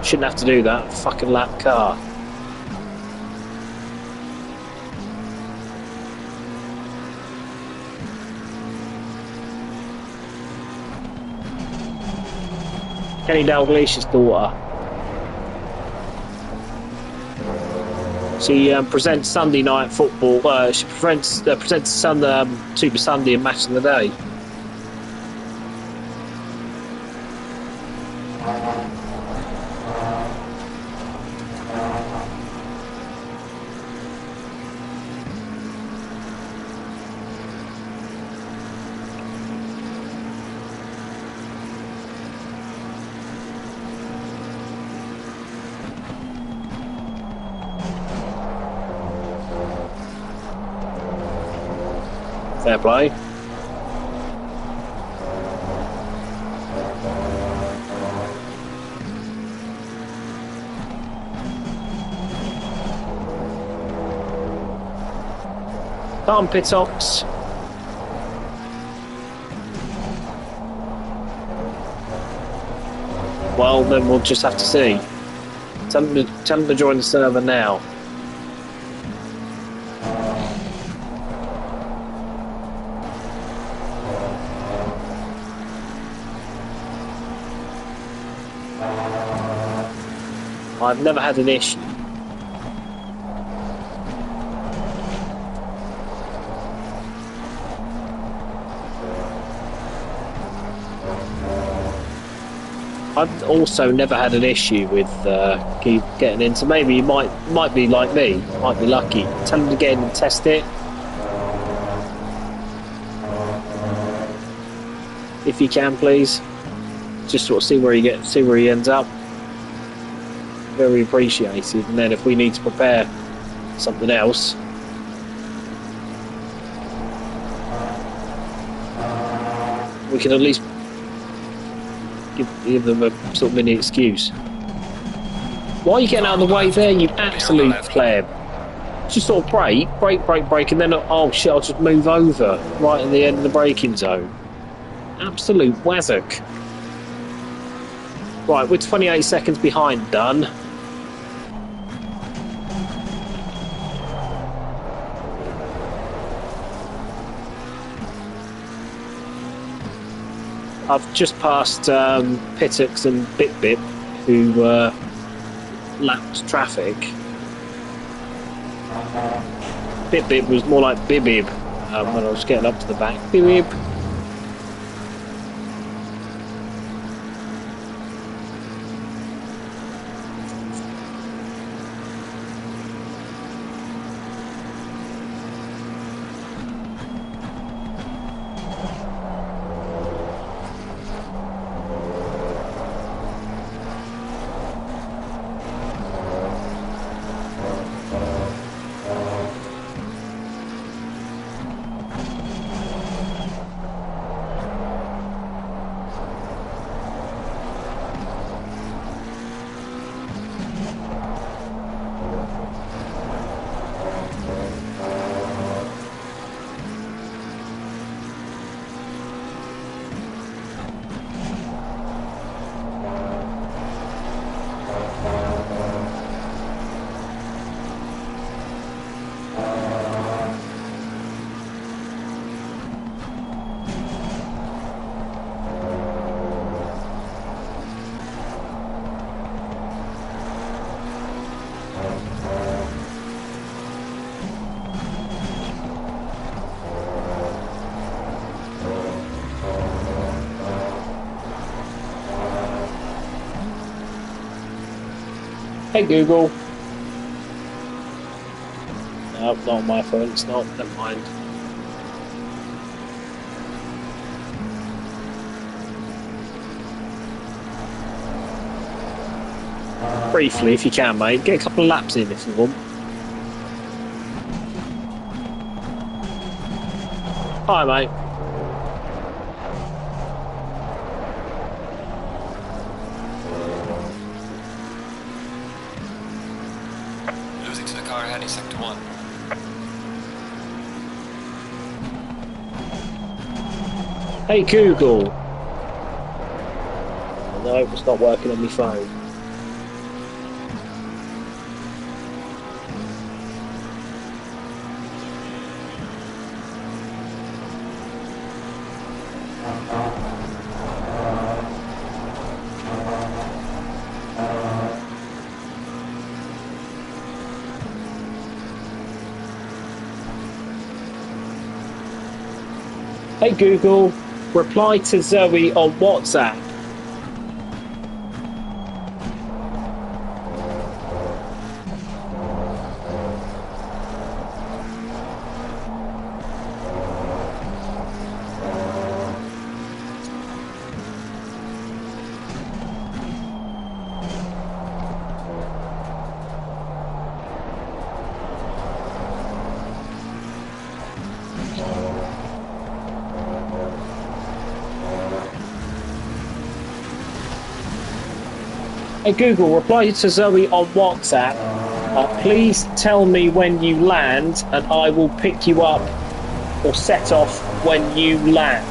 Shouldn't have to do that. Fucking lap car. Kenny Dalglish's daughter. She presents Sunday night football. She presents Super Sunday and Match of the Day. Fair play. Calm Pitox. Well, then we'll just have to see. Tell them to join the server now. I've never had an issue. I've also never had an issue with keep getting in, so maybe you might be like me, might be lucky. Tell them to get in and test it. If you can, please. Just sort of see where he ends up. Very appreciated. And then if we need to prepare something else, we can at least give them a sort of mini excuse. Why are you getting out of the way there, you absolute pleb? Just sort of brake, and then, oh shit, I'll just move over right at the end of the braking zone. Absolute wazzock. Right, we're 28 seconds behind, done. I've just passed Pittux and Bip, who lapped traffic. Bip was more like Bib when I was getting up to the back. Bib. Hey Google. No, not on my phone, it's not, never mind. Briefly, if you can, mate. Get a couple of laps in if you want. Hi, mate. Losing to the car heading sector 1. Hey Google. No, it's not working on my phone. Hey Google, reply to Zoe on WhatsApp. Hey Google, reply to Zoe on WhatsApp. Please tell me when you land and I will pick you up or set off when you land.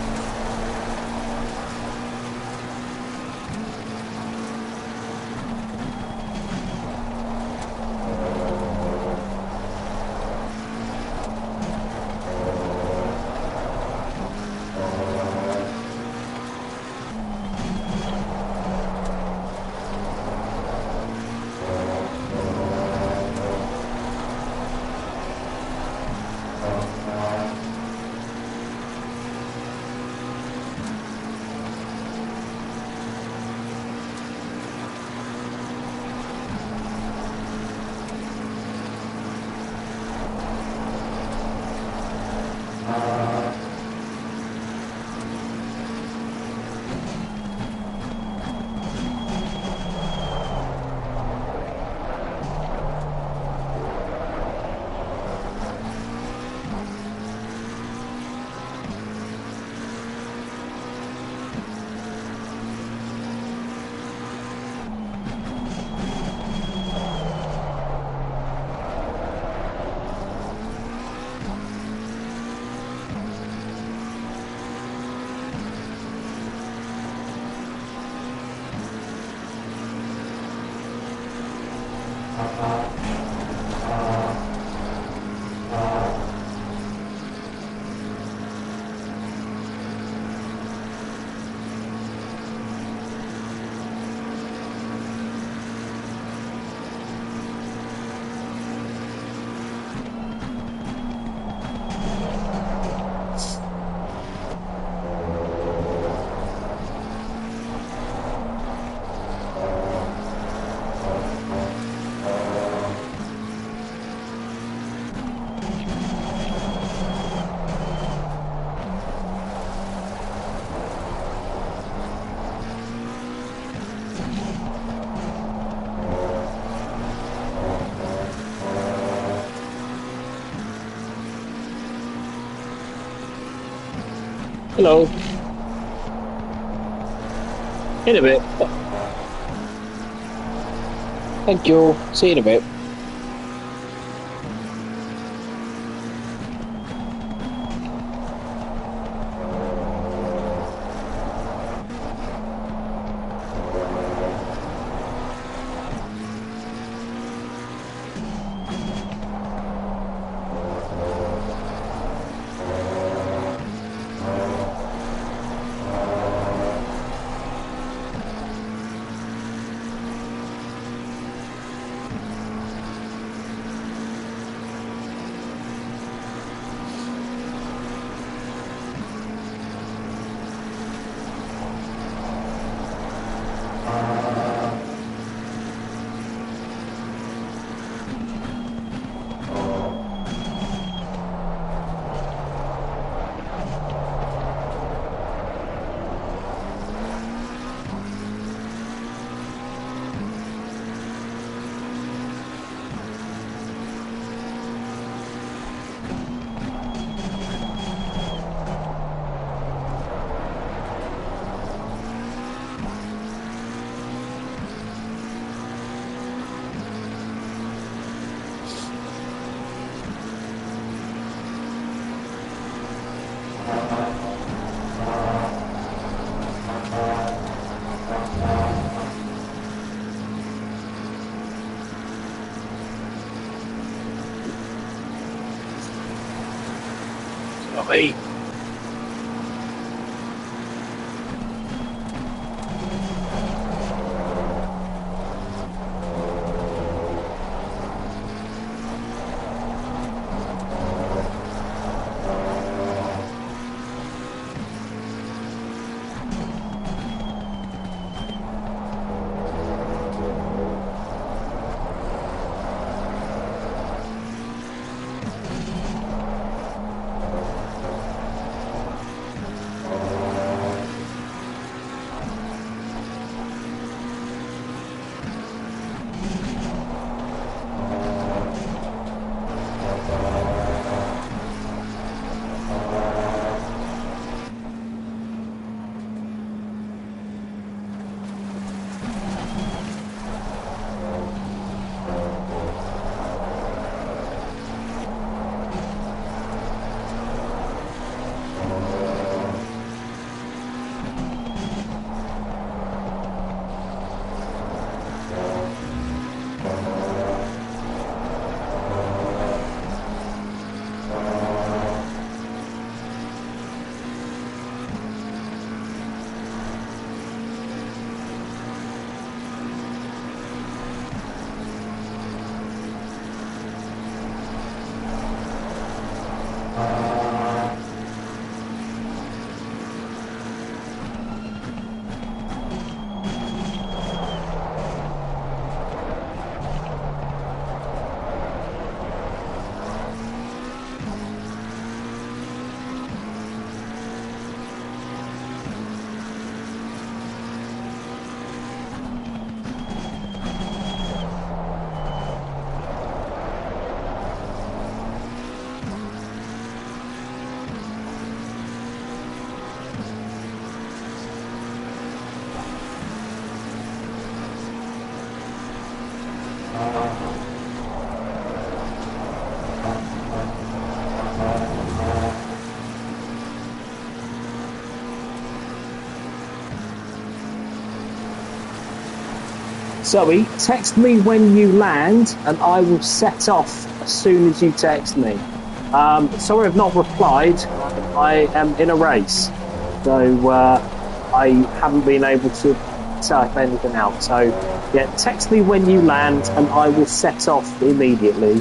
Hello. In a bit. Thank you. See you in a bit. Sorry. Zoe, text me when you land, and I will set off as soon as you text me. Sorry I've not replied. I am in a race, so I haven't been able to type anything out. So, yeah, text me when you land, and I will set off immediately.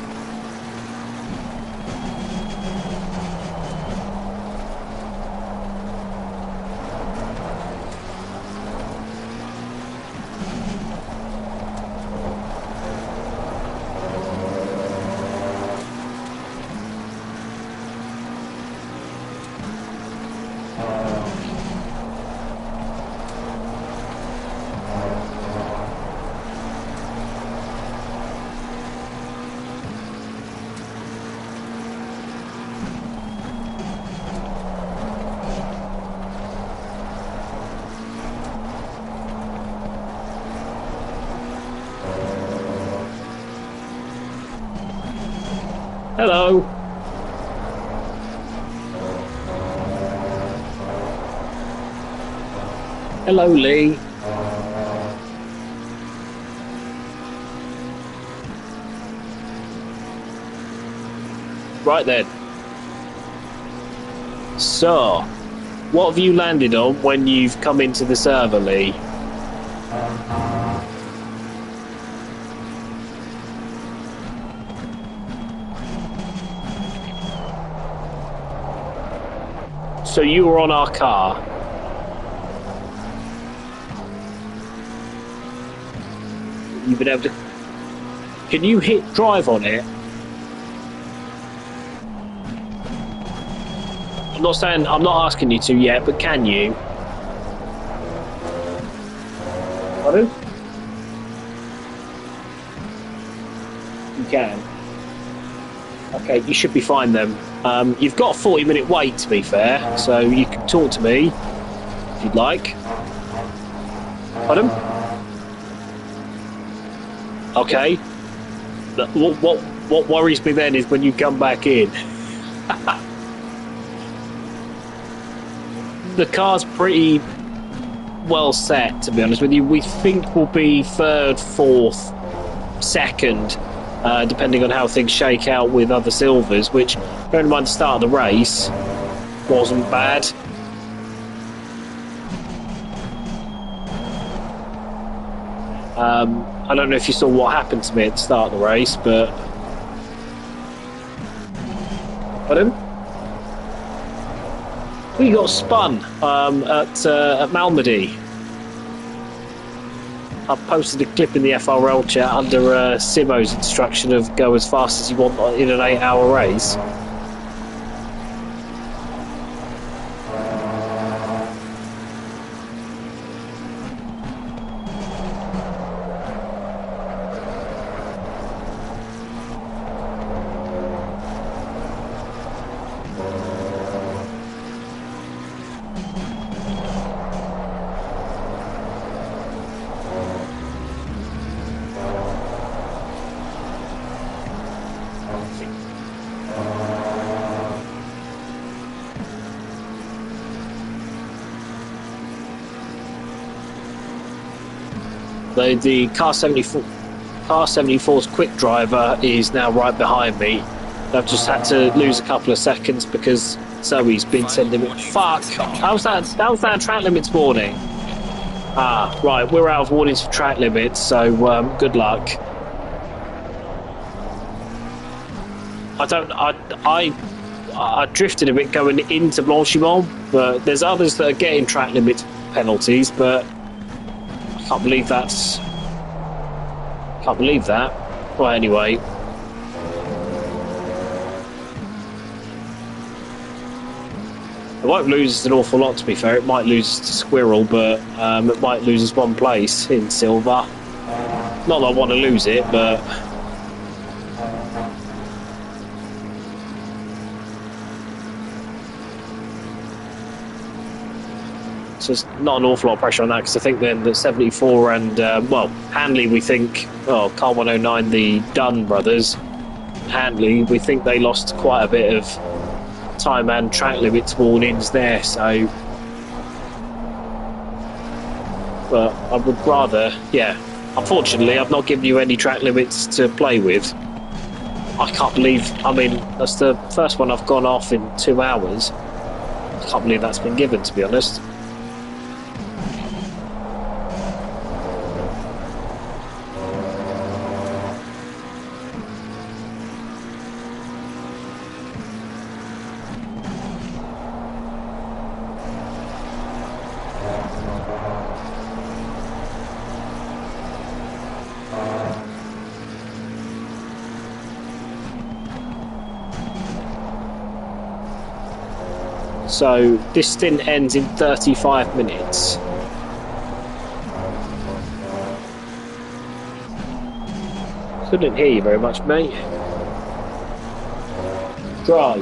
Hello. Hello, Lee. Right then. So, what have you landed on when you've come into the server, Lee? So you were on our car. You've been able to... Can you hit drive on it? I'm not asking you to yet, but can you? Pardon? You can. Okay, you should be fine then. You've got a 40-minute wait, to be fair, so you can talk to me if you'd like. Pardon? Okay. What worries me then is when you come back in. The car's pretty well set, to be honest with you. We think we'll be third, fourth, second, depending on how things shake out with other silvers, which, bearing in mind the start of the race, wasn't bad. I don't know if you saw what happened to me at the start of the race, but... Pardon? We got spun at Malmedy. I posted a clip in the FRL chat under Simo's instruction of go as fast as you want in an 8-hour race. The car 74's quick driver is now right behind me. I've just had to lose a couple of seconds because Zoe's been sending me. Fuck! How's that track limits warning? Ah, right. We're out of warnings for track limits, so good luck. I drifted a bit going into Blanchimont, but there's others that are getting track limit penalties, but. Can't believe that. Well, anyway. It won't lose us an awful lot, to be fair. It might lose us to Squirrel, but it might lose us one place in Silver. Not that I want to lose it, but... So it's not an awful lot of pressure on that, because I think then that 74 and, Handley, we think, Car 109, the Dunn brothers, Handley, we think they lost quite a bit of time and track limits warnings there, so... But I would rather, yeah, Unfortunately, I've not given you any track limits to play with. I can't believe, I mean, that's the first one I've gone off in 2 hours. I can't believe that's been given, to be honest. So this stint ends in 35 minutes. Couldn't hear you very much, mate. Dry.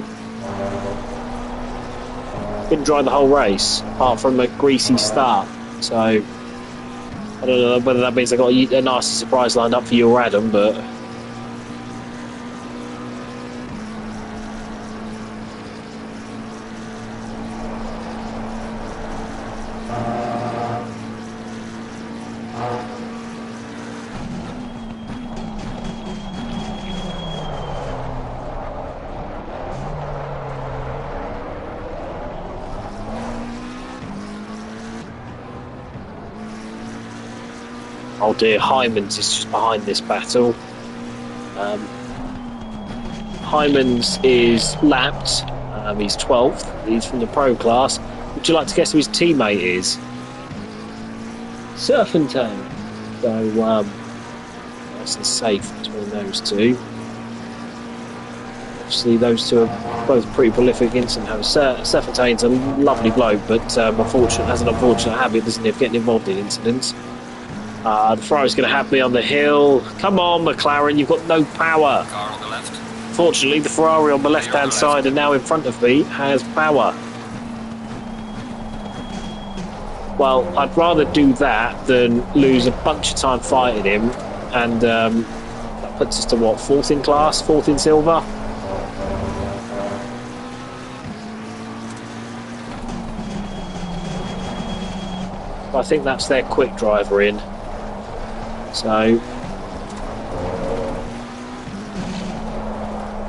Been dry the whole race, apart from a greasy start. So I don't know whether that means I got a nasty surprise lined up for you or Adam, but oh dear, Hyman's is just behind this battle. Hyman's is lapped. He's 12th. He's from the pro class. Would you like to guess who his teammate is? Serpentine. So nice and safe between those two. Obviously, those two are both pretty prolific instant havers. Serpentine's a lovely bloke, but has an unfortunate habit, doesn't he, of getting involved in incidents. The Ferrari's going to have me on the hill. Come on, McLaren, you've got no power. Car on the left. Fortunately, the Ferrari on the left-hand side and now in front of me has power. Well, I'd rather do that than lose a bunch of time fighting him, and that puts us to what, 4th in class, 4th in silver? I think that's their quick driver in. So,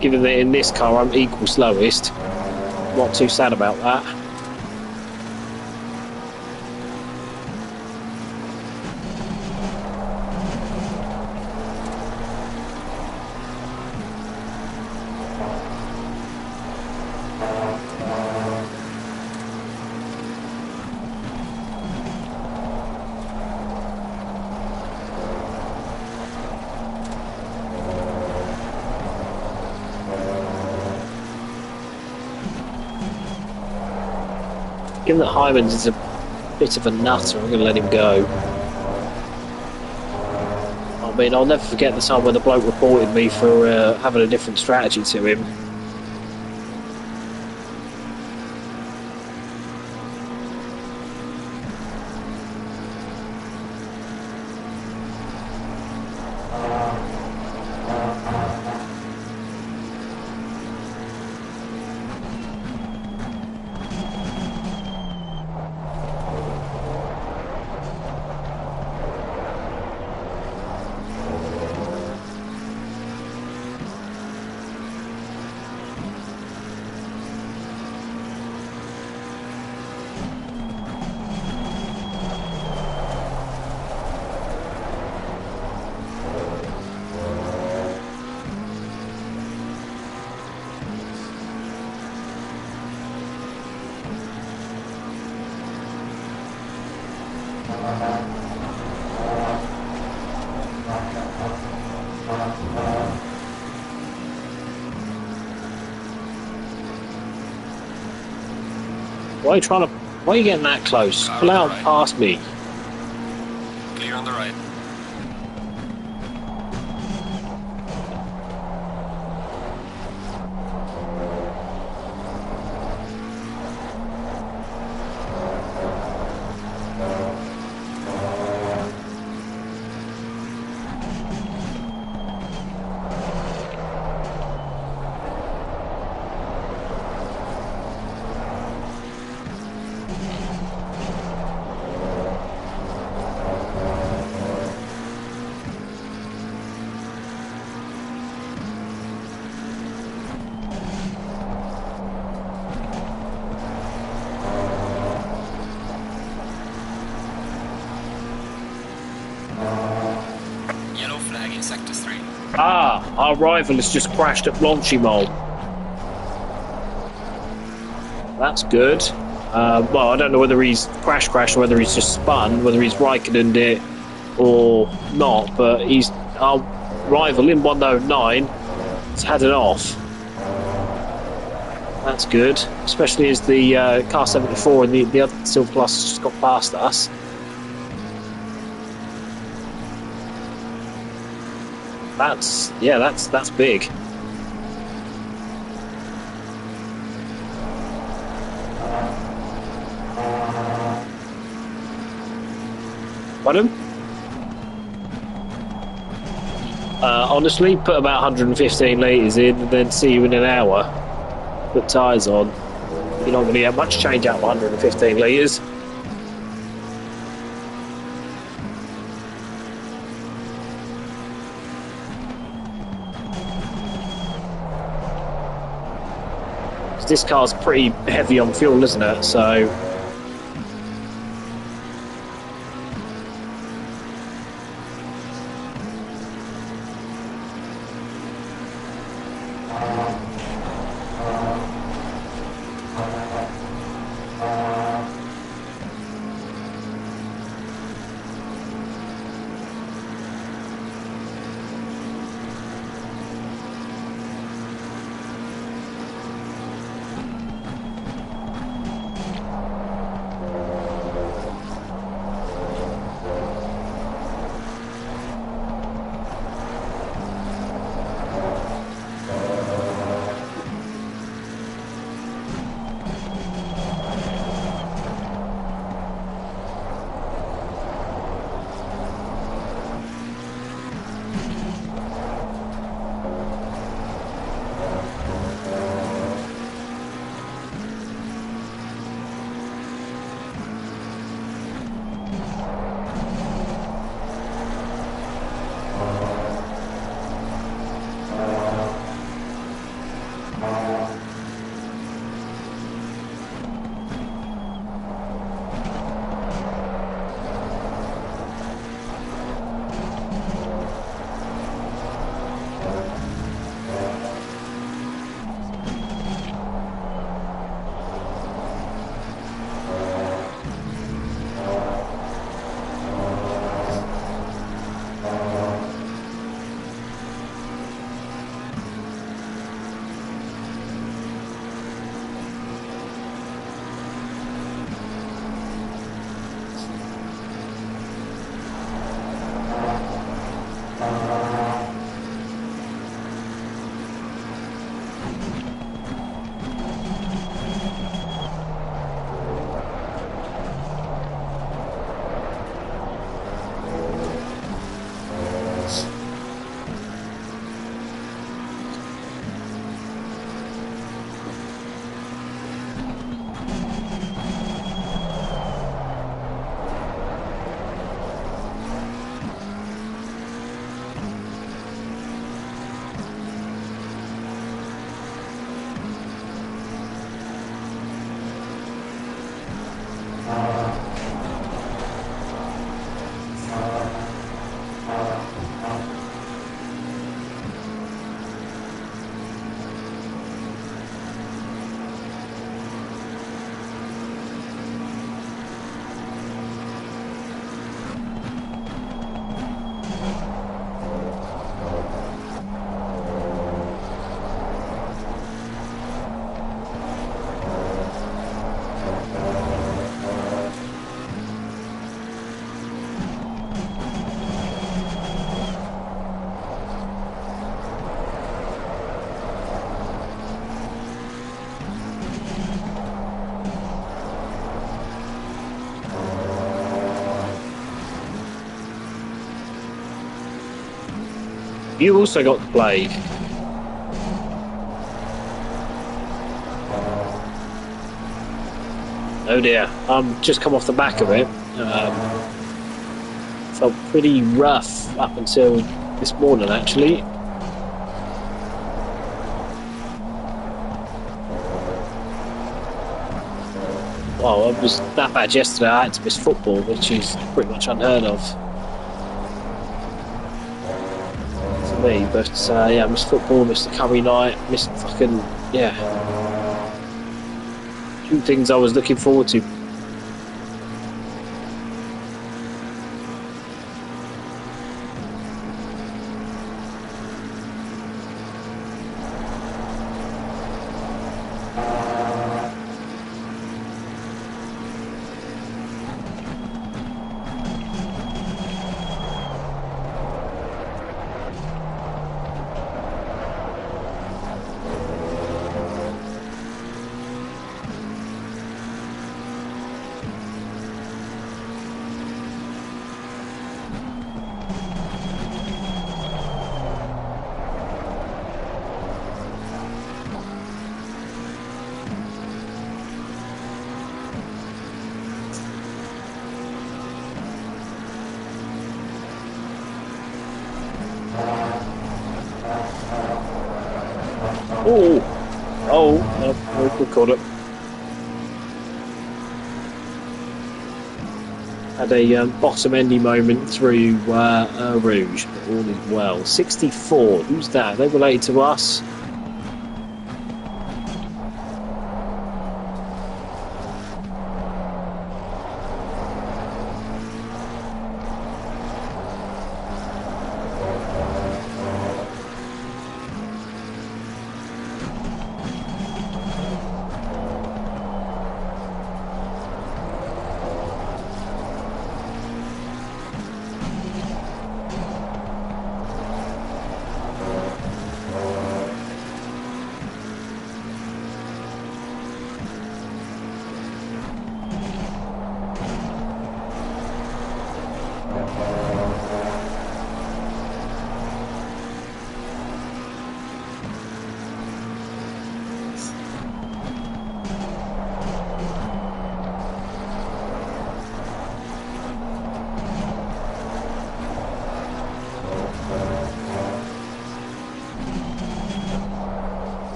given that in this car I'm equal slowest, not too sad about that. Given that Hyman's is a bit of a nutter, I'm going to let him go. I mean, I'll never forget the time when the bloke reported me for having a different strategy to him. Why are you getting that close? Pull out past me. Clear on the right. in Sector 3. Ah, our rival has just crashed at Blanchimont. That's good. Well, I don't know whether he's crashed or whether he's just spun, whether he's Raikkonen'd it or not, but he's our rival in 109 has had it off. That's good, especially as the car 74 and the other Silver Plus just got past us. That's big. Pardon? Honestly, put about 115 litres in and then see you in an hour. Put tyres on. You're not going to get much change out of 115 litres. This car's pretty heavy on fuel, isn't it? So you also got the plague. Oh dear, I'm just come off the back of it. Felt pretty rough up until this morning, actually. Well, it was that bad yesterday. I had to miss football, which is pretty much unheard of. me. But yeah, I missed football, missed the curry night, missed fucking yeah, two things I was looking forward to. Oh, we caught it. Had a bottom endy moment through Rouge, but all is well. 64. Who's that? Are they related to us?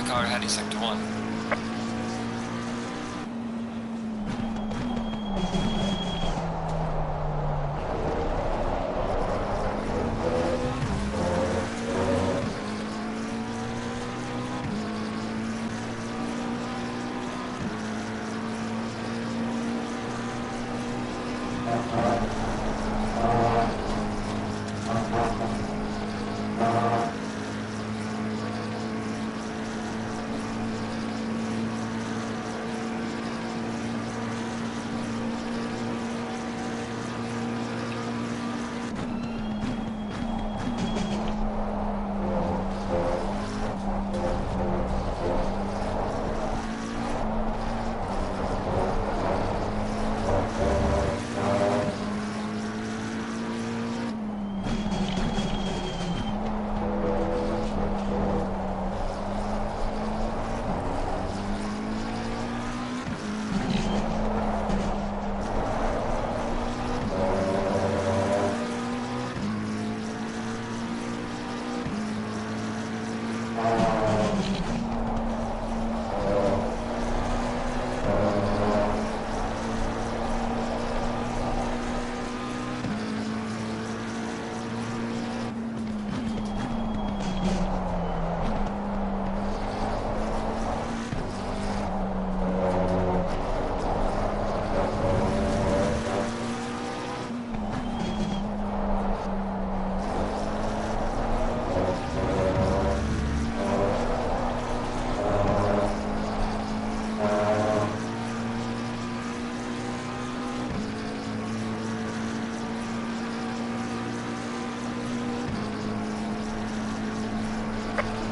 Car heading sector 1.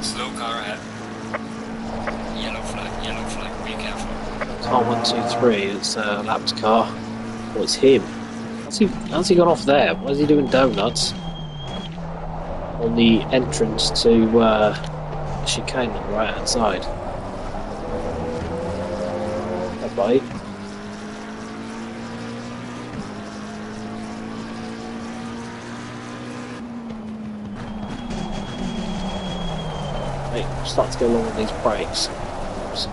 Slow car ahead. Yellow flag, be careful. Car 123, it's a lapped car. Oh, it's him. How's he gone off there? Why is he doing donuts on the entrance to the chicane on the right hand side? Bye. Hey, start to go along with these brakes. Oops.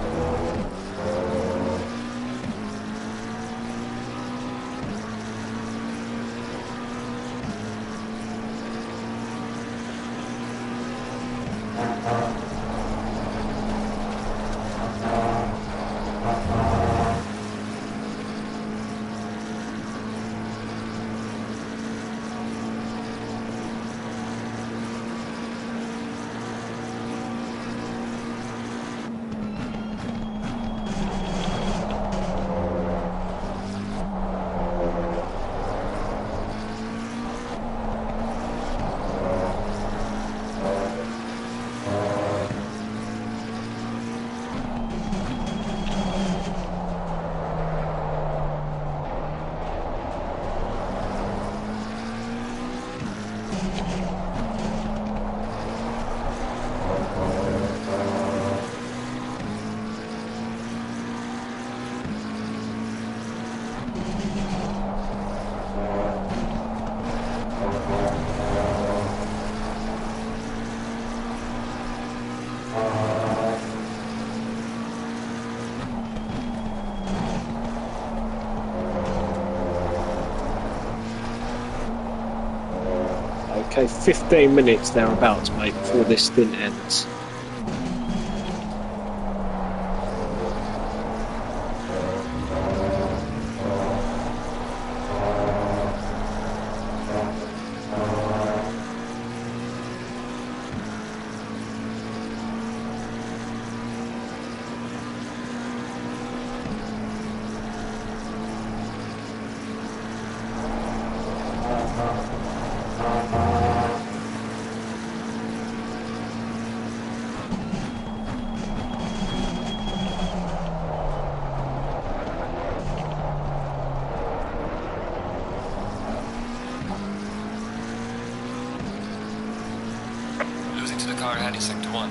Okay, 15 minutes thereabouts, mate, before this stint ends. Losing to the car ahead in sector 1.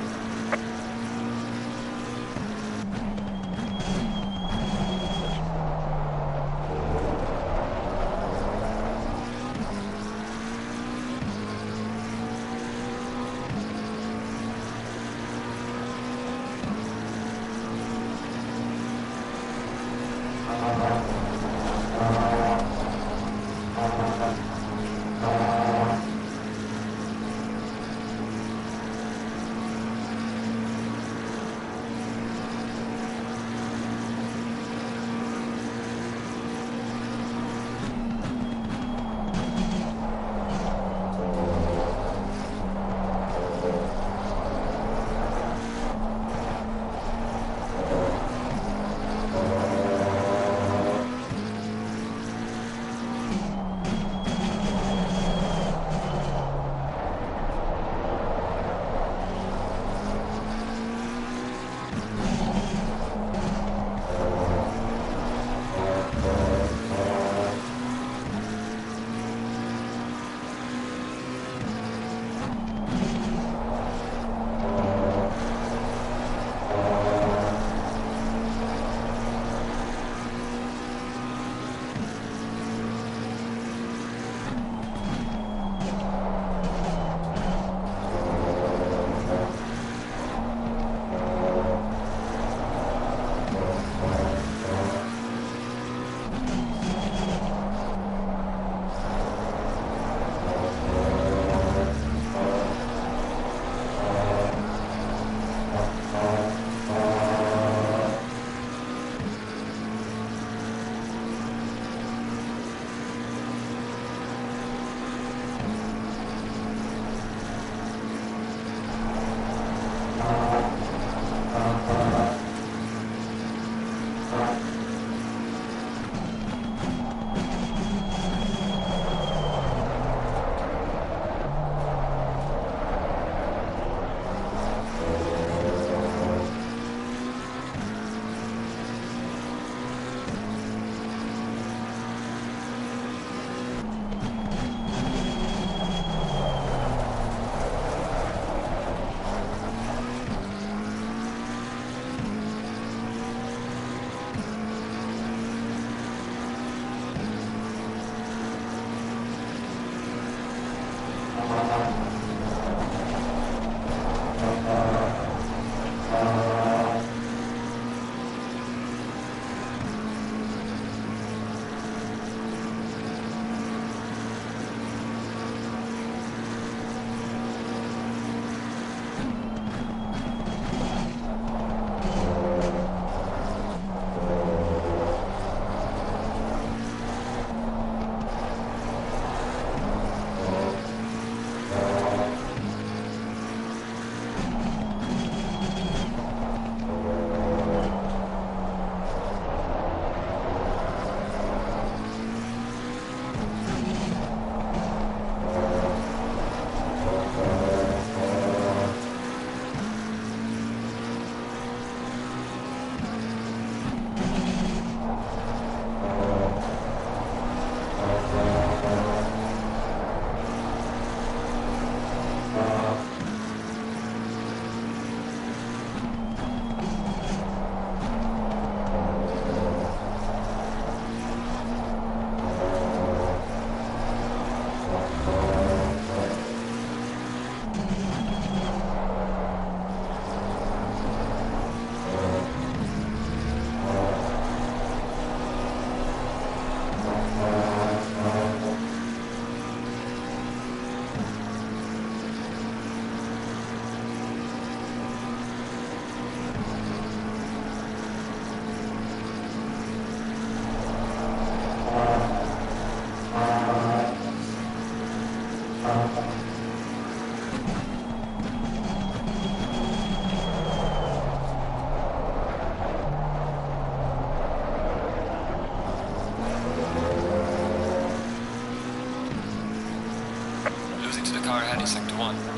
on.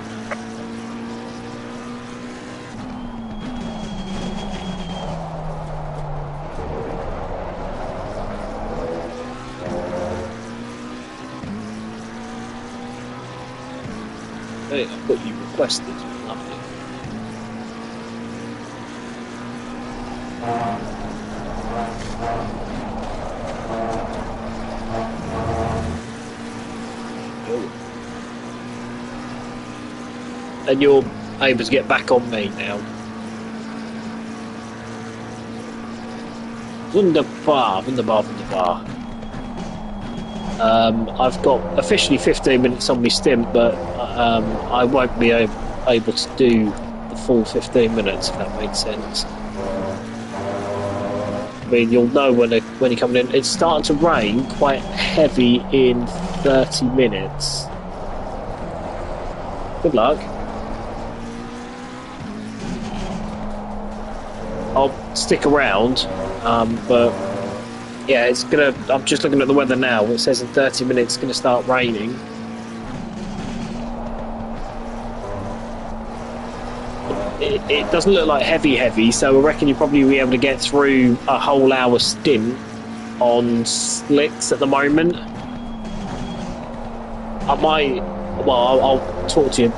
Hey, I've got you requested. Lovely. Cool. And you're able to get back on me now. Wunderbar, wunderbar, wunderbar. I've got officially 15 minutes on my stint, but I won't be able to do the full 15 minutes, if that makes sense. I mean, you'll know when you're coming in. It's starting to rain quite heavy in 30 minutes. Good luck. I'll stick around, but yeah, it's gonna. I'm just looking at the weather now. It says in 30 minutes it's gonna start raining. It doesn't look like heavy, so I reckon you'll probably be able to get through a whole hour stint on slicks at the moment. I might. Well, I'll talk to you.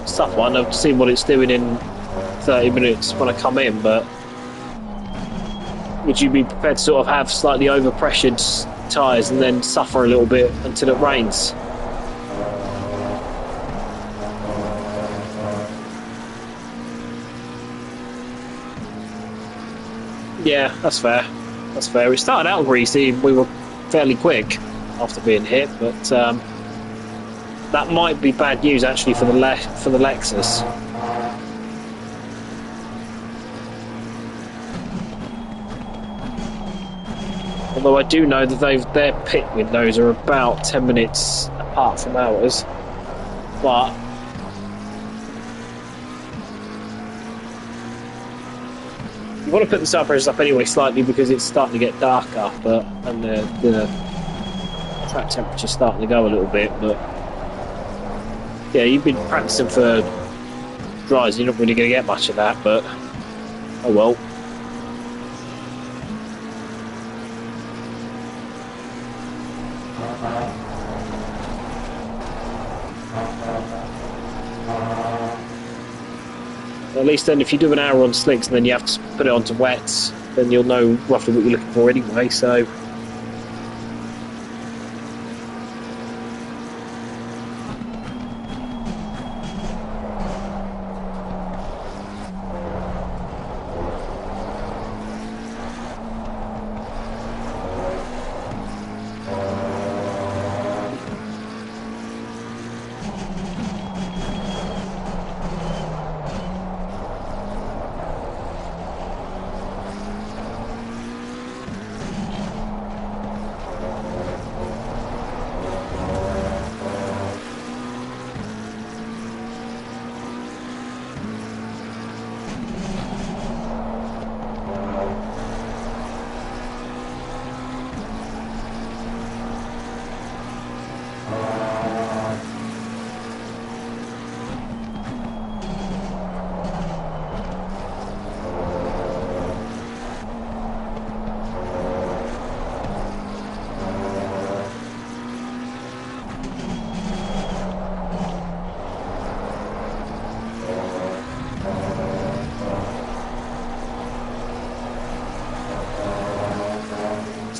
Stuff one. I've seen what it's doing in 30 minutes when I come in, but would you be prepared to sort of have slightly overpressured tyres and then suffer a little bit until it rains? Yeah, that's fair. That's fair. It started out greasy. We were fairly quick after being hit, but that might be bad news actually for the Lexus. Although I do know that their pit windows are about 10 minutes apart from ours, but you want to put the side pressures up anyway slightly because it's starting to get darker, and the track temperature's starting to go a little bit. But yeah, you've been practicing for dries, you're not really going to get much of that, but oh well. At least then if you do an hour on slicks and then you have to put it onto wets, then you'll know roughly what you're looking for anyway, so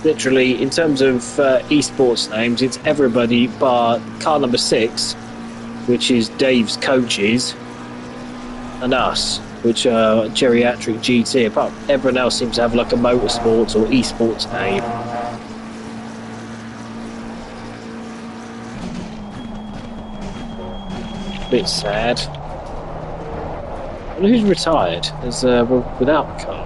literally, in terms of esports names, it's everybody bar car number 6, which is Dave's coaches, and us, which are Geriatric GT. Apart, everyone else seems to have like a motorsports or esports name. Bit sad. Well, who's retired? There's without the car.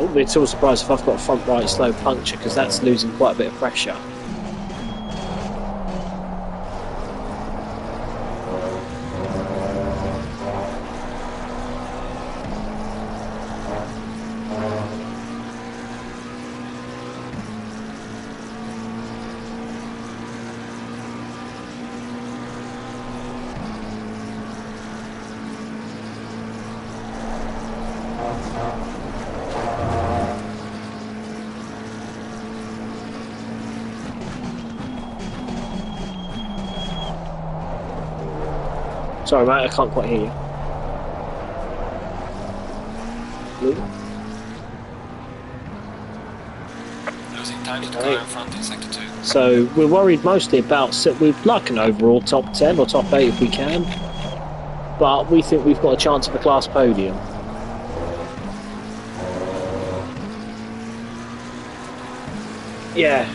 wouldn't be at all surprised if I've got a front right slow puncture, because that's losing quite a bit of pressure. Sorry, mate, I can't quite hear you. Losing time to the car in front in sector 2. So we're worried mostly about, we'd like an overall top 10 or top 8 if we can, but we think we've got a chance of a class podium. Yeah,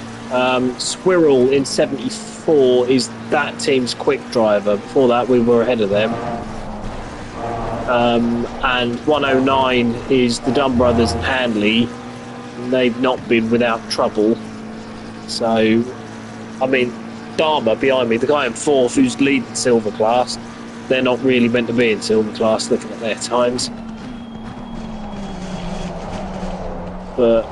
Squirrel in 74 is that team's quick driver. Before that we were ahead of them. And 109 is the Dunn Brothers and Handley. They've not been without trouble. So, I mean, Dharma behind me, the guy in 4th who's leading silver class, they're not really meant to be in silver class looking at their times. But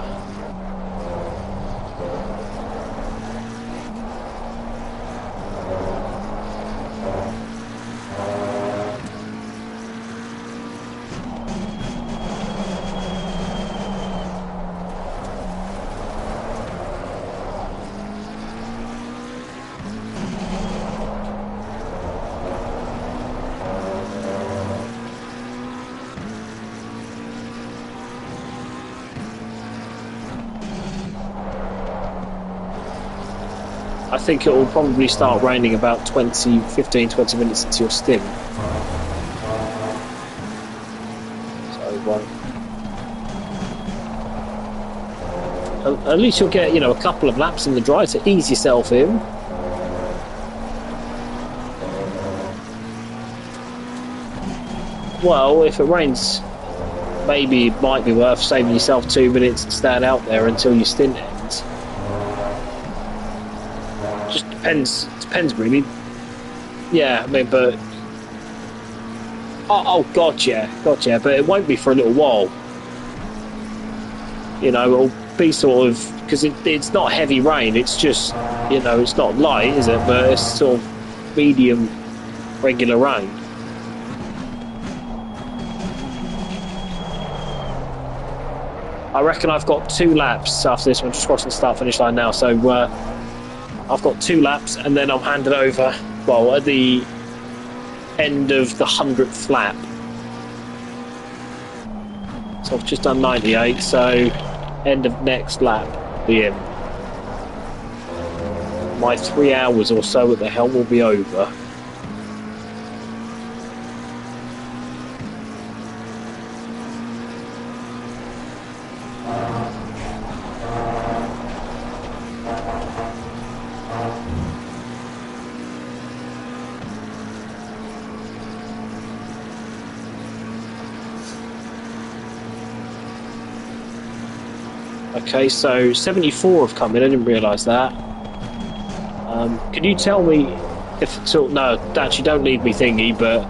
I think it will probably start raining about 15, 20 minutes into your stint. So, at least you'll get, a couple of laps in the dry to ease yourself in. Well, if it rains, maybe it might be worth saving yourself 2 minutes to stand out there until your stint ends. Just depends really. Yeah, I mean, but gotcha, but it won't be for a little while. It'll be sort of, because it's not heavy rain, it's just, it's not light, is it, but it's sort of medium regular rain. I reckon I've got 2 laps after this one, just crossing the start finish line now, so I've got 2 laps and then I'm handed over, well, at the end of the 100th lap. So I've just done 98, so end of next lap, the end. My 3 hours or so at the helm will be over. Okay, so 74 have come in, I didn't realise that. Can you tell me if, no, actually don't leave me thingy, but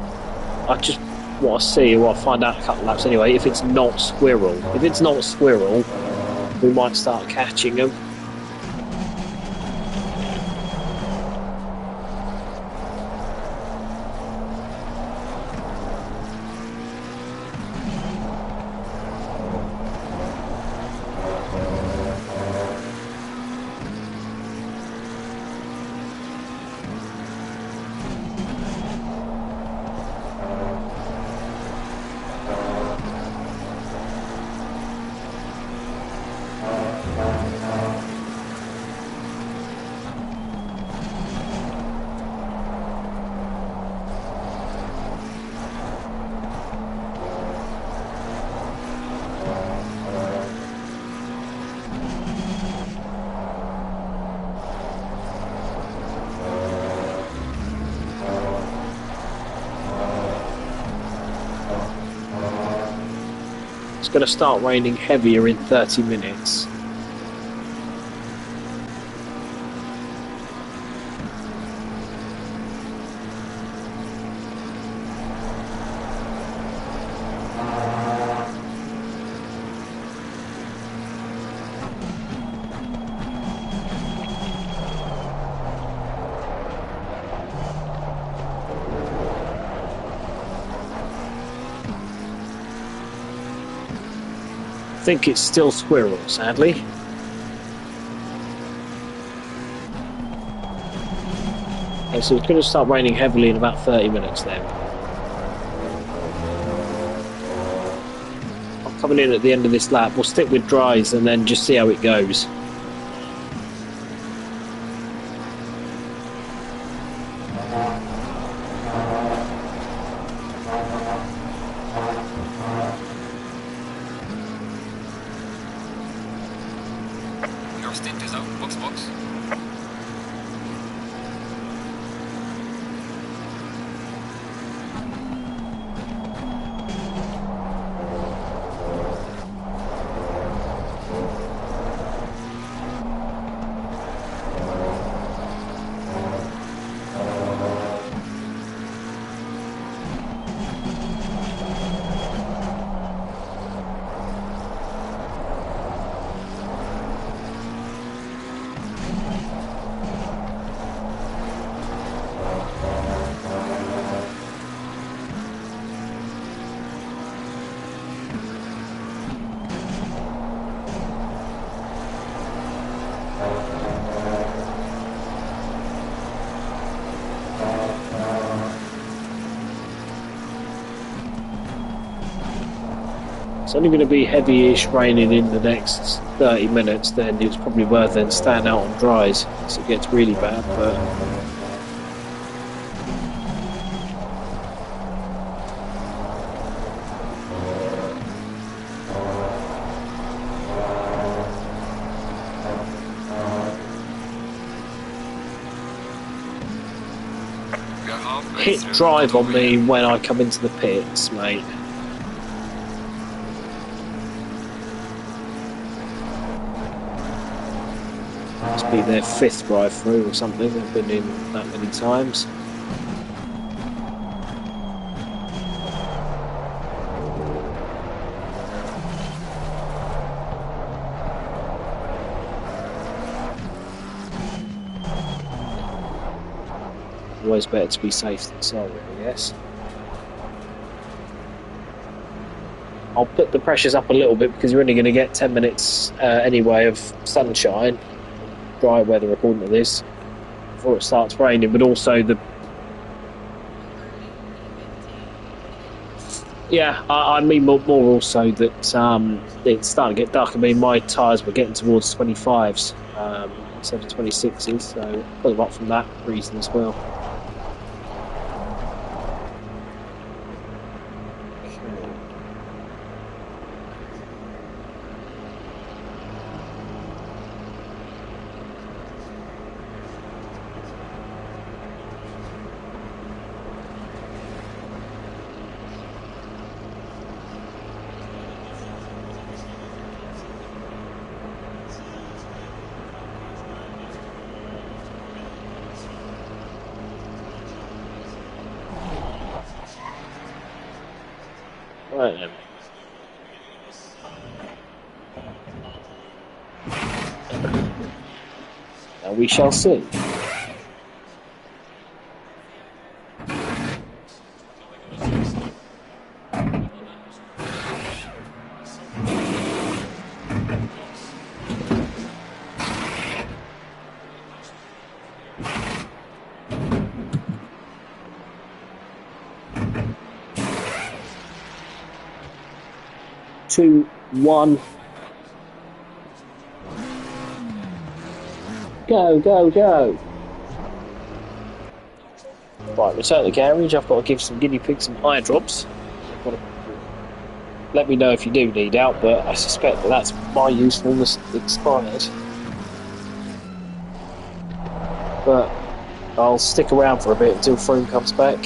I just want to see, or I'll find out a couple of laps anyway, if it's not Squirrel. If it's not Squirrel, we might start catching them. going to start raining heavier in 30 minutes. I think it's still squirrel, sadly. Okay, so it's going to start raining heavily in about 30 minutes then. I'm coming in at the end of this lap. We'll stick with dries and then just see how it goes. It's only going to be heavy-ish raining in the next 30 minutes, then it's probably worth then staying out on dries, so it gets really bad, but... Hit drive on me when I come into the pits, mate. Must be their 5th drive through or something. They've been in that many times. Always better to be safe than sorry, I guess. I'll put the pressures up a little bit because you're only going to get 10 minutes anyway of sunshine, dry weather according to this, before it starts raining, but also the... Yeah, I mean more also that it's starting to get dark. I mean, my tyres were getting towards 25s instead of 26s, so put them up from that reason as well. Right then. Now we shall see. Two, one. Go, go, go. Right, return to the garage. I've got to give some guinea pigs some eye drops. Let me know if you do need out, but I suspect that that's my usefulness expired. But I'll stick around for a bit until Froome comes back.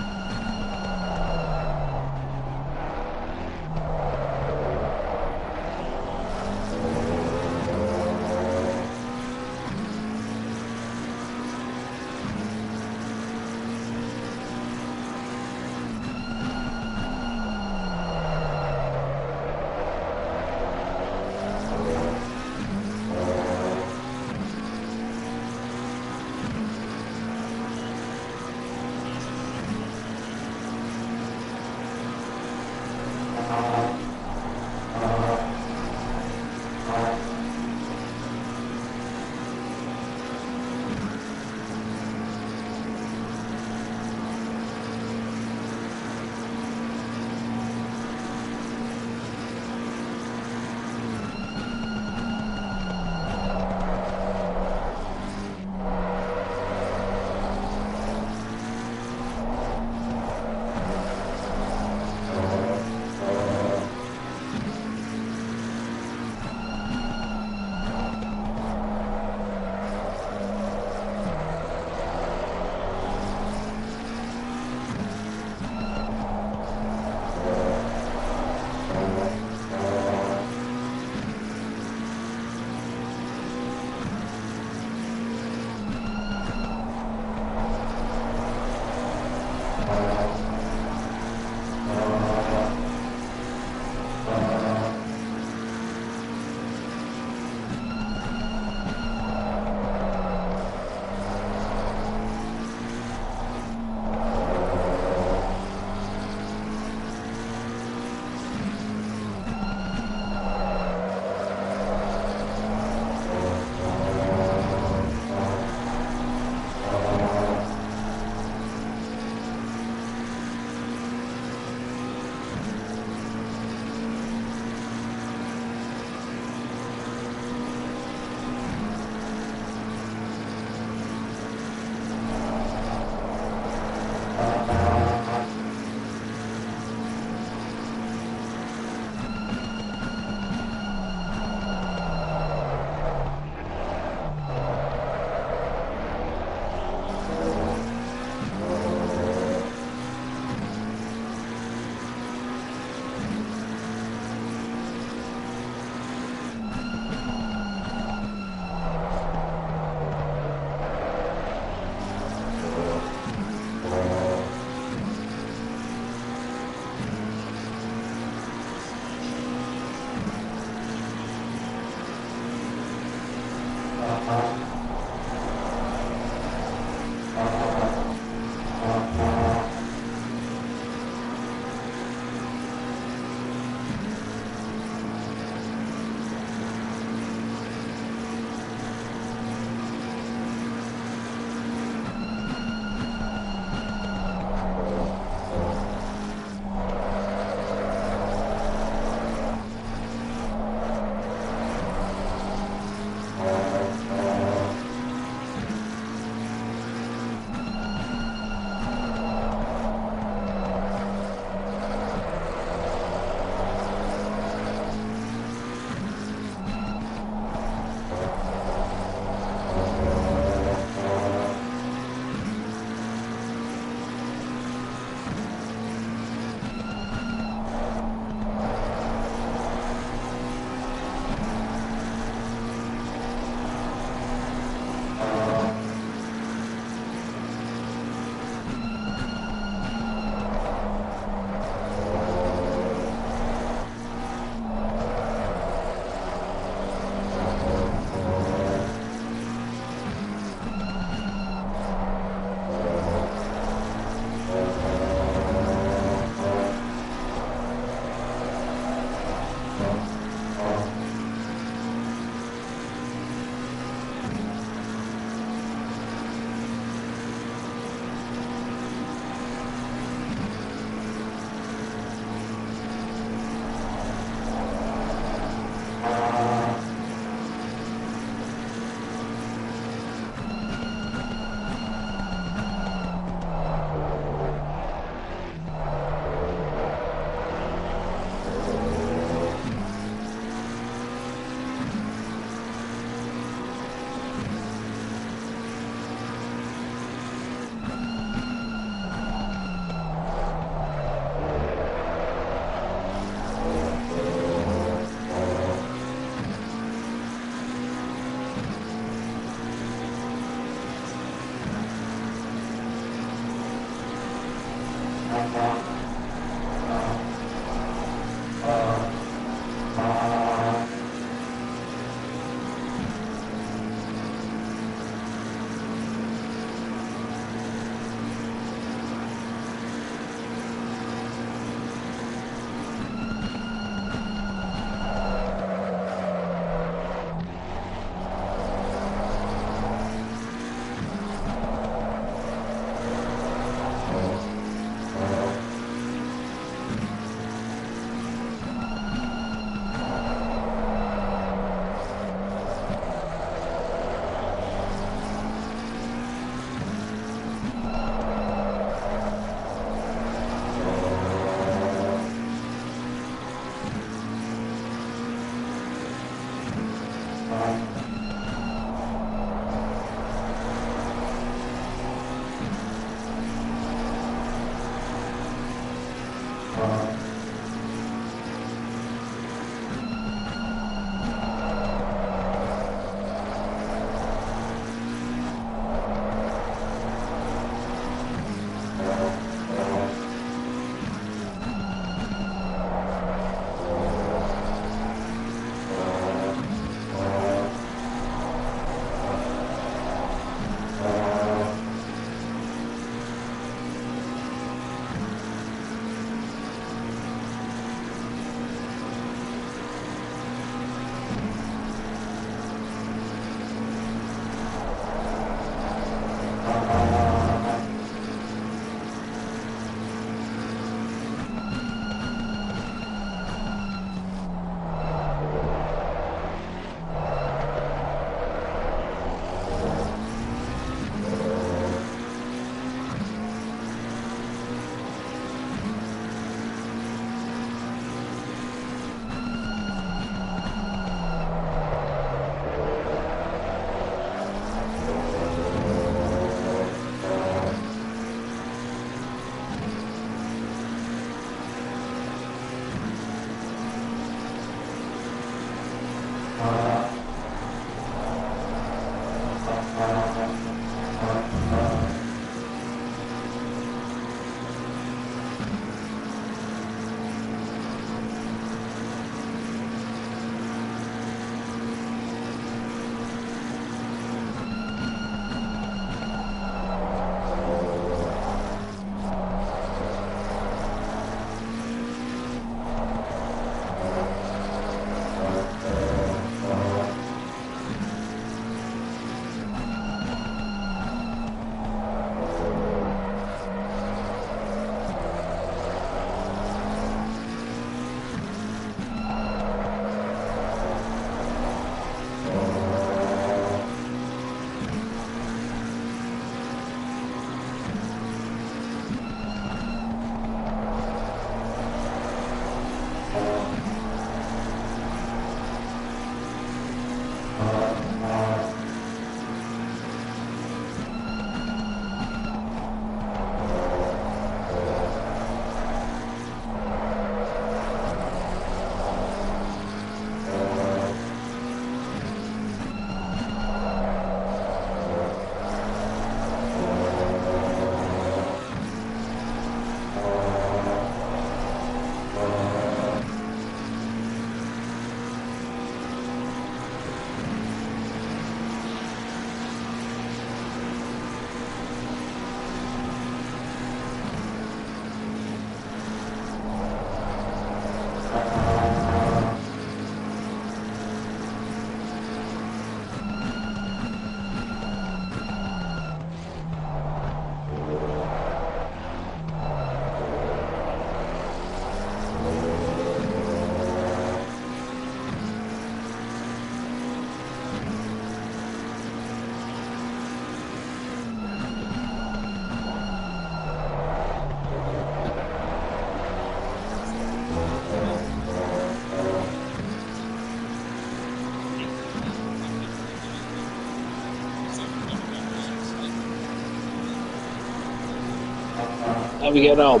How we getting on?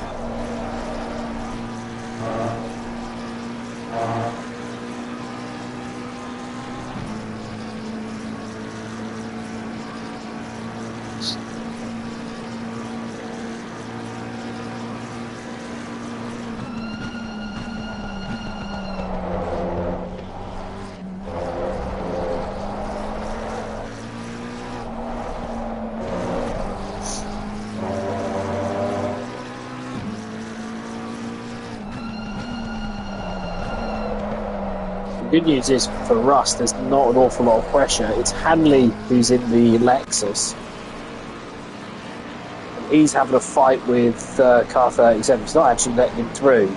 Good news is for us, there's not an awful lot of pressure. It's Hanley who's in the Lexus. He's having a fight with car 37. It's not actually letting him through.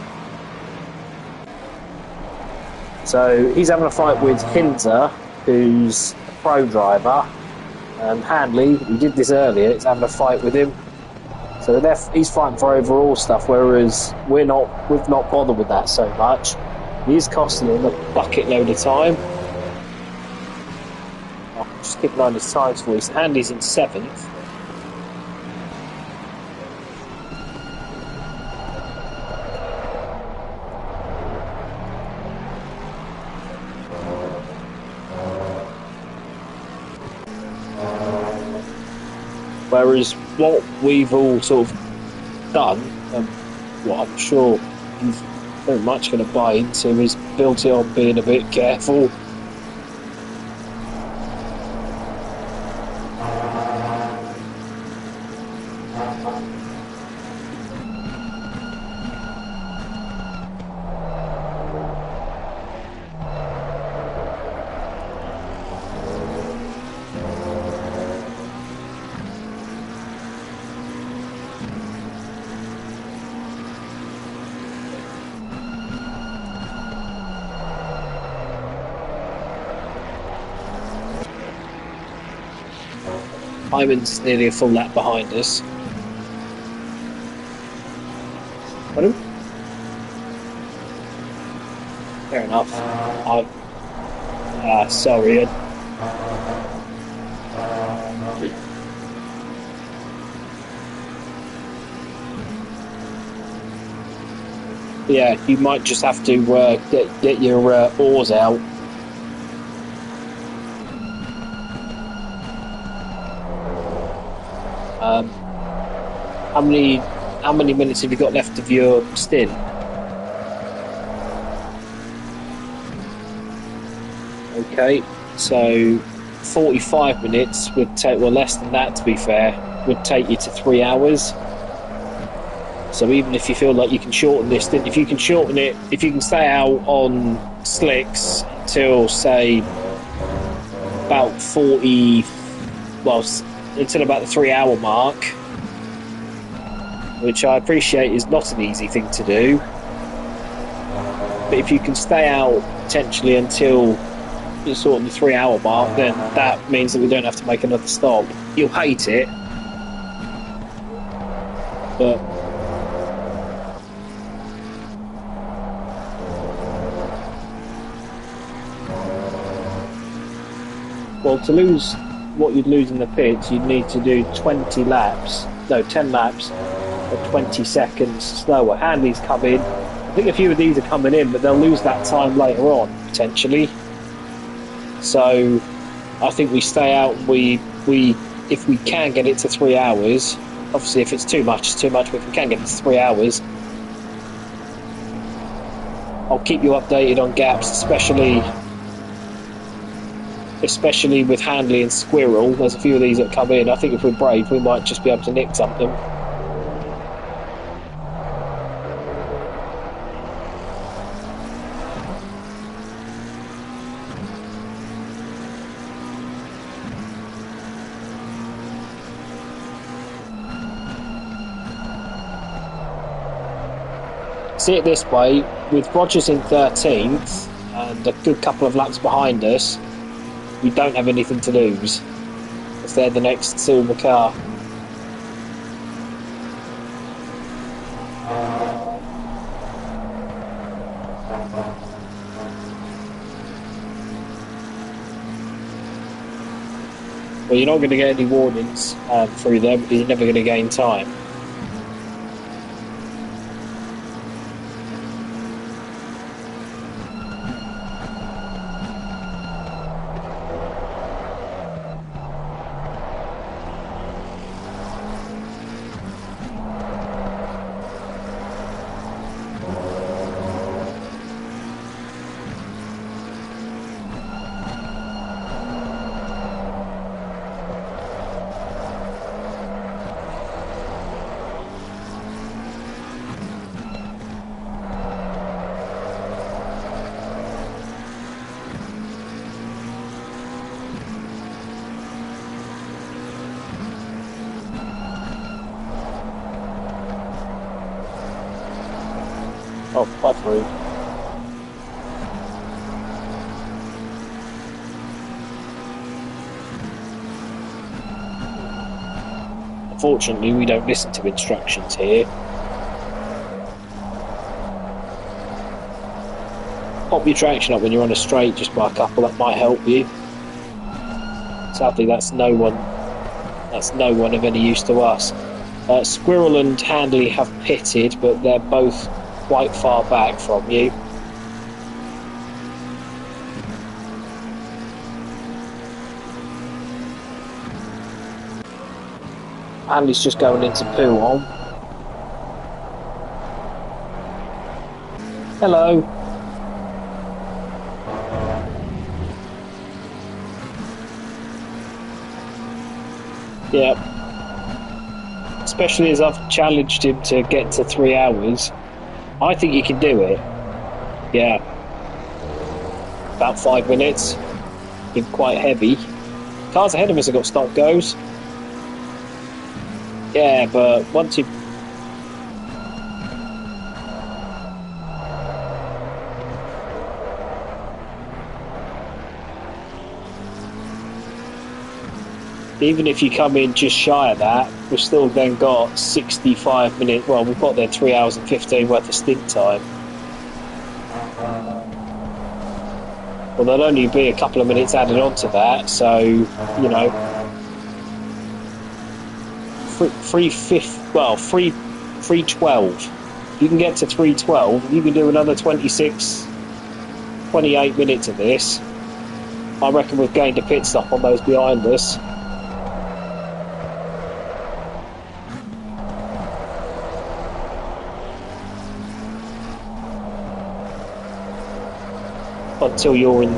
So he's having a fight with Hinzer, who's a pro driver, and Hanley, who did this earlier, is having a fight with him. So he's fighting for overall stuff, whereas we've not bothered with that so much. He is costing him a bucket load of time. just keep an eye on his times for you. So Handy's in 7th. Whereas what we've all sort of done, and what I'm sure he's very much going to buy into, is built it on being a bit careful. Hyman's nearly a full lap behind us. Pardon? Fair enough. Sorry. Yeah, you might just have to get your oars out. How many minutes have you got left of your stint? Okay, so 45 minutes would take, well, less than that to be fair, would take you to 3 hours. So even if you feel like you can shorten this stint, if you can shorten it, if you can stay out on slicks till say about 40, well, until about the 3 hour mark, which I appreciate is not an easy thing to do, but if you can stay out potentially until sort of the 3 hour mark, then that means that we don't have to make another stop. You'll hate it, but well, to lose what you'd lose in the pits, you'd need to do 10 laps at 20 seconds slower. Hanley's come in. I think a few of these are coming in, but they'll lose that time later on, potentially. So I think we stay out and we if we can get it to 3 hours, obviously if it's too much, it's too much, but if we can get it to 3 hours, I'll keep you updated on gaps, especially with Handley and Squirrel. There's a few of these that come in. I think if we're brave, we might just be able to nick something. See it this way, with Rogers in 13th and a good couple of laps behind us, we don't have anything to lose, because they're the next silver car. Well, you're not going to get any warnings through them, because you're never going to gain time. Oh, quite rude. Unfortunately, we don't listen to instructions here. Pop your traction up when you're on a straight just by a couple, that might help you. Sadly, that's no one. That's no one of any use to us. Squirrel and Handley have pitted, but they're both quite far back from you. Handley's just going into Pouhon. Hello. Yeah. Especially as I've challenged him to get to 3 hours. I think he can do it. Yeah. About 5 minutes. Been quite heavy. Cars ahead of us have got stop goes. Yeah, but once you... Even if you come in just shy of that, we've still then got 65 minutes. Well, we've got there 3 hours and 15 worth of stint time. Well, there'll only be a couple of minutes added on to that, so, you know, 312. You can get to 312, you can do another 26, 28 minutes of this. I reckon we've gained a pit stop on those behind us. Until you're in.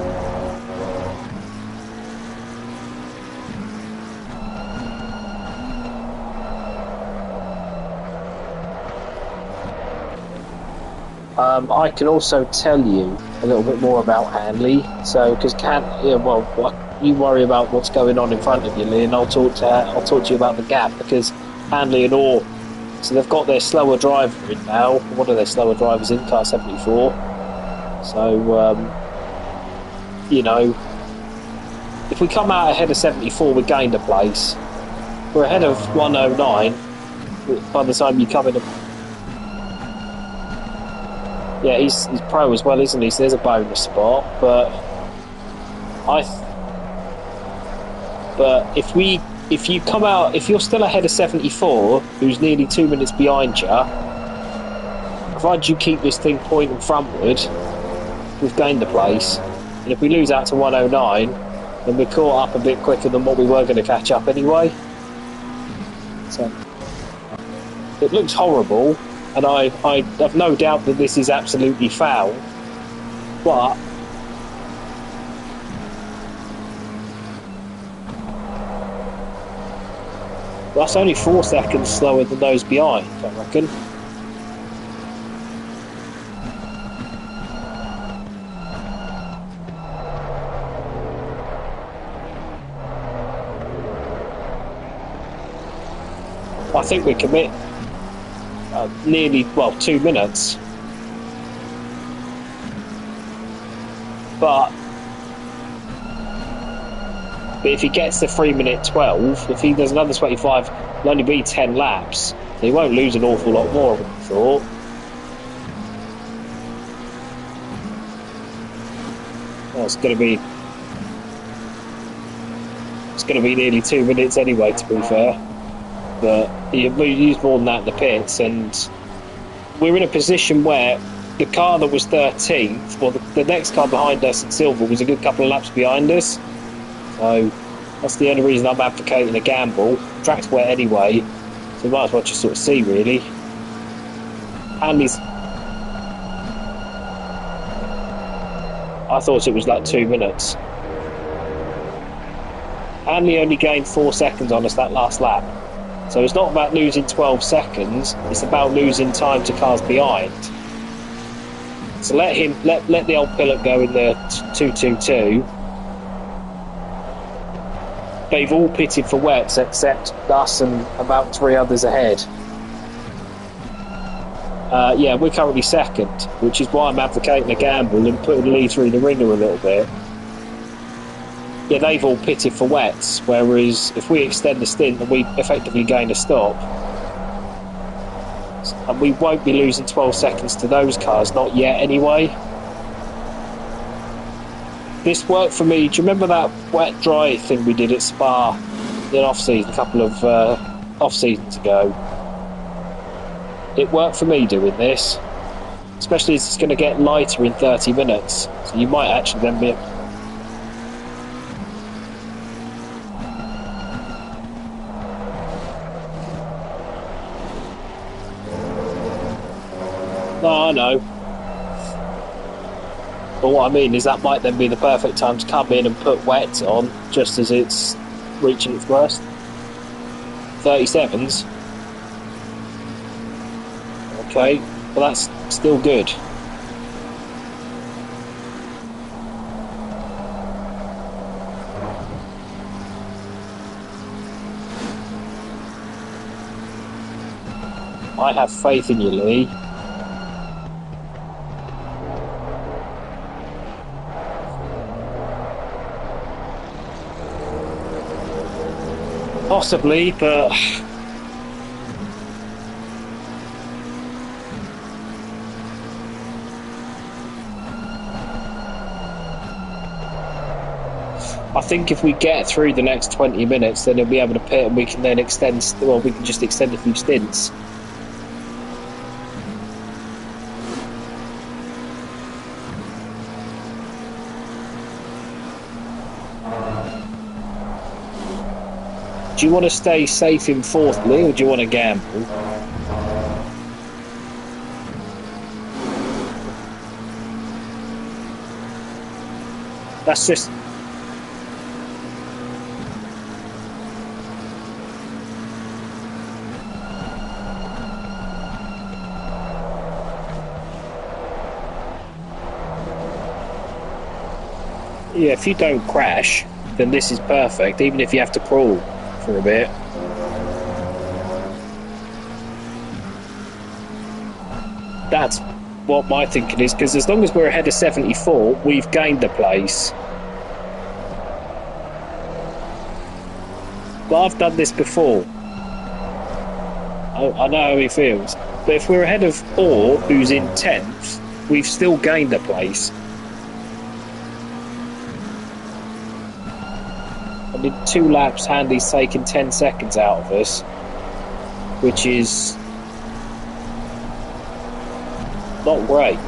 I can also tell you a little bit more about Handley. So, because you worry about what's going on in front of you, Lee, and I'll talk to you about the gap, because Handley and Orr, so they've got their slower driver in now. One of their slower drivers in car 74. So, you know, if we come out ahead of 74, we gained a place. We're ahead of 109 by the time you come in. Yeah, he's pro as well, isn't he? So there's a bonus spot. But if you come out, if you're still ahead of 74, who's nearly 2 minutes behind you, provided you keep this thing pointing frontward, we've gained the place. And if we lose out to 109, then we're caught up a bit quicker than what we were going to catch up anyway. So it looks horrible, and I have no doubt that this is absolutely foul, but that's only 4 seconds slower than those behind, I reckon. I think we commit nearly, 2 minutes. But if he gets to 3 minute 12, if he does another 25, it'll only be 10 laps. So he won't lose an awful lot more, I would have thought. Well, it's going to be nearly 2 minutes anyway, to be fair. But we used more than that in the pits, and we're in a position where the car that was 13th, well, the next car behind us in silver was a good couple of laps behind us. So that's the only reason I'm advocating a gamble. Track's wet anyway, so we might as well just sort of see, really. Handley's... I thought it was like 2 minutes. Handley only gained 4 seconds on us that last lap. So it's not about losing 12 seconds, it's about losing time to cars behind. So let the old Pilot go in the 222. They've all pitted for wets except us and about 3 others ahead. Yeah, we're currently second, which is why I'm advocating a gamble and putting Lee through the ringer a little bit. Yeah, they've all pitted for wets, whereas if we extend the stint, then we effectively gain a stop. And we won't be losing 12 seconds to those cars, not yet anyway. This worked for me. Do you remember that wet dry thing we did at Spa in off season a couple of off seasons ago? It worked for me doing this, especially as it's going to get lighter in 30 minutes. So you might actually then be. No, I know. But what I mean is that might then be the perfect time to come in and put wets on just as it's reaching its worst. 37s. Okay, well that's still good. I have faith in you, Lee. Possibly, but I think if we get through the next 20 minutes, then he'll be able to pit and we can then extend, well, we can just extend a few stints. Do you want to stay safe in fourth, Lee, or do you want to gamble? That's just... Yeah, if you don't crash, then this is perfect, even if you have to crawl for a bit. That's what my thinking is, because as long as we're ahead of 74, we've gained the place. But I've done this before. I know how he feels. But if we're ahead of Orr, who's in 10th, we've still gained the place. I mean, 2 laps, Handy's taken 10 seconds out of us, which is not great.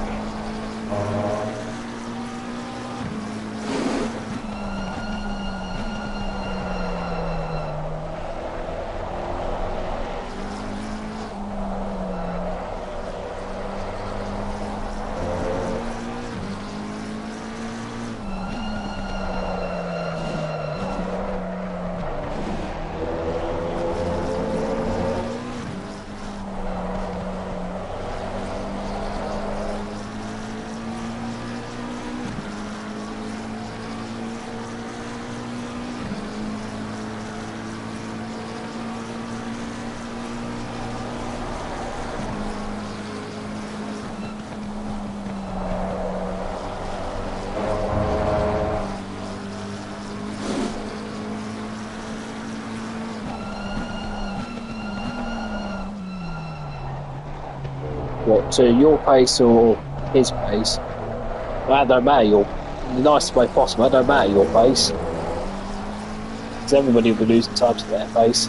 What, to your pace or his pace? Well, that don't matter, in the nicest way possible, it don't matter your pace. Because everybody will be losing time to their pace.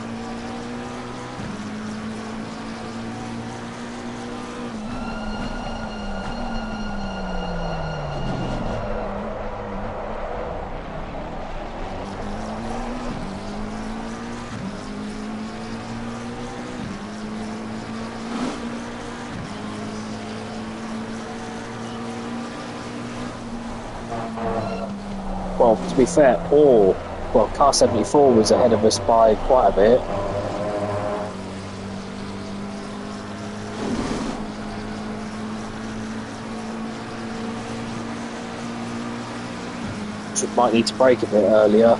Well, to be fair, car 74 was ahead of us by quite a bit. Which might need to brake a bit earlier.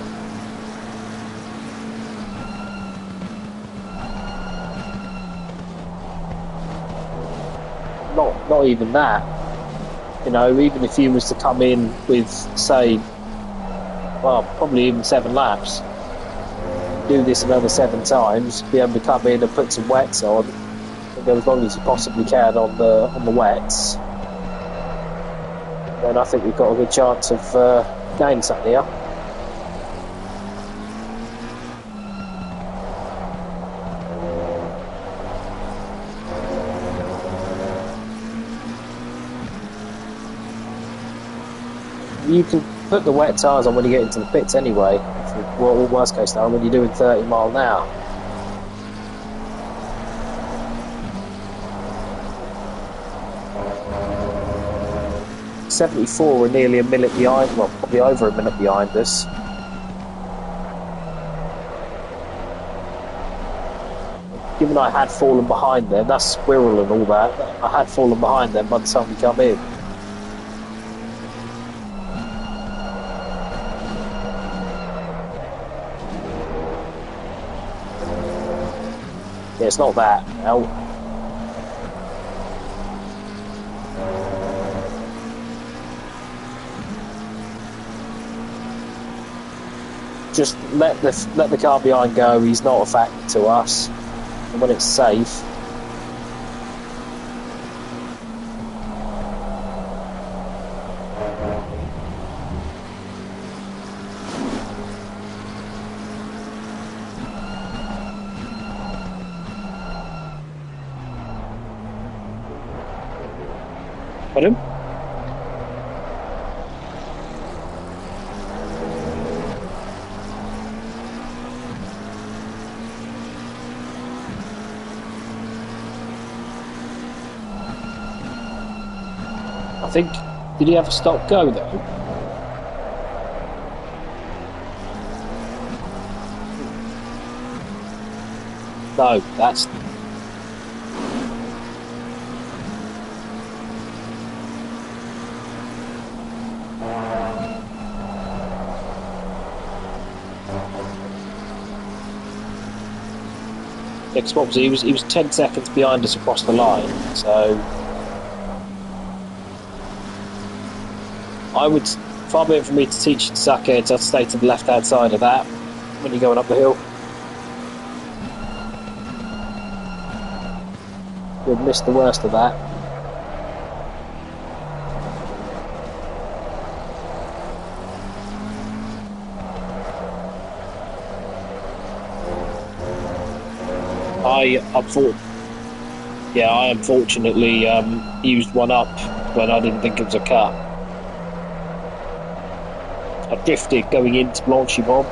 Not even that. You know, even if you was to come in with, say, well, probably even 7 laps, do this another 7 times, be able to come in and put some wets on, and go as long as you possibly can on the wets, then I think we've got a good chance of gain something here. You can put the wet tyres on when you get into the pits anyway. Well, worst case scenario, when you're doing 30 mile an hour. '74 are nearly a minute behind, well, probably over a minute behind us. Given I had fallen behind them, that's Squirrel and all that, I had fallen behind them by the time we come in. Yeah, it's not that now. Just let the car behind go. He's not a factor to us, and when it's safe. Pardon? I think, did he have a stop go though? No, that's... Next what was he? He was 10 seconds behind us across the line, so... I would, far be it for me to teach you to suck heads, I'd stay to the left hand side of that when you're going up the hill. You'll miss the worst of that. I unfortunately used one up when I didn't think it was a cut. I drifted going into Blanchimont.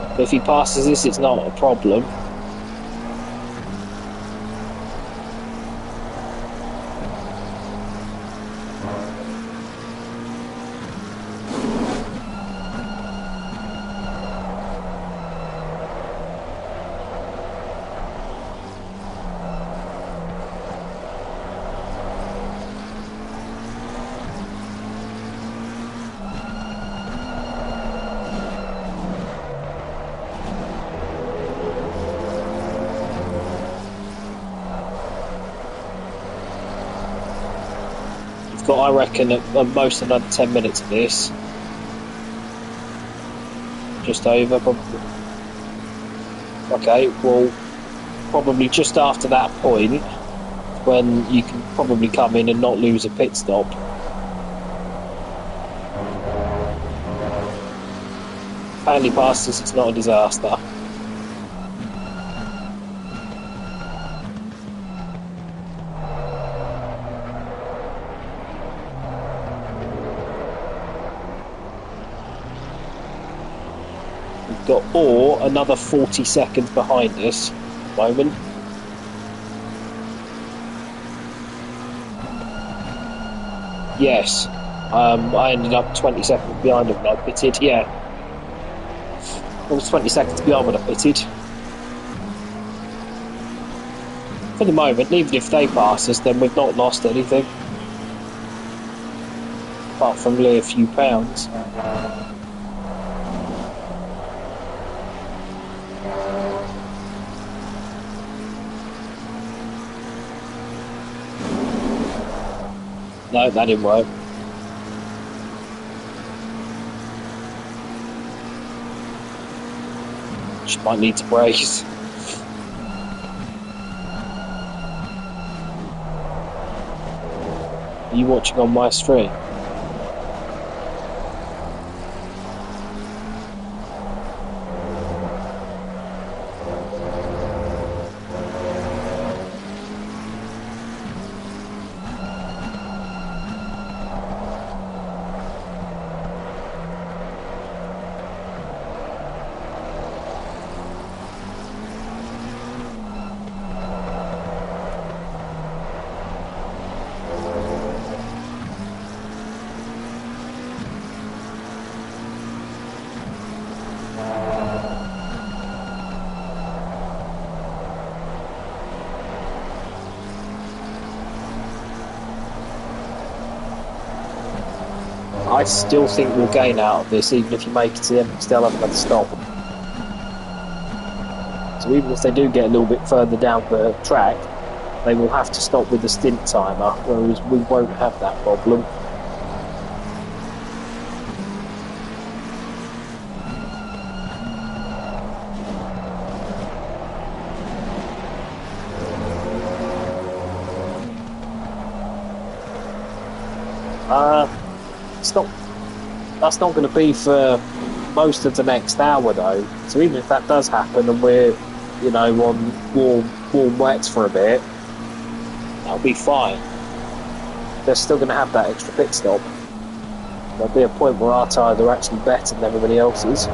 But if he passes this, it's not a problem. Got, I reckon, at most another 10 minutes of this. Just over, probably. Okay, well, probably just after that point, when you can probably come in and not lose a pit stop. Apparently past us, it's not a disaster. Got or another 40 seconds behind us at the moment. Yes, I ended up 20 seconds behind him when I pitted. Yeah, I was 20 seconds behind when I pitted. For the moment, even if they pass us, then we've not lost anything apart from really a few pounds. No, that didn't work. She might need to brace. Are you watching on my stream? I still think we'll gain out of this, even if you make it to the end, still haven't got to stop. So even if they do get a little bit further down the track, they will have to stop with the stint timer, whereas we won't have that problem. That's not going to be for most of the next hour though. So even if that does happen and we're, you know, on warm wets for a bit, that'll be fine. They're still going to have that extra pit stop. There'll be a point where our tyres are actually better than everybody else's.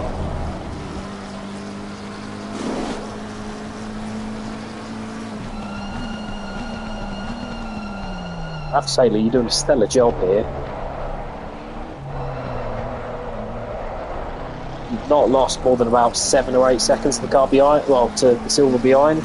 I have to say, Lee, you're doing a stellar job here. You've not lost more than about 7 or 8 seconds to the car behind, well, to the silver behind.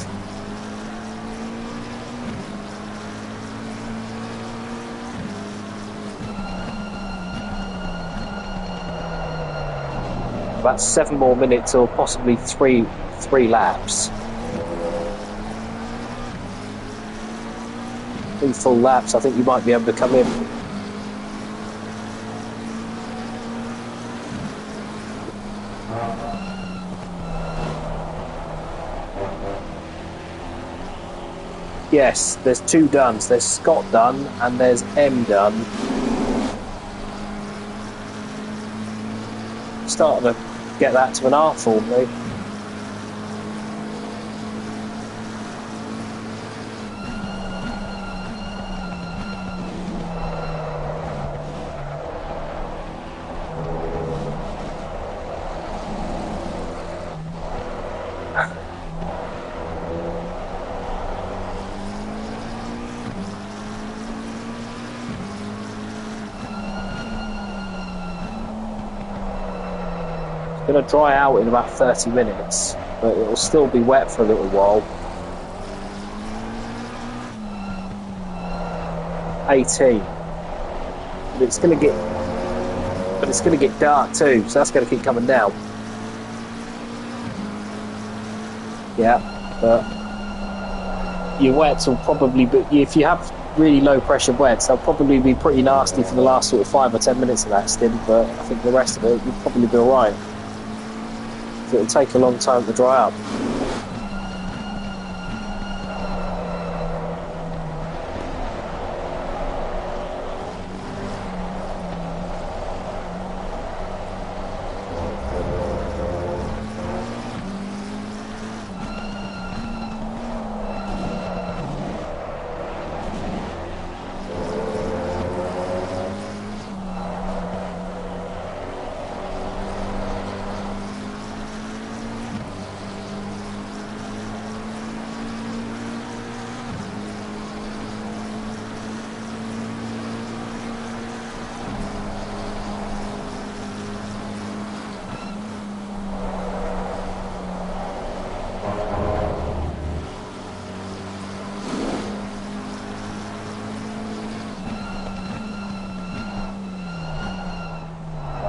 About 7 more minutes or possibly three laps. 3 full laps, I think you might be able to come in. Yes, there's 2 Duns. There's Scott Dunn and there's M Dunn. Starting to get that to an art for me. Going to dry out in about 30 minutes, but it will still be wet for a little while. 18, but it's going to get dark too, so that's going to keep coming down. Yeah, but your wets will probably be, if you have really low pressure wets, they'll probably be pretty nasty for the last sort of 5 or 10 minutes of that stint, but I think the rest of it will probably be alright. It'll take a long time to dry up.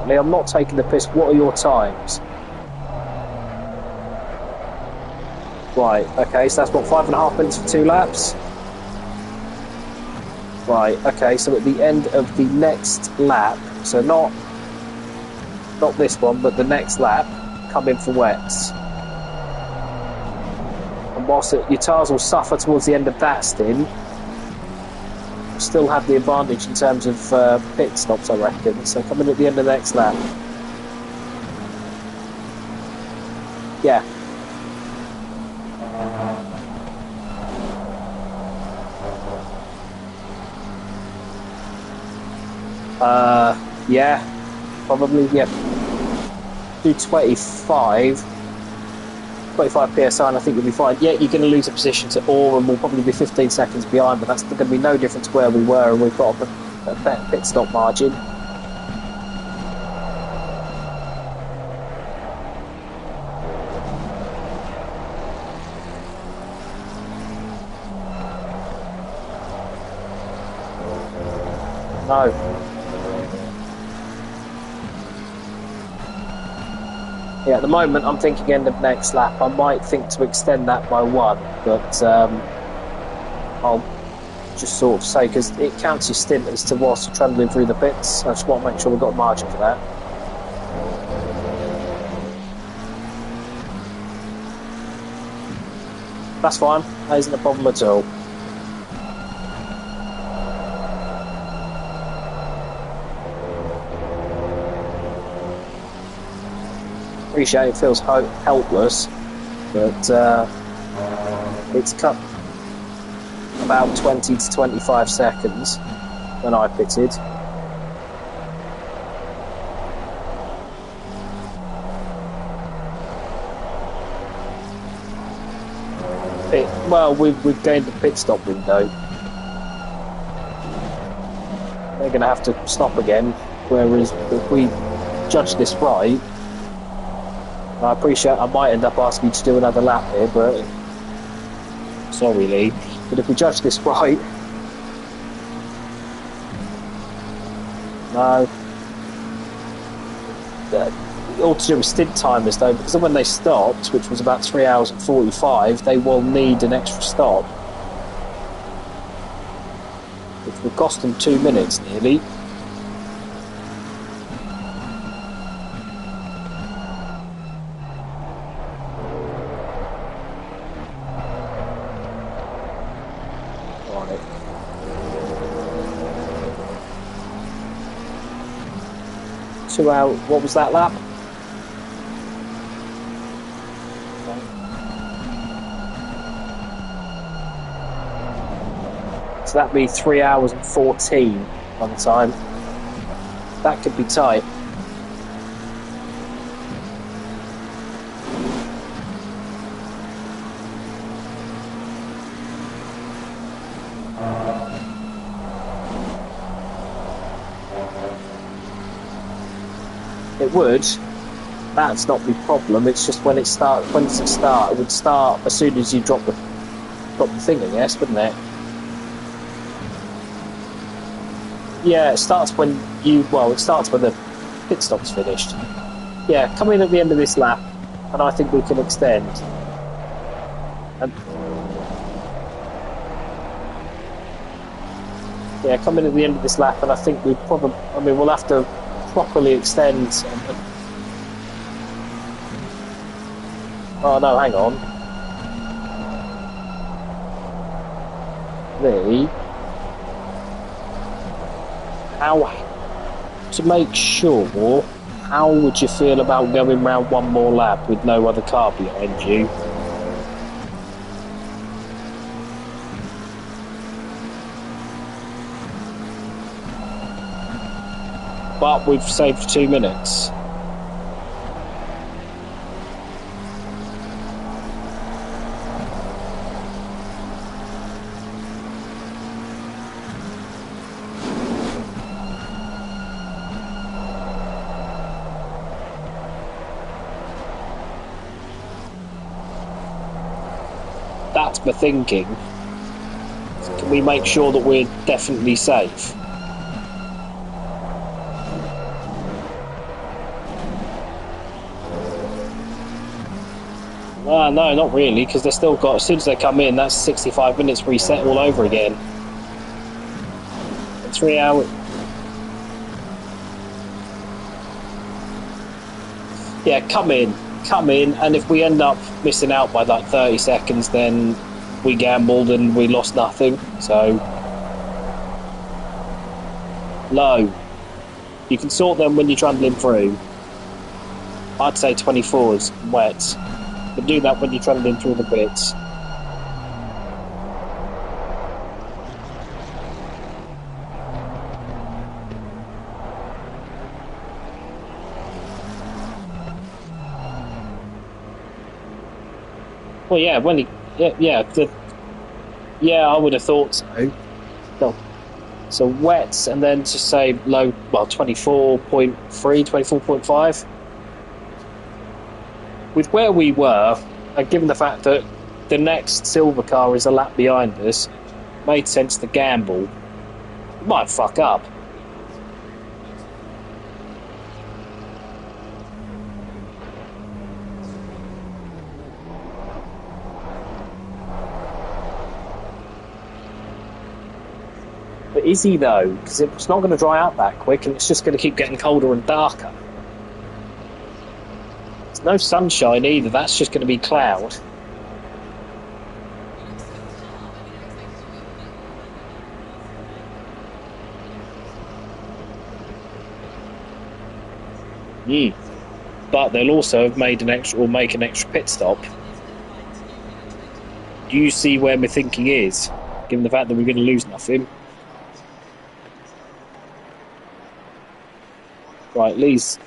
Lee, I'm not taking the piss. What are your times? Right, okay, so that's what, 5.5 minutes for 2 laps? Right, okay, so at the end of the next lap, so not this one, but the next lap, come in for wets. And whilst your tyres will suffer towards the end of that stint, you'll still have the advantage in terms of pit stops, I reckon. So coming at the end of the next lap. Yeah. Yeah. Probably, yeah. Do 25 PSI and I think you'll be fine. Yeah, you're going to lose a position to Orr and we'll probably be 15 seconds behind, but that's going to be no different to where we were, and we've got a better pit stop margin. No. Yeah, at the moment I'm thinking end of next lap. I might think to extend that by 1, but I'll just sort of say, because it counts your stint as to whilst you're trundling through the pits. I just want to make sure we've got a margin for that. That's fine, that isn't a problem at all. Appreciate it feels helpless, but it's cut about 20 to 25 seconds when I pitted. Well, we've gained the pit stop window. They're going to have to stop again, whereas if we judge this right, I appreciate I might end up asking you to do another lap here, but sorry, Lee. But if we judge this right, no. All to do with stint timers though, because of when they stopped, which was about 3 hours and 45, they will need an extra stop, which will cost them 2 minutes nearly. Right. 2 hours, what was that lap? So that'd be 3 hours and 14 on the time. That could be tight. It would. That's not the problem. It's just when it starts. When does it start? It would start as soon as you drop the thing, I guess, wouldn't it? Yeah, it starts when you. Well, it starts when the pit stop's finished. Yeah, come in at the end of this lap, and I think we can extend. And yeah, come in at the end of this lap, and I think we probably. I mean, we'll have to properly extend. Oh no, hang on. How to make sure? How would you feel about going round one more lap with no other car behind you? But we've saved 2 minutes. That's my thinking. Can we make sure that we're definitely safe? No, not really, because they've still got, as soon as they come in, that's 65 minutes reset all over again. And 3 hours. Yeah, come in. come in, and if we end up missing out by like 30 seconds, then we gambled and we lost nothing. So low. You can sort them when you're trundling through. I'd say 24s and wets. But do that when you're trundling through the bits. Well, yeah, when he, yeah, I would have thought so. No. So wets, and then just say low, well, 24.3, 24.5. With where we were, and given the fact that the next silver car is a lap behind us, made sense to gamble. Might fuck up. But is he though? Because it's not going to dry out that quick, and it's just going to keep getting colder and darker. There's no sunshine either. That's just going to be cloud. But they'll also have made an extra, or make an extra pit stop. Do you see where my thinking is? Given the fact that we're going to lose nothing. Right, Lee's.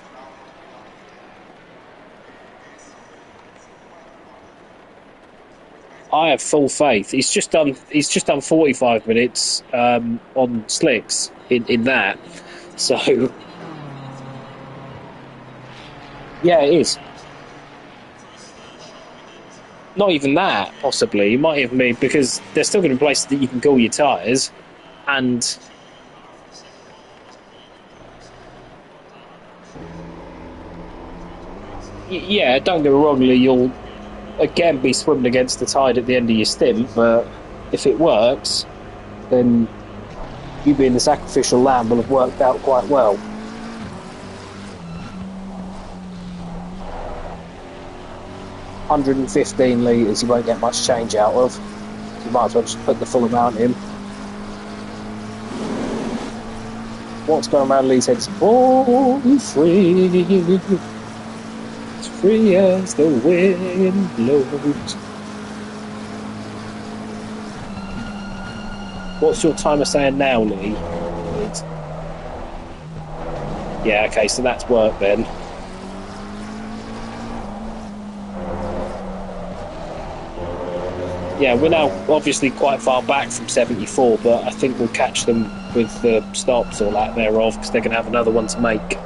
I have full faith. He's just done 45 minutes on slicks in that. So yeah, it is. Not even that, possibly. It might even be because there's still going to be places that you can cool your tyres, and yeah, don't get me wrong, Lee, you'll again be swimming against the tide at the end of your stint, but if it works, then you being the sacrificial lamb will have worked out quite well. 115 litres you won't get much change out of. You might as well just put the full amount in. What's going around Lee's head? Oh, free. As free as the wind blows. What's your timer saying now, Lee? Yeah, okay, so that's work then. Yeah, we're now obviously quite far back from 74, but I think we'll catch them with the stops or lack thereof, because they're going to have another one to make.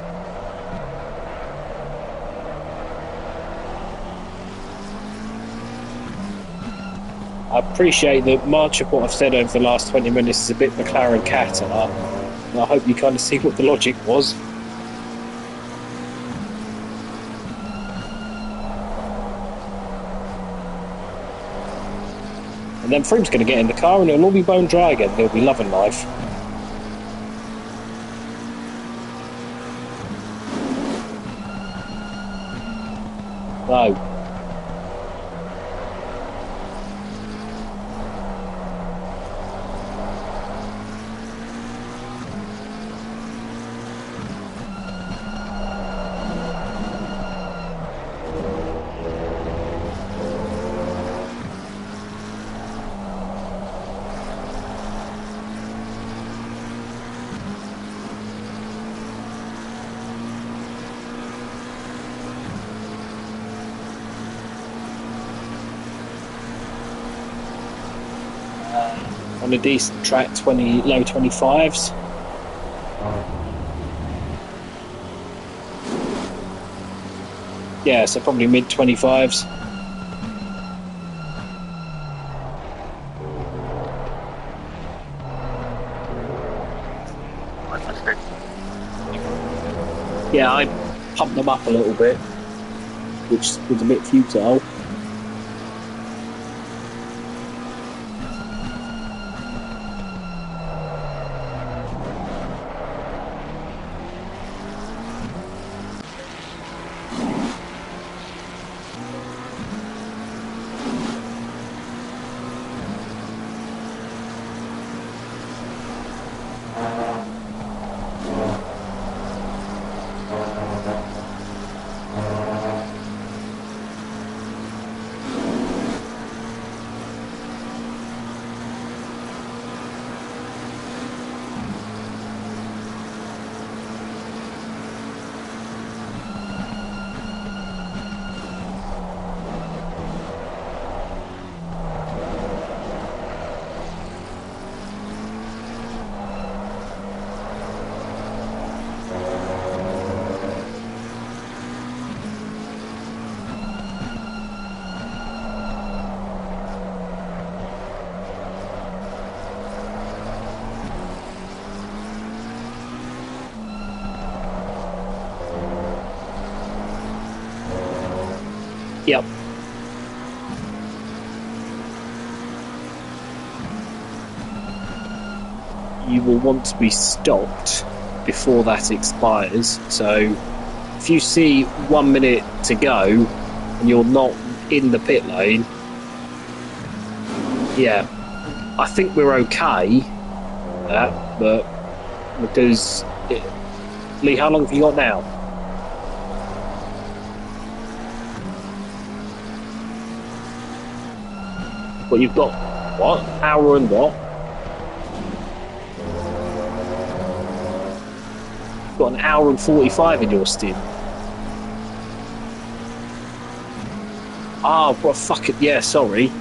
I appreciate that much of what I've said over the last 20 minutes is a bit McLaren catter, and I hope you kind of see what the logic was. And then Froom's going to get in the car and it'll all be bone dry again. They'll be loving life. No. On a decent track, low 25s. Yeah, so probably mid 25s. Yeah, I pumped them up a little bit, which was a bit futile. Yep. You will want to be stopped before that expires. So if you see 1 minute to go and you're not in the pit lane, yeah, I think we're okay with that, but because Lee, how long have you got now? Well, you've got what? Hour and what? You've got an hour and 45 in your stint. Ah, well, fuck it. Yeah, sorry.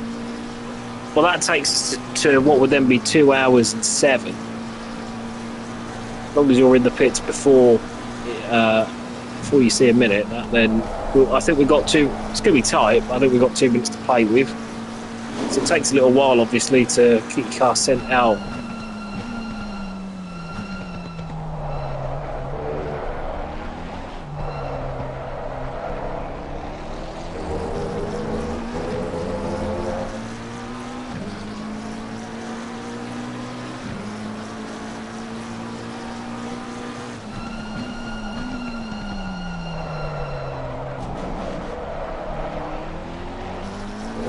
Well, that takes to what would then be 2 hours and 7. As long as you're in the pits before you see a minute, then I think we've got two. It's going to be tight, but I think we've got 2 minutes to play with. So it takes a little while, obviously, to keep your car sent out.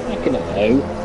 I can know.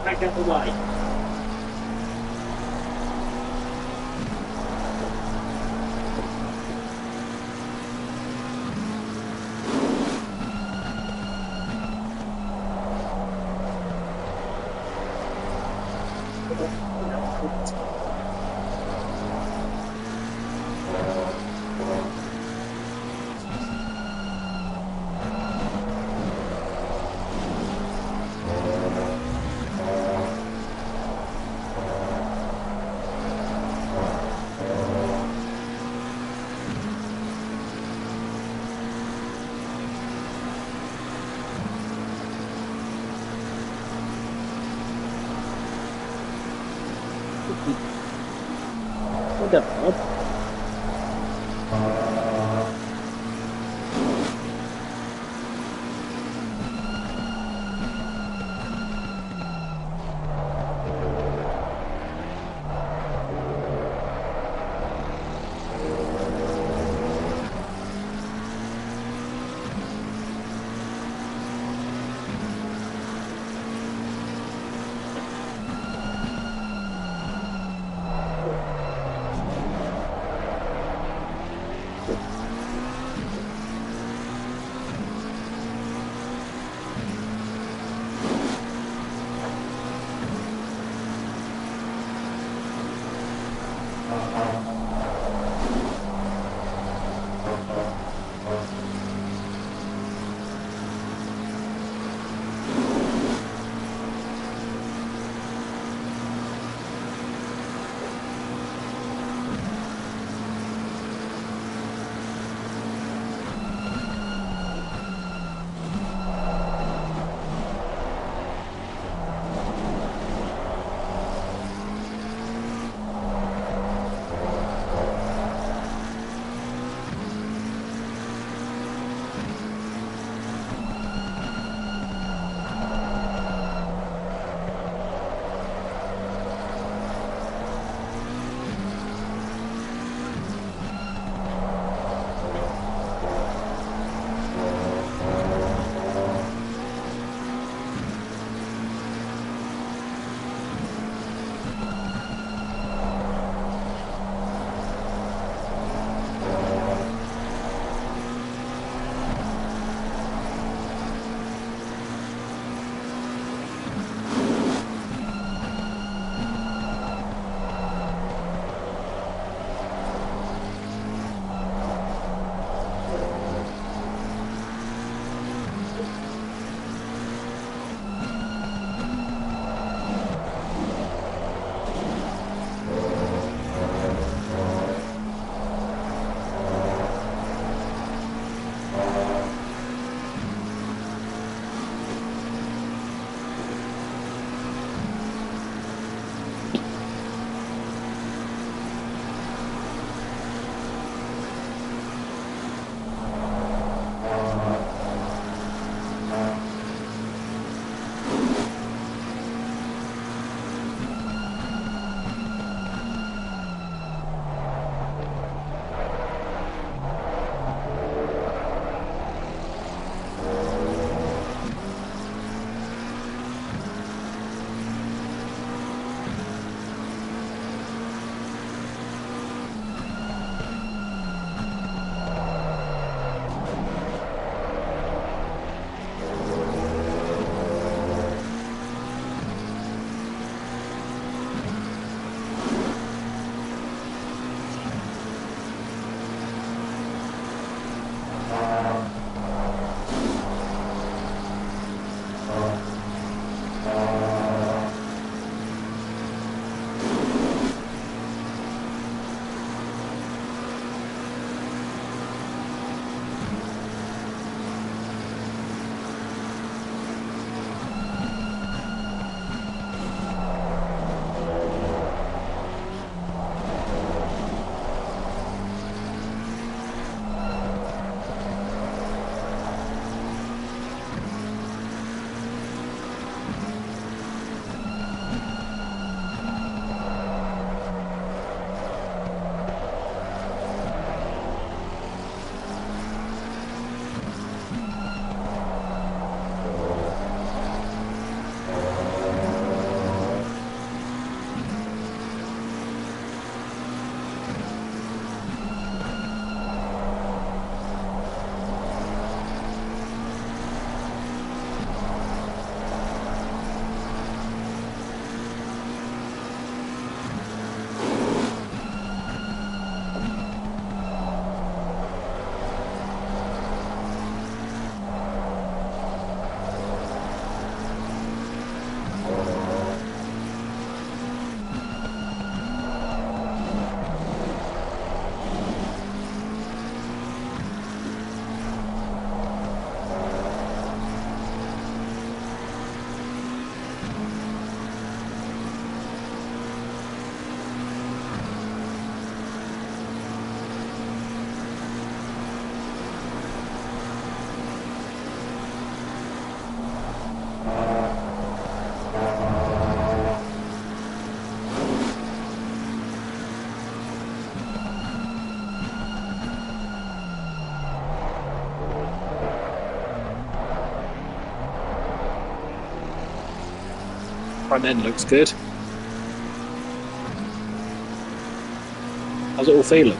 Back out the way. Whatever. Front end looks good. How's it all feeling?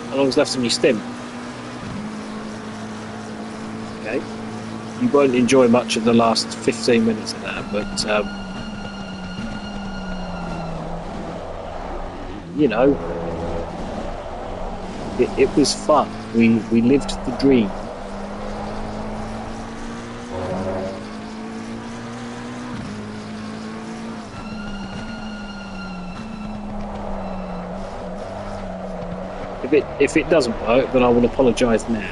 How long's left on your stint? Okay. You won't enjoy much of the last 15 minutes of that, but you know, it was fun. We lived the dream. If it doesn't work, then I will apologise now.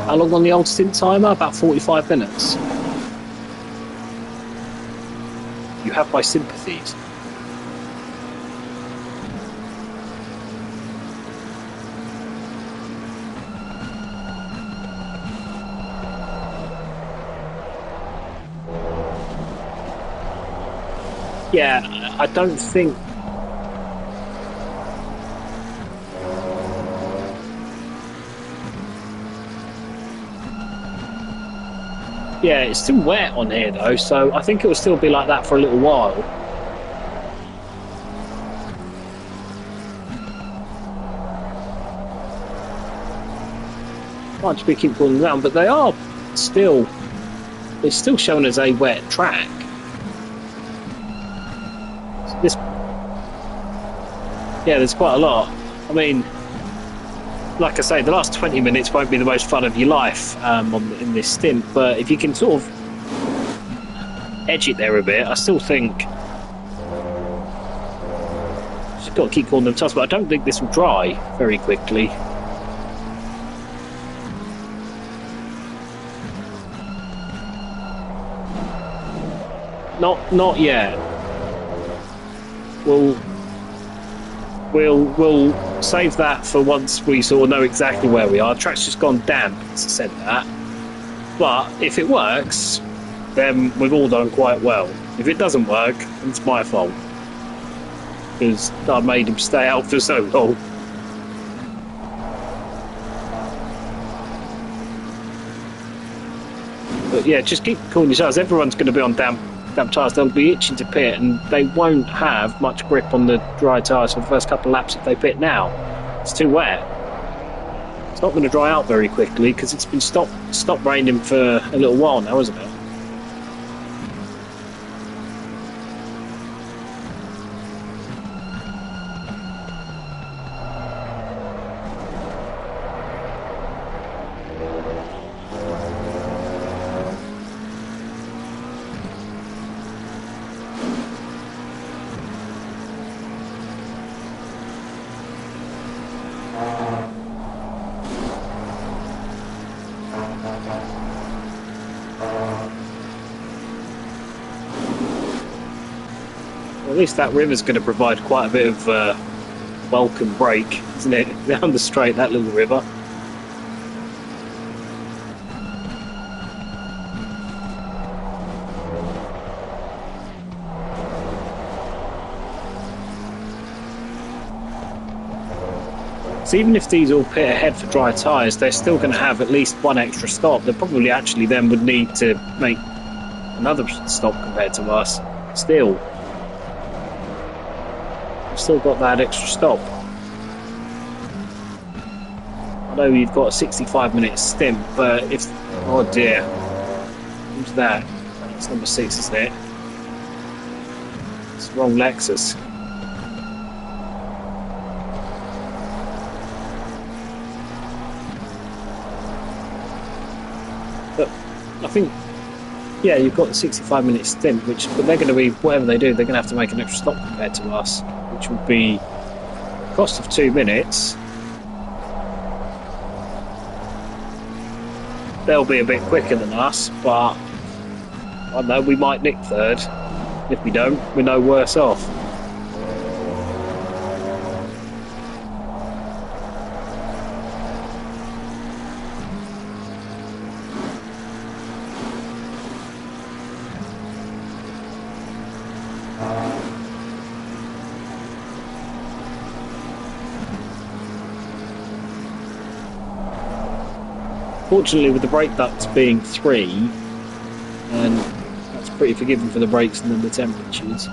How long on the old stint timer? About 45 minutes. You have my sympathies. Yeah, I don't think... Yeah, it's still wet on here though, so I think it will still be like that for a little while. Might just be keep pulling them down, but they are still... It's still shown as a wet track. This... Yeah, there's quite a lot. I mean... Like I say, the last 20 minutes won't be the most fun of your life in this stint, but if you can sort of edge it there a bit, I still think just got to keep calling them tough, but I don't think this will dry very quickly. Not yet. We'll save that for once we sort of know exactly where we are. The track's just gone damp, as I said that. But if it works, then we've all done quite well. If it doesn't work, it's my fault. Because I made him stay out for so long. But yeah, just keep calling yourselves. Everyone's going to be on damp tyres. They'll be itching to pit, and they won't have much grip on the dry tyres for the first couple of laps if they pit now. It's too wet. It's not going to dry out very quickly because it's been stopped raining for a little while now, isn't it? Well, at least that river's going to provide quite a bit of welcome break, isn't it? Down the straight, that little river. So even if these all pit ahead for dry tyres, they're still going to have at least one extra stop. They probably actually then would need to make another stop compared to us. Still, we've still got that extra stop. I know you've got a 65-minute stint, but if... Oh dear. Who's that? That's number 6, isn't it? It's the wrong Lexus. But I think, yeah, you've got the 65-minute stint, but they're going to be, whatever they do, they're going to have to make an extra stop compared to us, which would be cost of 2 minutes. They'll be a bit quicker than us, but I don't know, we might nick third. If we don't, we're no worse off. Fortunately, with the brake ducts being 3, and that's pretty forgiving for the brakes and then the temperatures.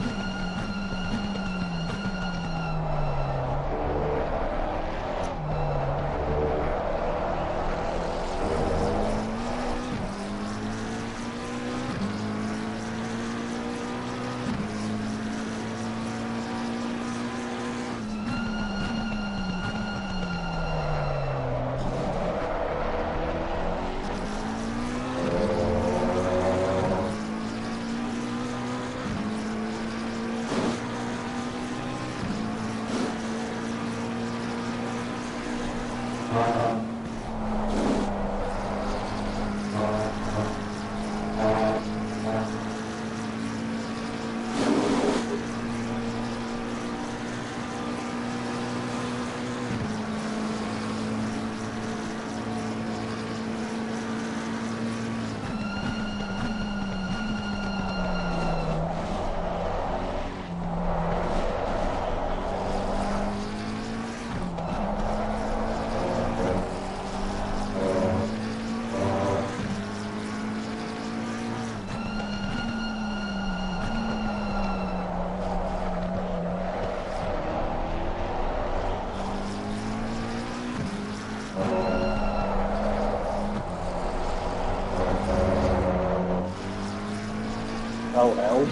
Well held.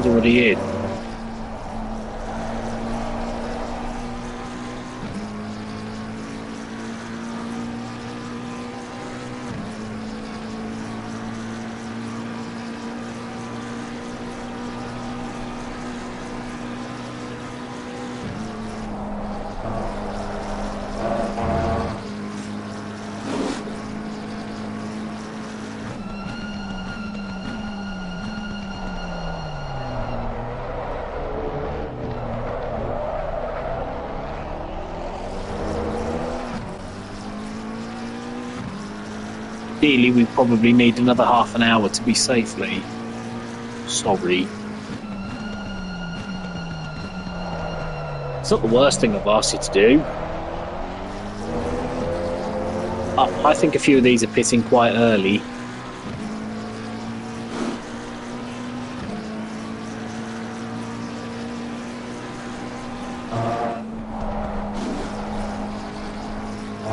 car's already in. Ideally, we probably need another half an hour to be safely. Sorry. It's not the worst thing I've asked you to do. I think a few of these are pitting quite early.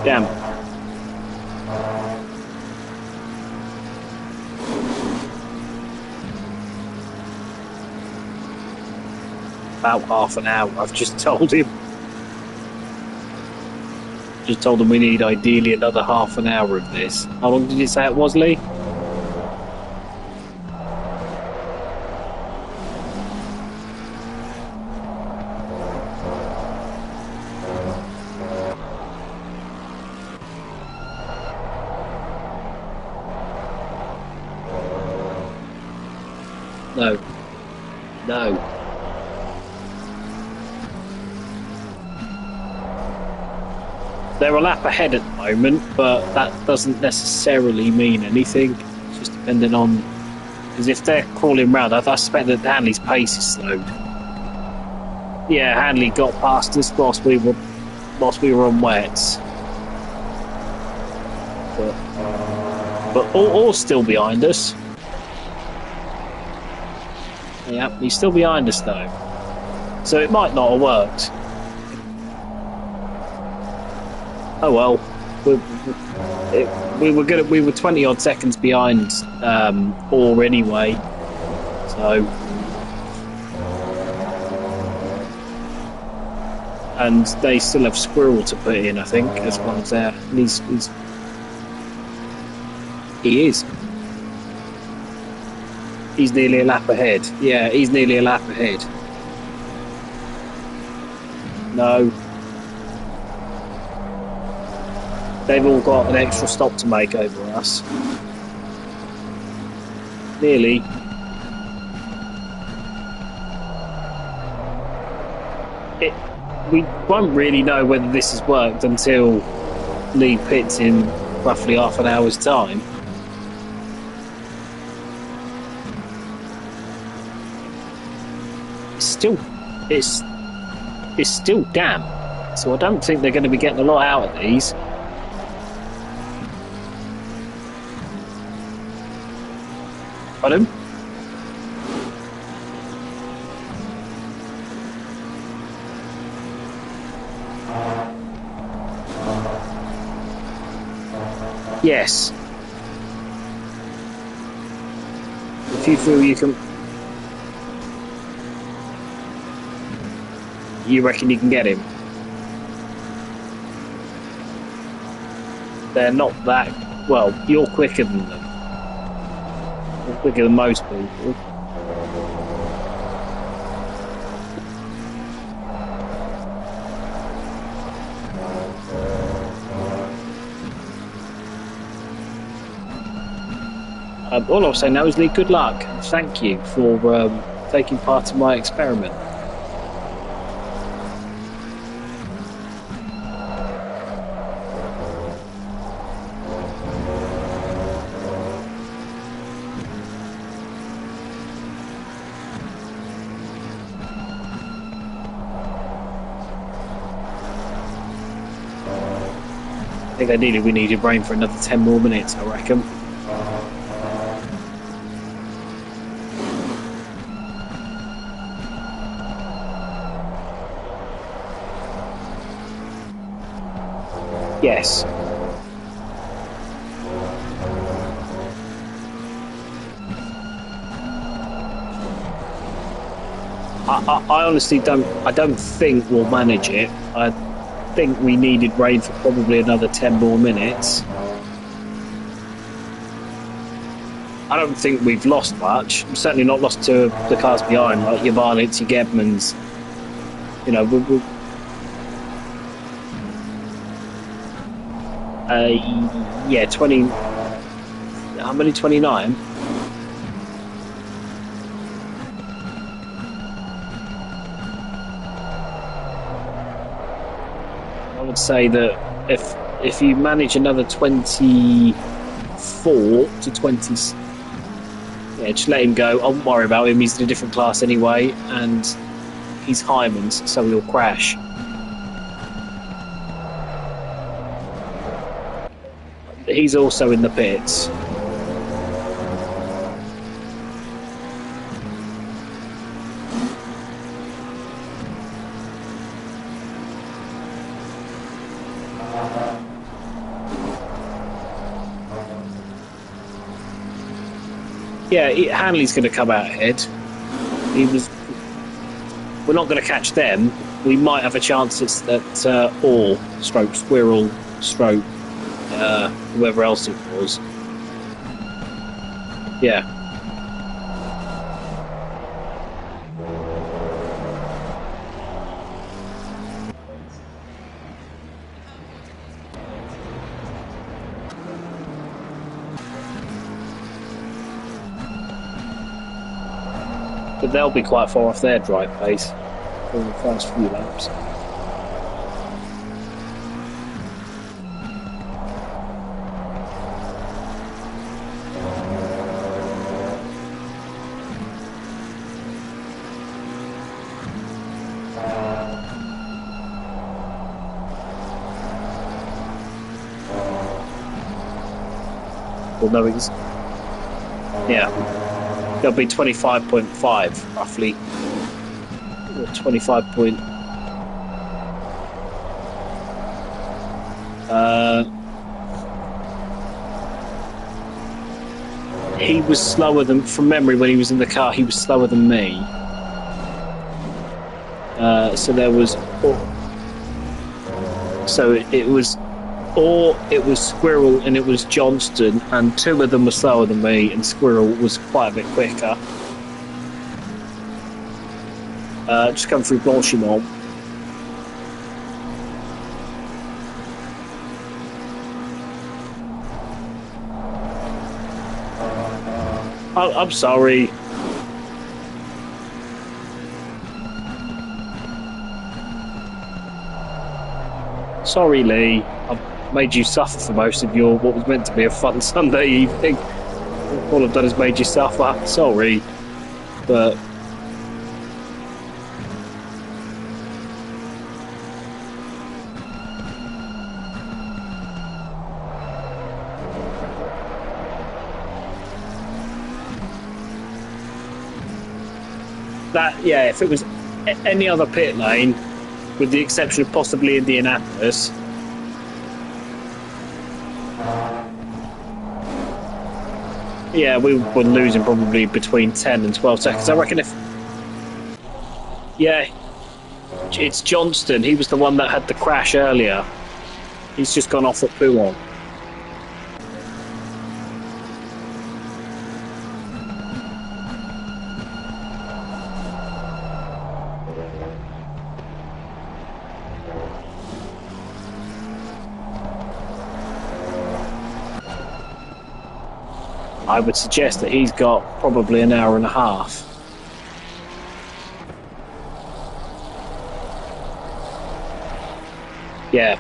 Damn. About half an hour, I've just told him. Just told him we need ideally another half an hour of this. How long did you say it was, Lee? No. No. They're a lap ahead at the moment, but that doesn't necessarily mean anything. It's just depending on... Because if they're crawling round, I suspect that Hanley's pace is slowed. Yeah, Hanley got past us whilst we were on wets. But all still behind us. Yeah, he's still behind us though. So it might not have worked. Oh well, we were good. We were 20 odd seconds behind Orr anyway, so and they still have Squirrel to put in, I think, as well as there. And he's nearly a lap ahead. Yeah, he's nearly a lap ahead. No. They've all got an extra stop to make over us. Nearly. We won't really know whether this has worked until Lee pits in roughly half an hour's time. It's still damp, so I don't think they're going to be getting a lot out of these. Pardon? Yes. If you feel you can... You reckon you can get him? They're not that... Well, you're quicker than them. You're quicker than most people. All I'll say now is, Lee, good luck. Thank you for taking part in my experiment. I think ideally we needed rain for another 10 more minutes, I reckon. Yes. I honestly don't. I don't think we'll manage it. I think we needed rain for probably another 10 more minutes. I don't think we've lost much. I'm certainly not lost to the cars behind, like your Varnits, your Gebmans. You know, yeah, 20. How many? 29. I would say that if you manage another 24 to 20, yeah, just let him go. I won't worry about him. He's in a different class anyway, and he's Hyman's, so he'll crash. He's also in the pits. Yeah, Hanley's going to come out ahead. He was. We're not going to catch them. We might have a chance at Orr, stroke Squirrel, stroke whoever else it was. Yeah. But they'll be quite far off their drive pace for the first few laps. Well, no, it's... Yeah. There'll be 25.5, roughly. Or 25 point... he was slower than... From memory, when he was in the car, he was slower than me. So there was... So it was... Or it was Squirrel and it was Johnston, and two of them were slower than me, and Squirrel was quite a bit quicker. Just come through Blanchimont. Oh, I'm sorry. Sorry, Lee. I've made you suffer for most of your what was meant to be a fun Sunday evening. All I've done is made you suffer. Sorry, but that, yeah, if it was any other pit lane, with the exception of possibly Indianapolis, yeah, we were losing probably between 10 and 12 seconds. I reckon if... Yeah, it's Johnston. He was the one that had the crash earlier. He's just gone off at Pouon. I would suggest that he's got probably an hour and a half. Yeah.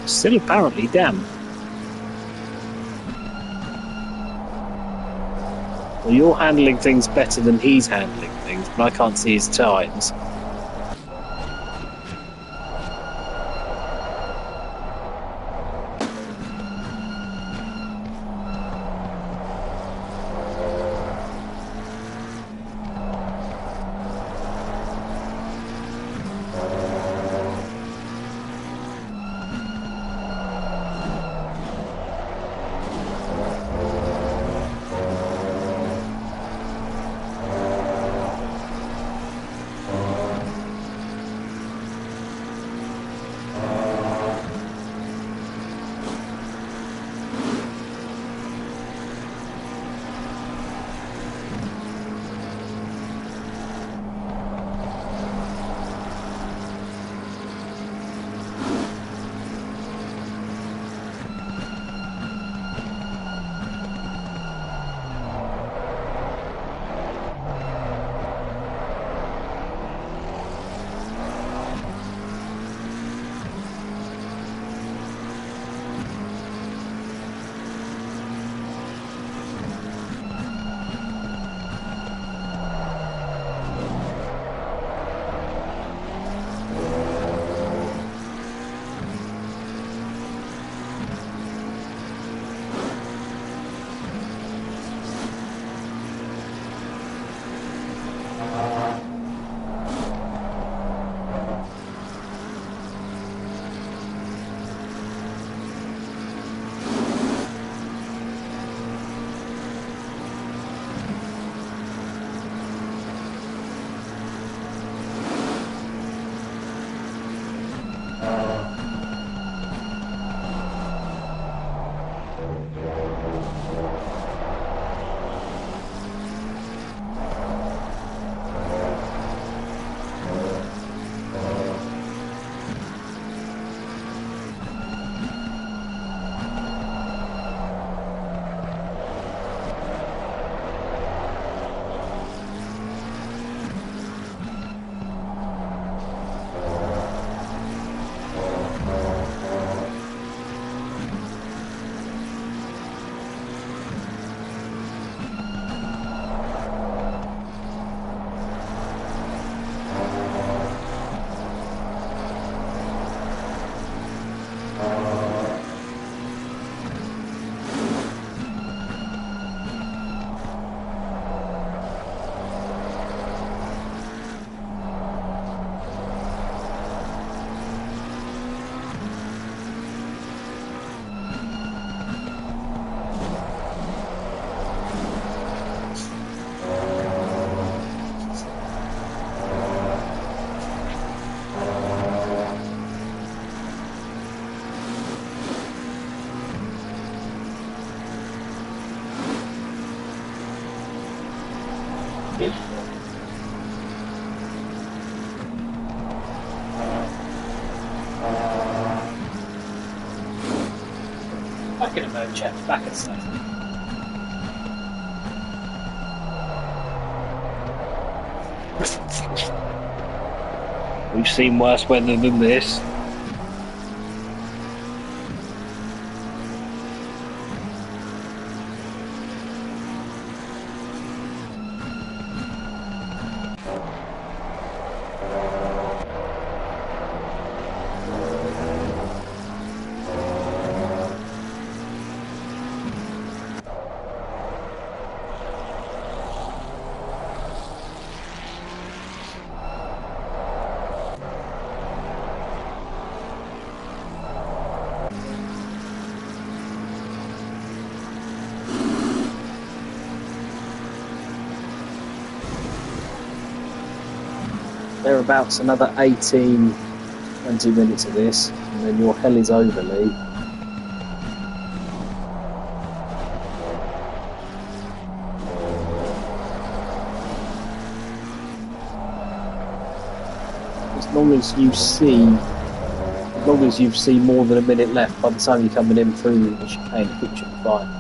Still apparently damp. Well, you're handling things better than he's handling things, but I can't see his times. Back in a moment, chap. Back at stuff. We've seen worse weather than this. Thereabouts another 18, 20 minutes of this, and then your hell is over, Lee. As long as you see more than a minute left by the time you're coming in through the chicane, I think you'll be fine.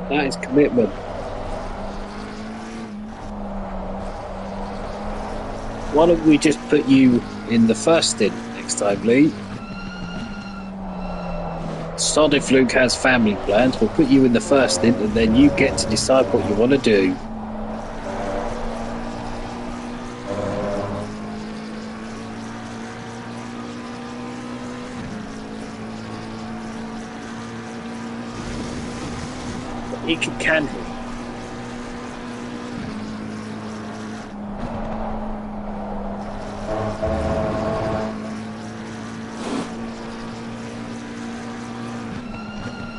That is commitment. Why don't we just put you in the first stint next time, Lee? Sod if Luke has family plans, we'll put you in the first stint and then you get to decide what you want to do. He can cancel.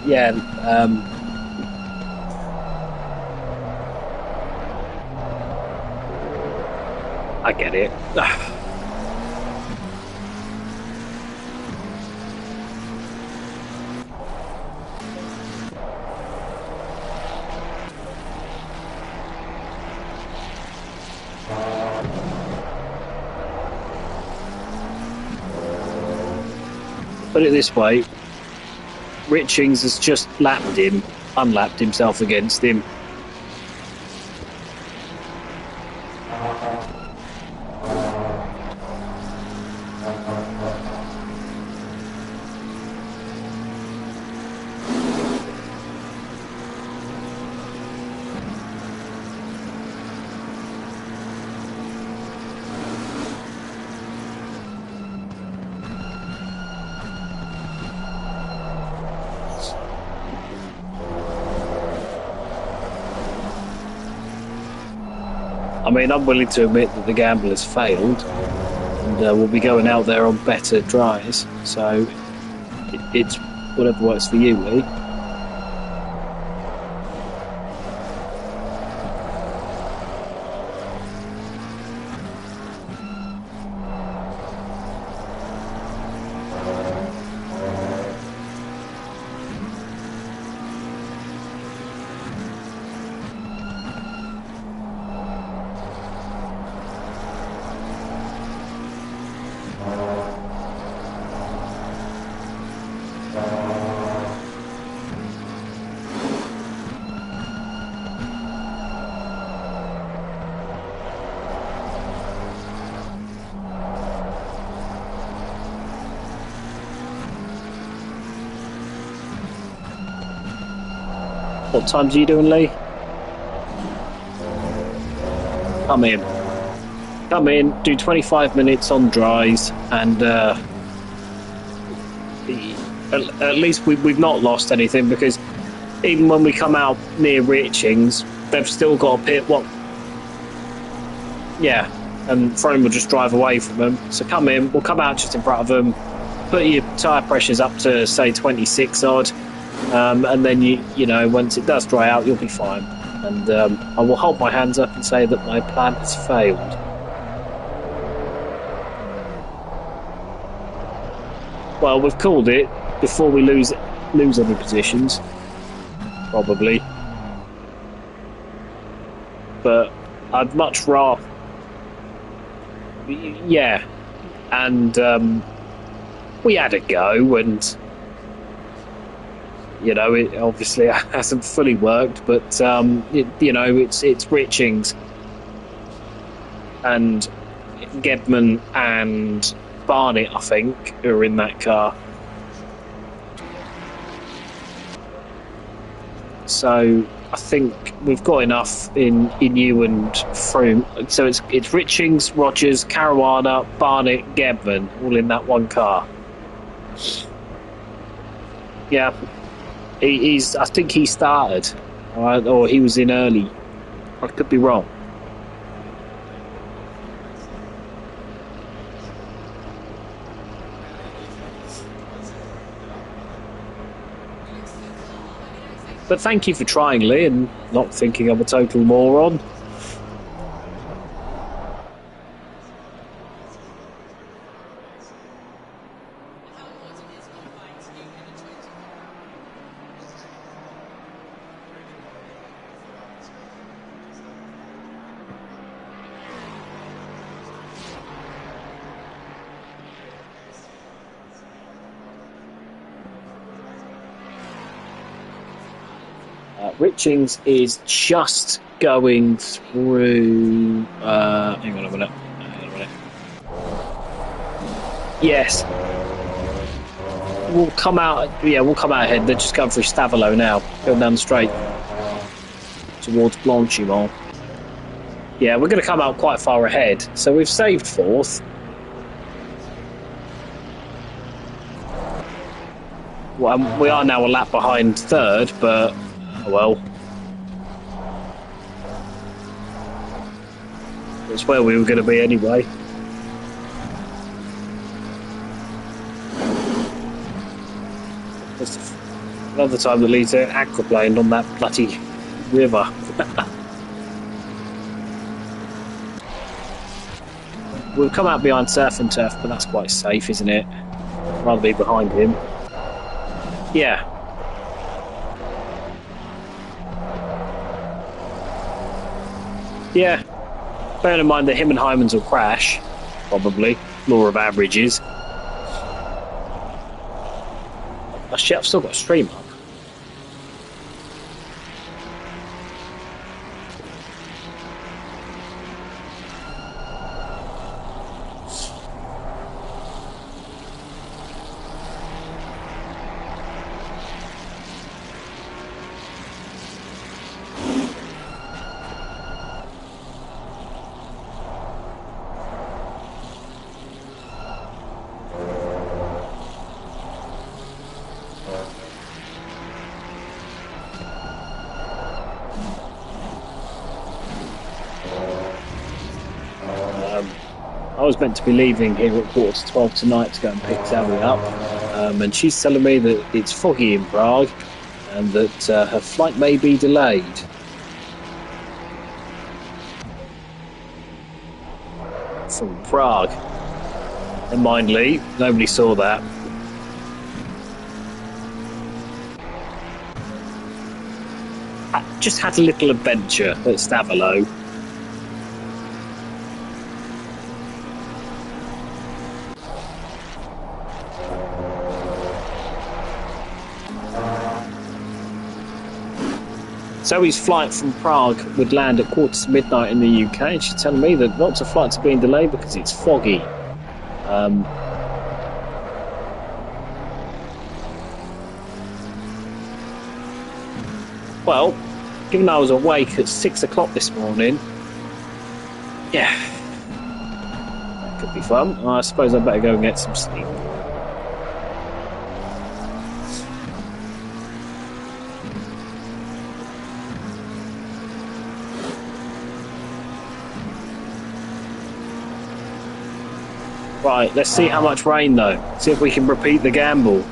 Yeah, I get it. Put it this way, Richings has just unlapped himself against him. I mean, I'm willing to admit that the gamble has failed, and we'll be going out there on better dries. So it's whatever works for you, Lee. What times are you doing, Lee? Come in. Come in, do 25 minutes on dries, and at least we've not lost anything, because even when we come out near Richings, they've still got a pit. What? Yeah, and Frome will just drive away from them. So come in, we'll come out just in front of them, put your tyre pressures up to, say, 26 odd, and then you know, once it does dry out, you'll be fine. And I will hold my hands up and say that my plan has failed. Well, we've called it before we lose any positions, probably. But I'd much rather, yeah. And we had a go, and you know, it obviously hasn't fully worked. But you know, it's Richings and Gedman and Barnett, I think, who are in that car. So I think we've got enough in you and Froome. So it's Richings, Rogers, Caruana, Barnett, Gedman, all in that one car. Yeah, he's. I think he started, or he was in early. I could be wrong. But thank you for trying, Lee, and not thinking I'm a total moron. Richings is just going through. Hang on a minute. Yes. We'll come out. Yeah, we'll come out ahead. They're just going through Stavilo now, going down the straight towards Blanchimont. Yeah, we're going to come out quite far ahead. So we've saved fourth. Well, we are now a lap behind third, but well, that's where we were going to be anyway. That's another time that leads to aquaplane on that bloody river. We'll come out behind Surf and Turf, but that's quite safe, isn't it? I'd rather be behind him. Yeah. Yeah. Bearing in mind that him and Hymans will crash, probably. Law of averages. Oh shit, I've still got a stream up. I was meant to be leaving here at 11:45 tonight to go and pick Zoe up, and she's telling me that it's foggy in Prague and that her flight may be delayed. From Prague. Never mind, Lee, nobody saw that. I just had a little adventure at Stavilo. Zoe's flight from Prague would land at midnight in the UK, and she's telling me that lots of flights are being delayed because it's foggy. Well, given I was awake at 6 o'clock this morning, yeah, that could be fun. I suppose I better go and get some sleep. Right, let's see how much rain though. See if we can repeat the gamble.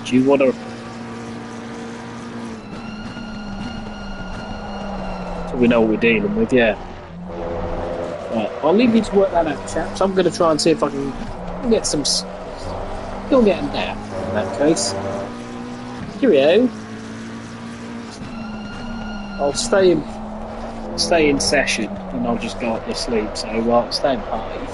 Do you want to... So we know what we're dealing with, yeah. Right, I'll leave you to work that out, chaps. I'm going to try and see if I can get some... You'll get a nap in that case. Cheerio. I'll stay in session and I'll just go up to sleep, so I'll stay in party.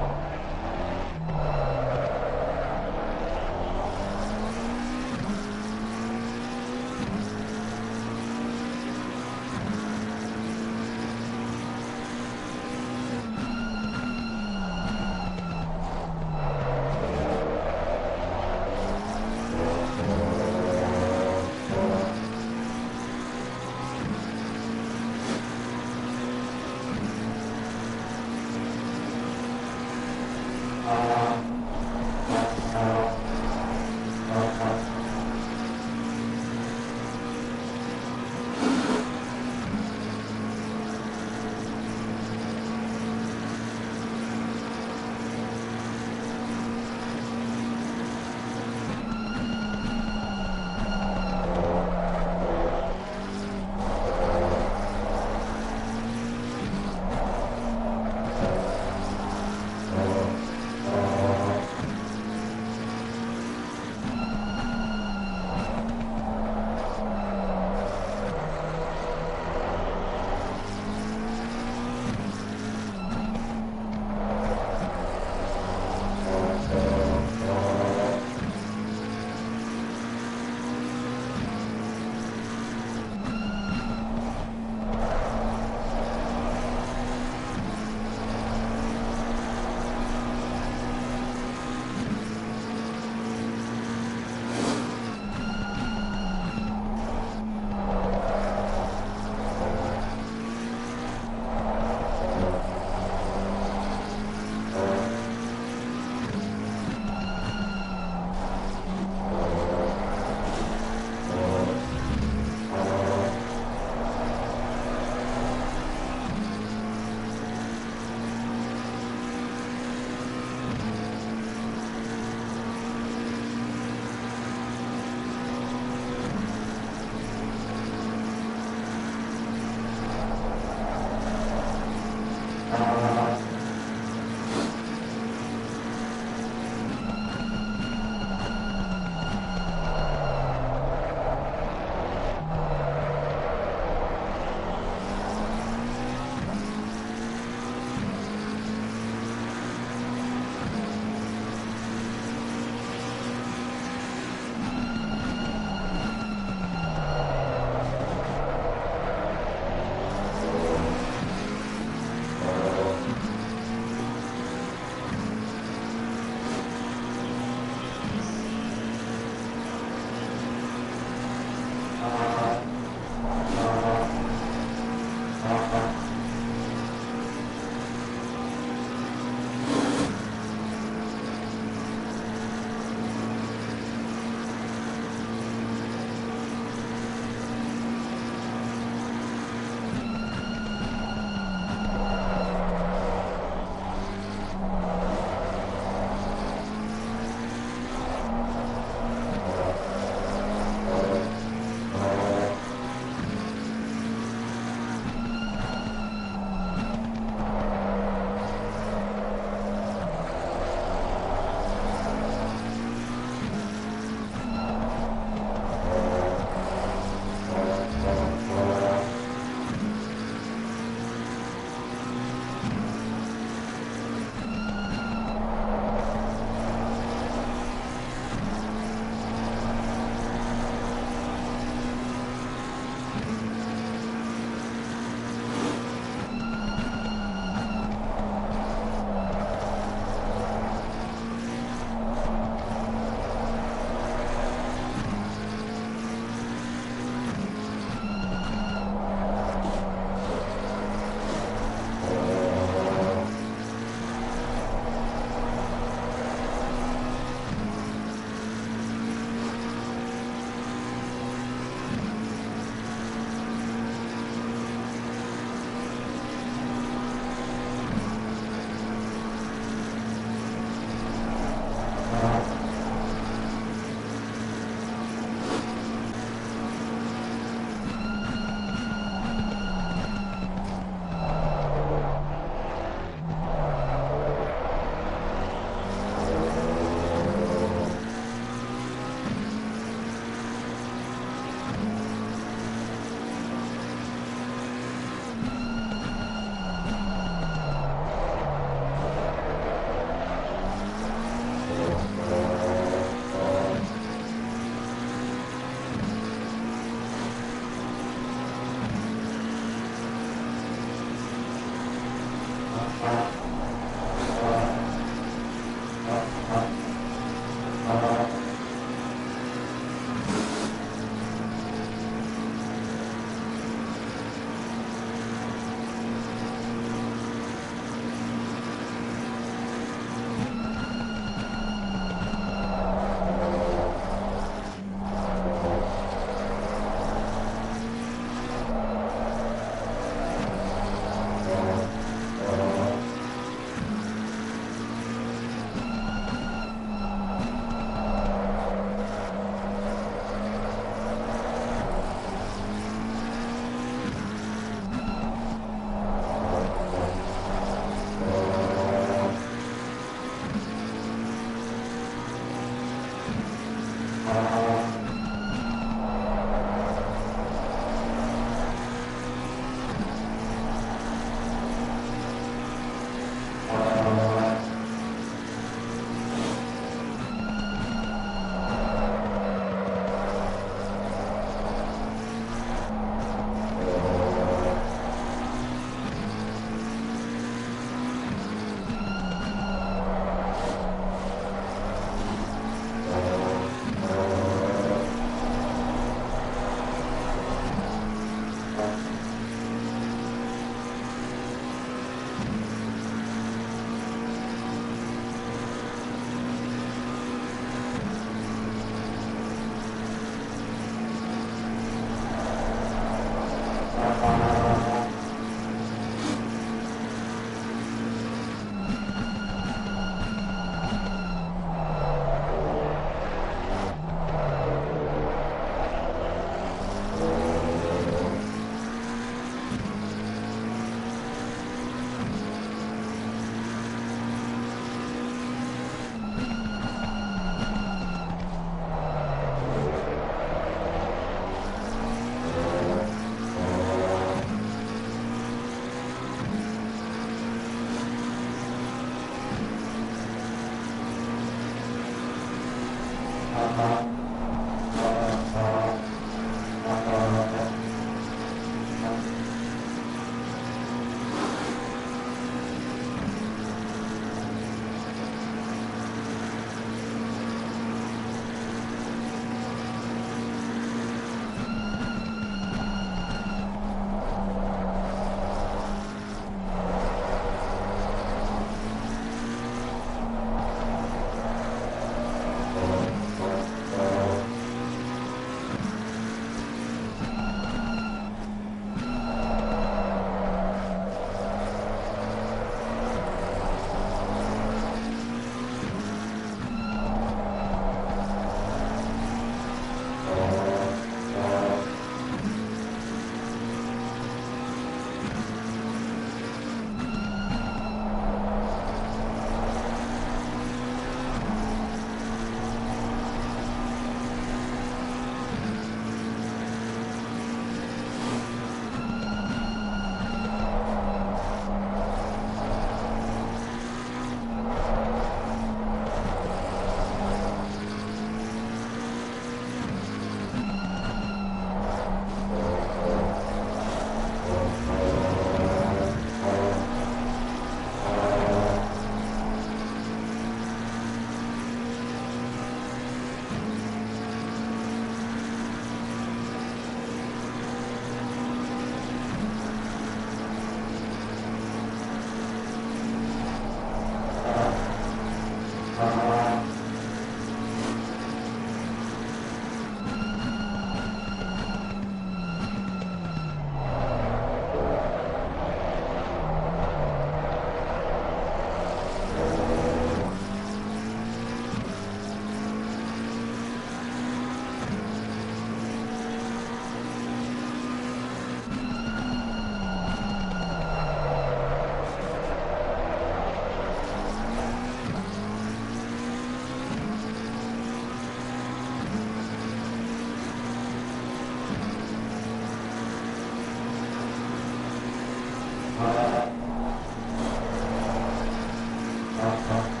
Uh-huh.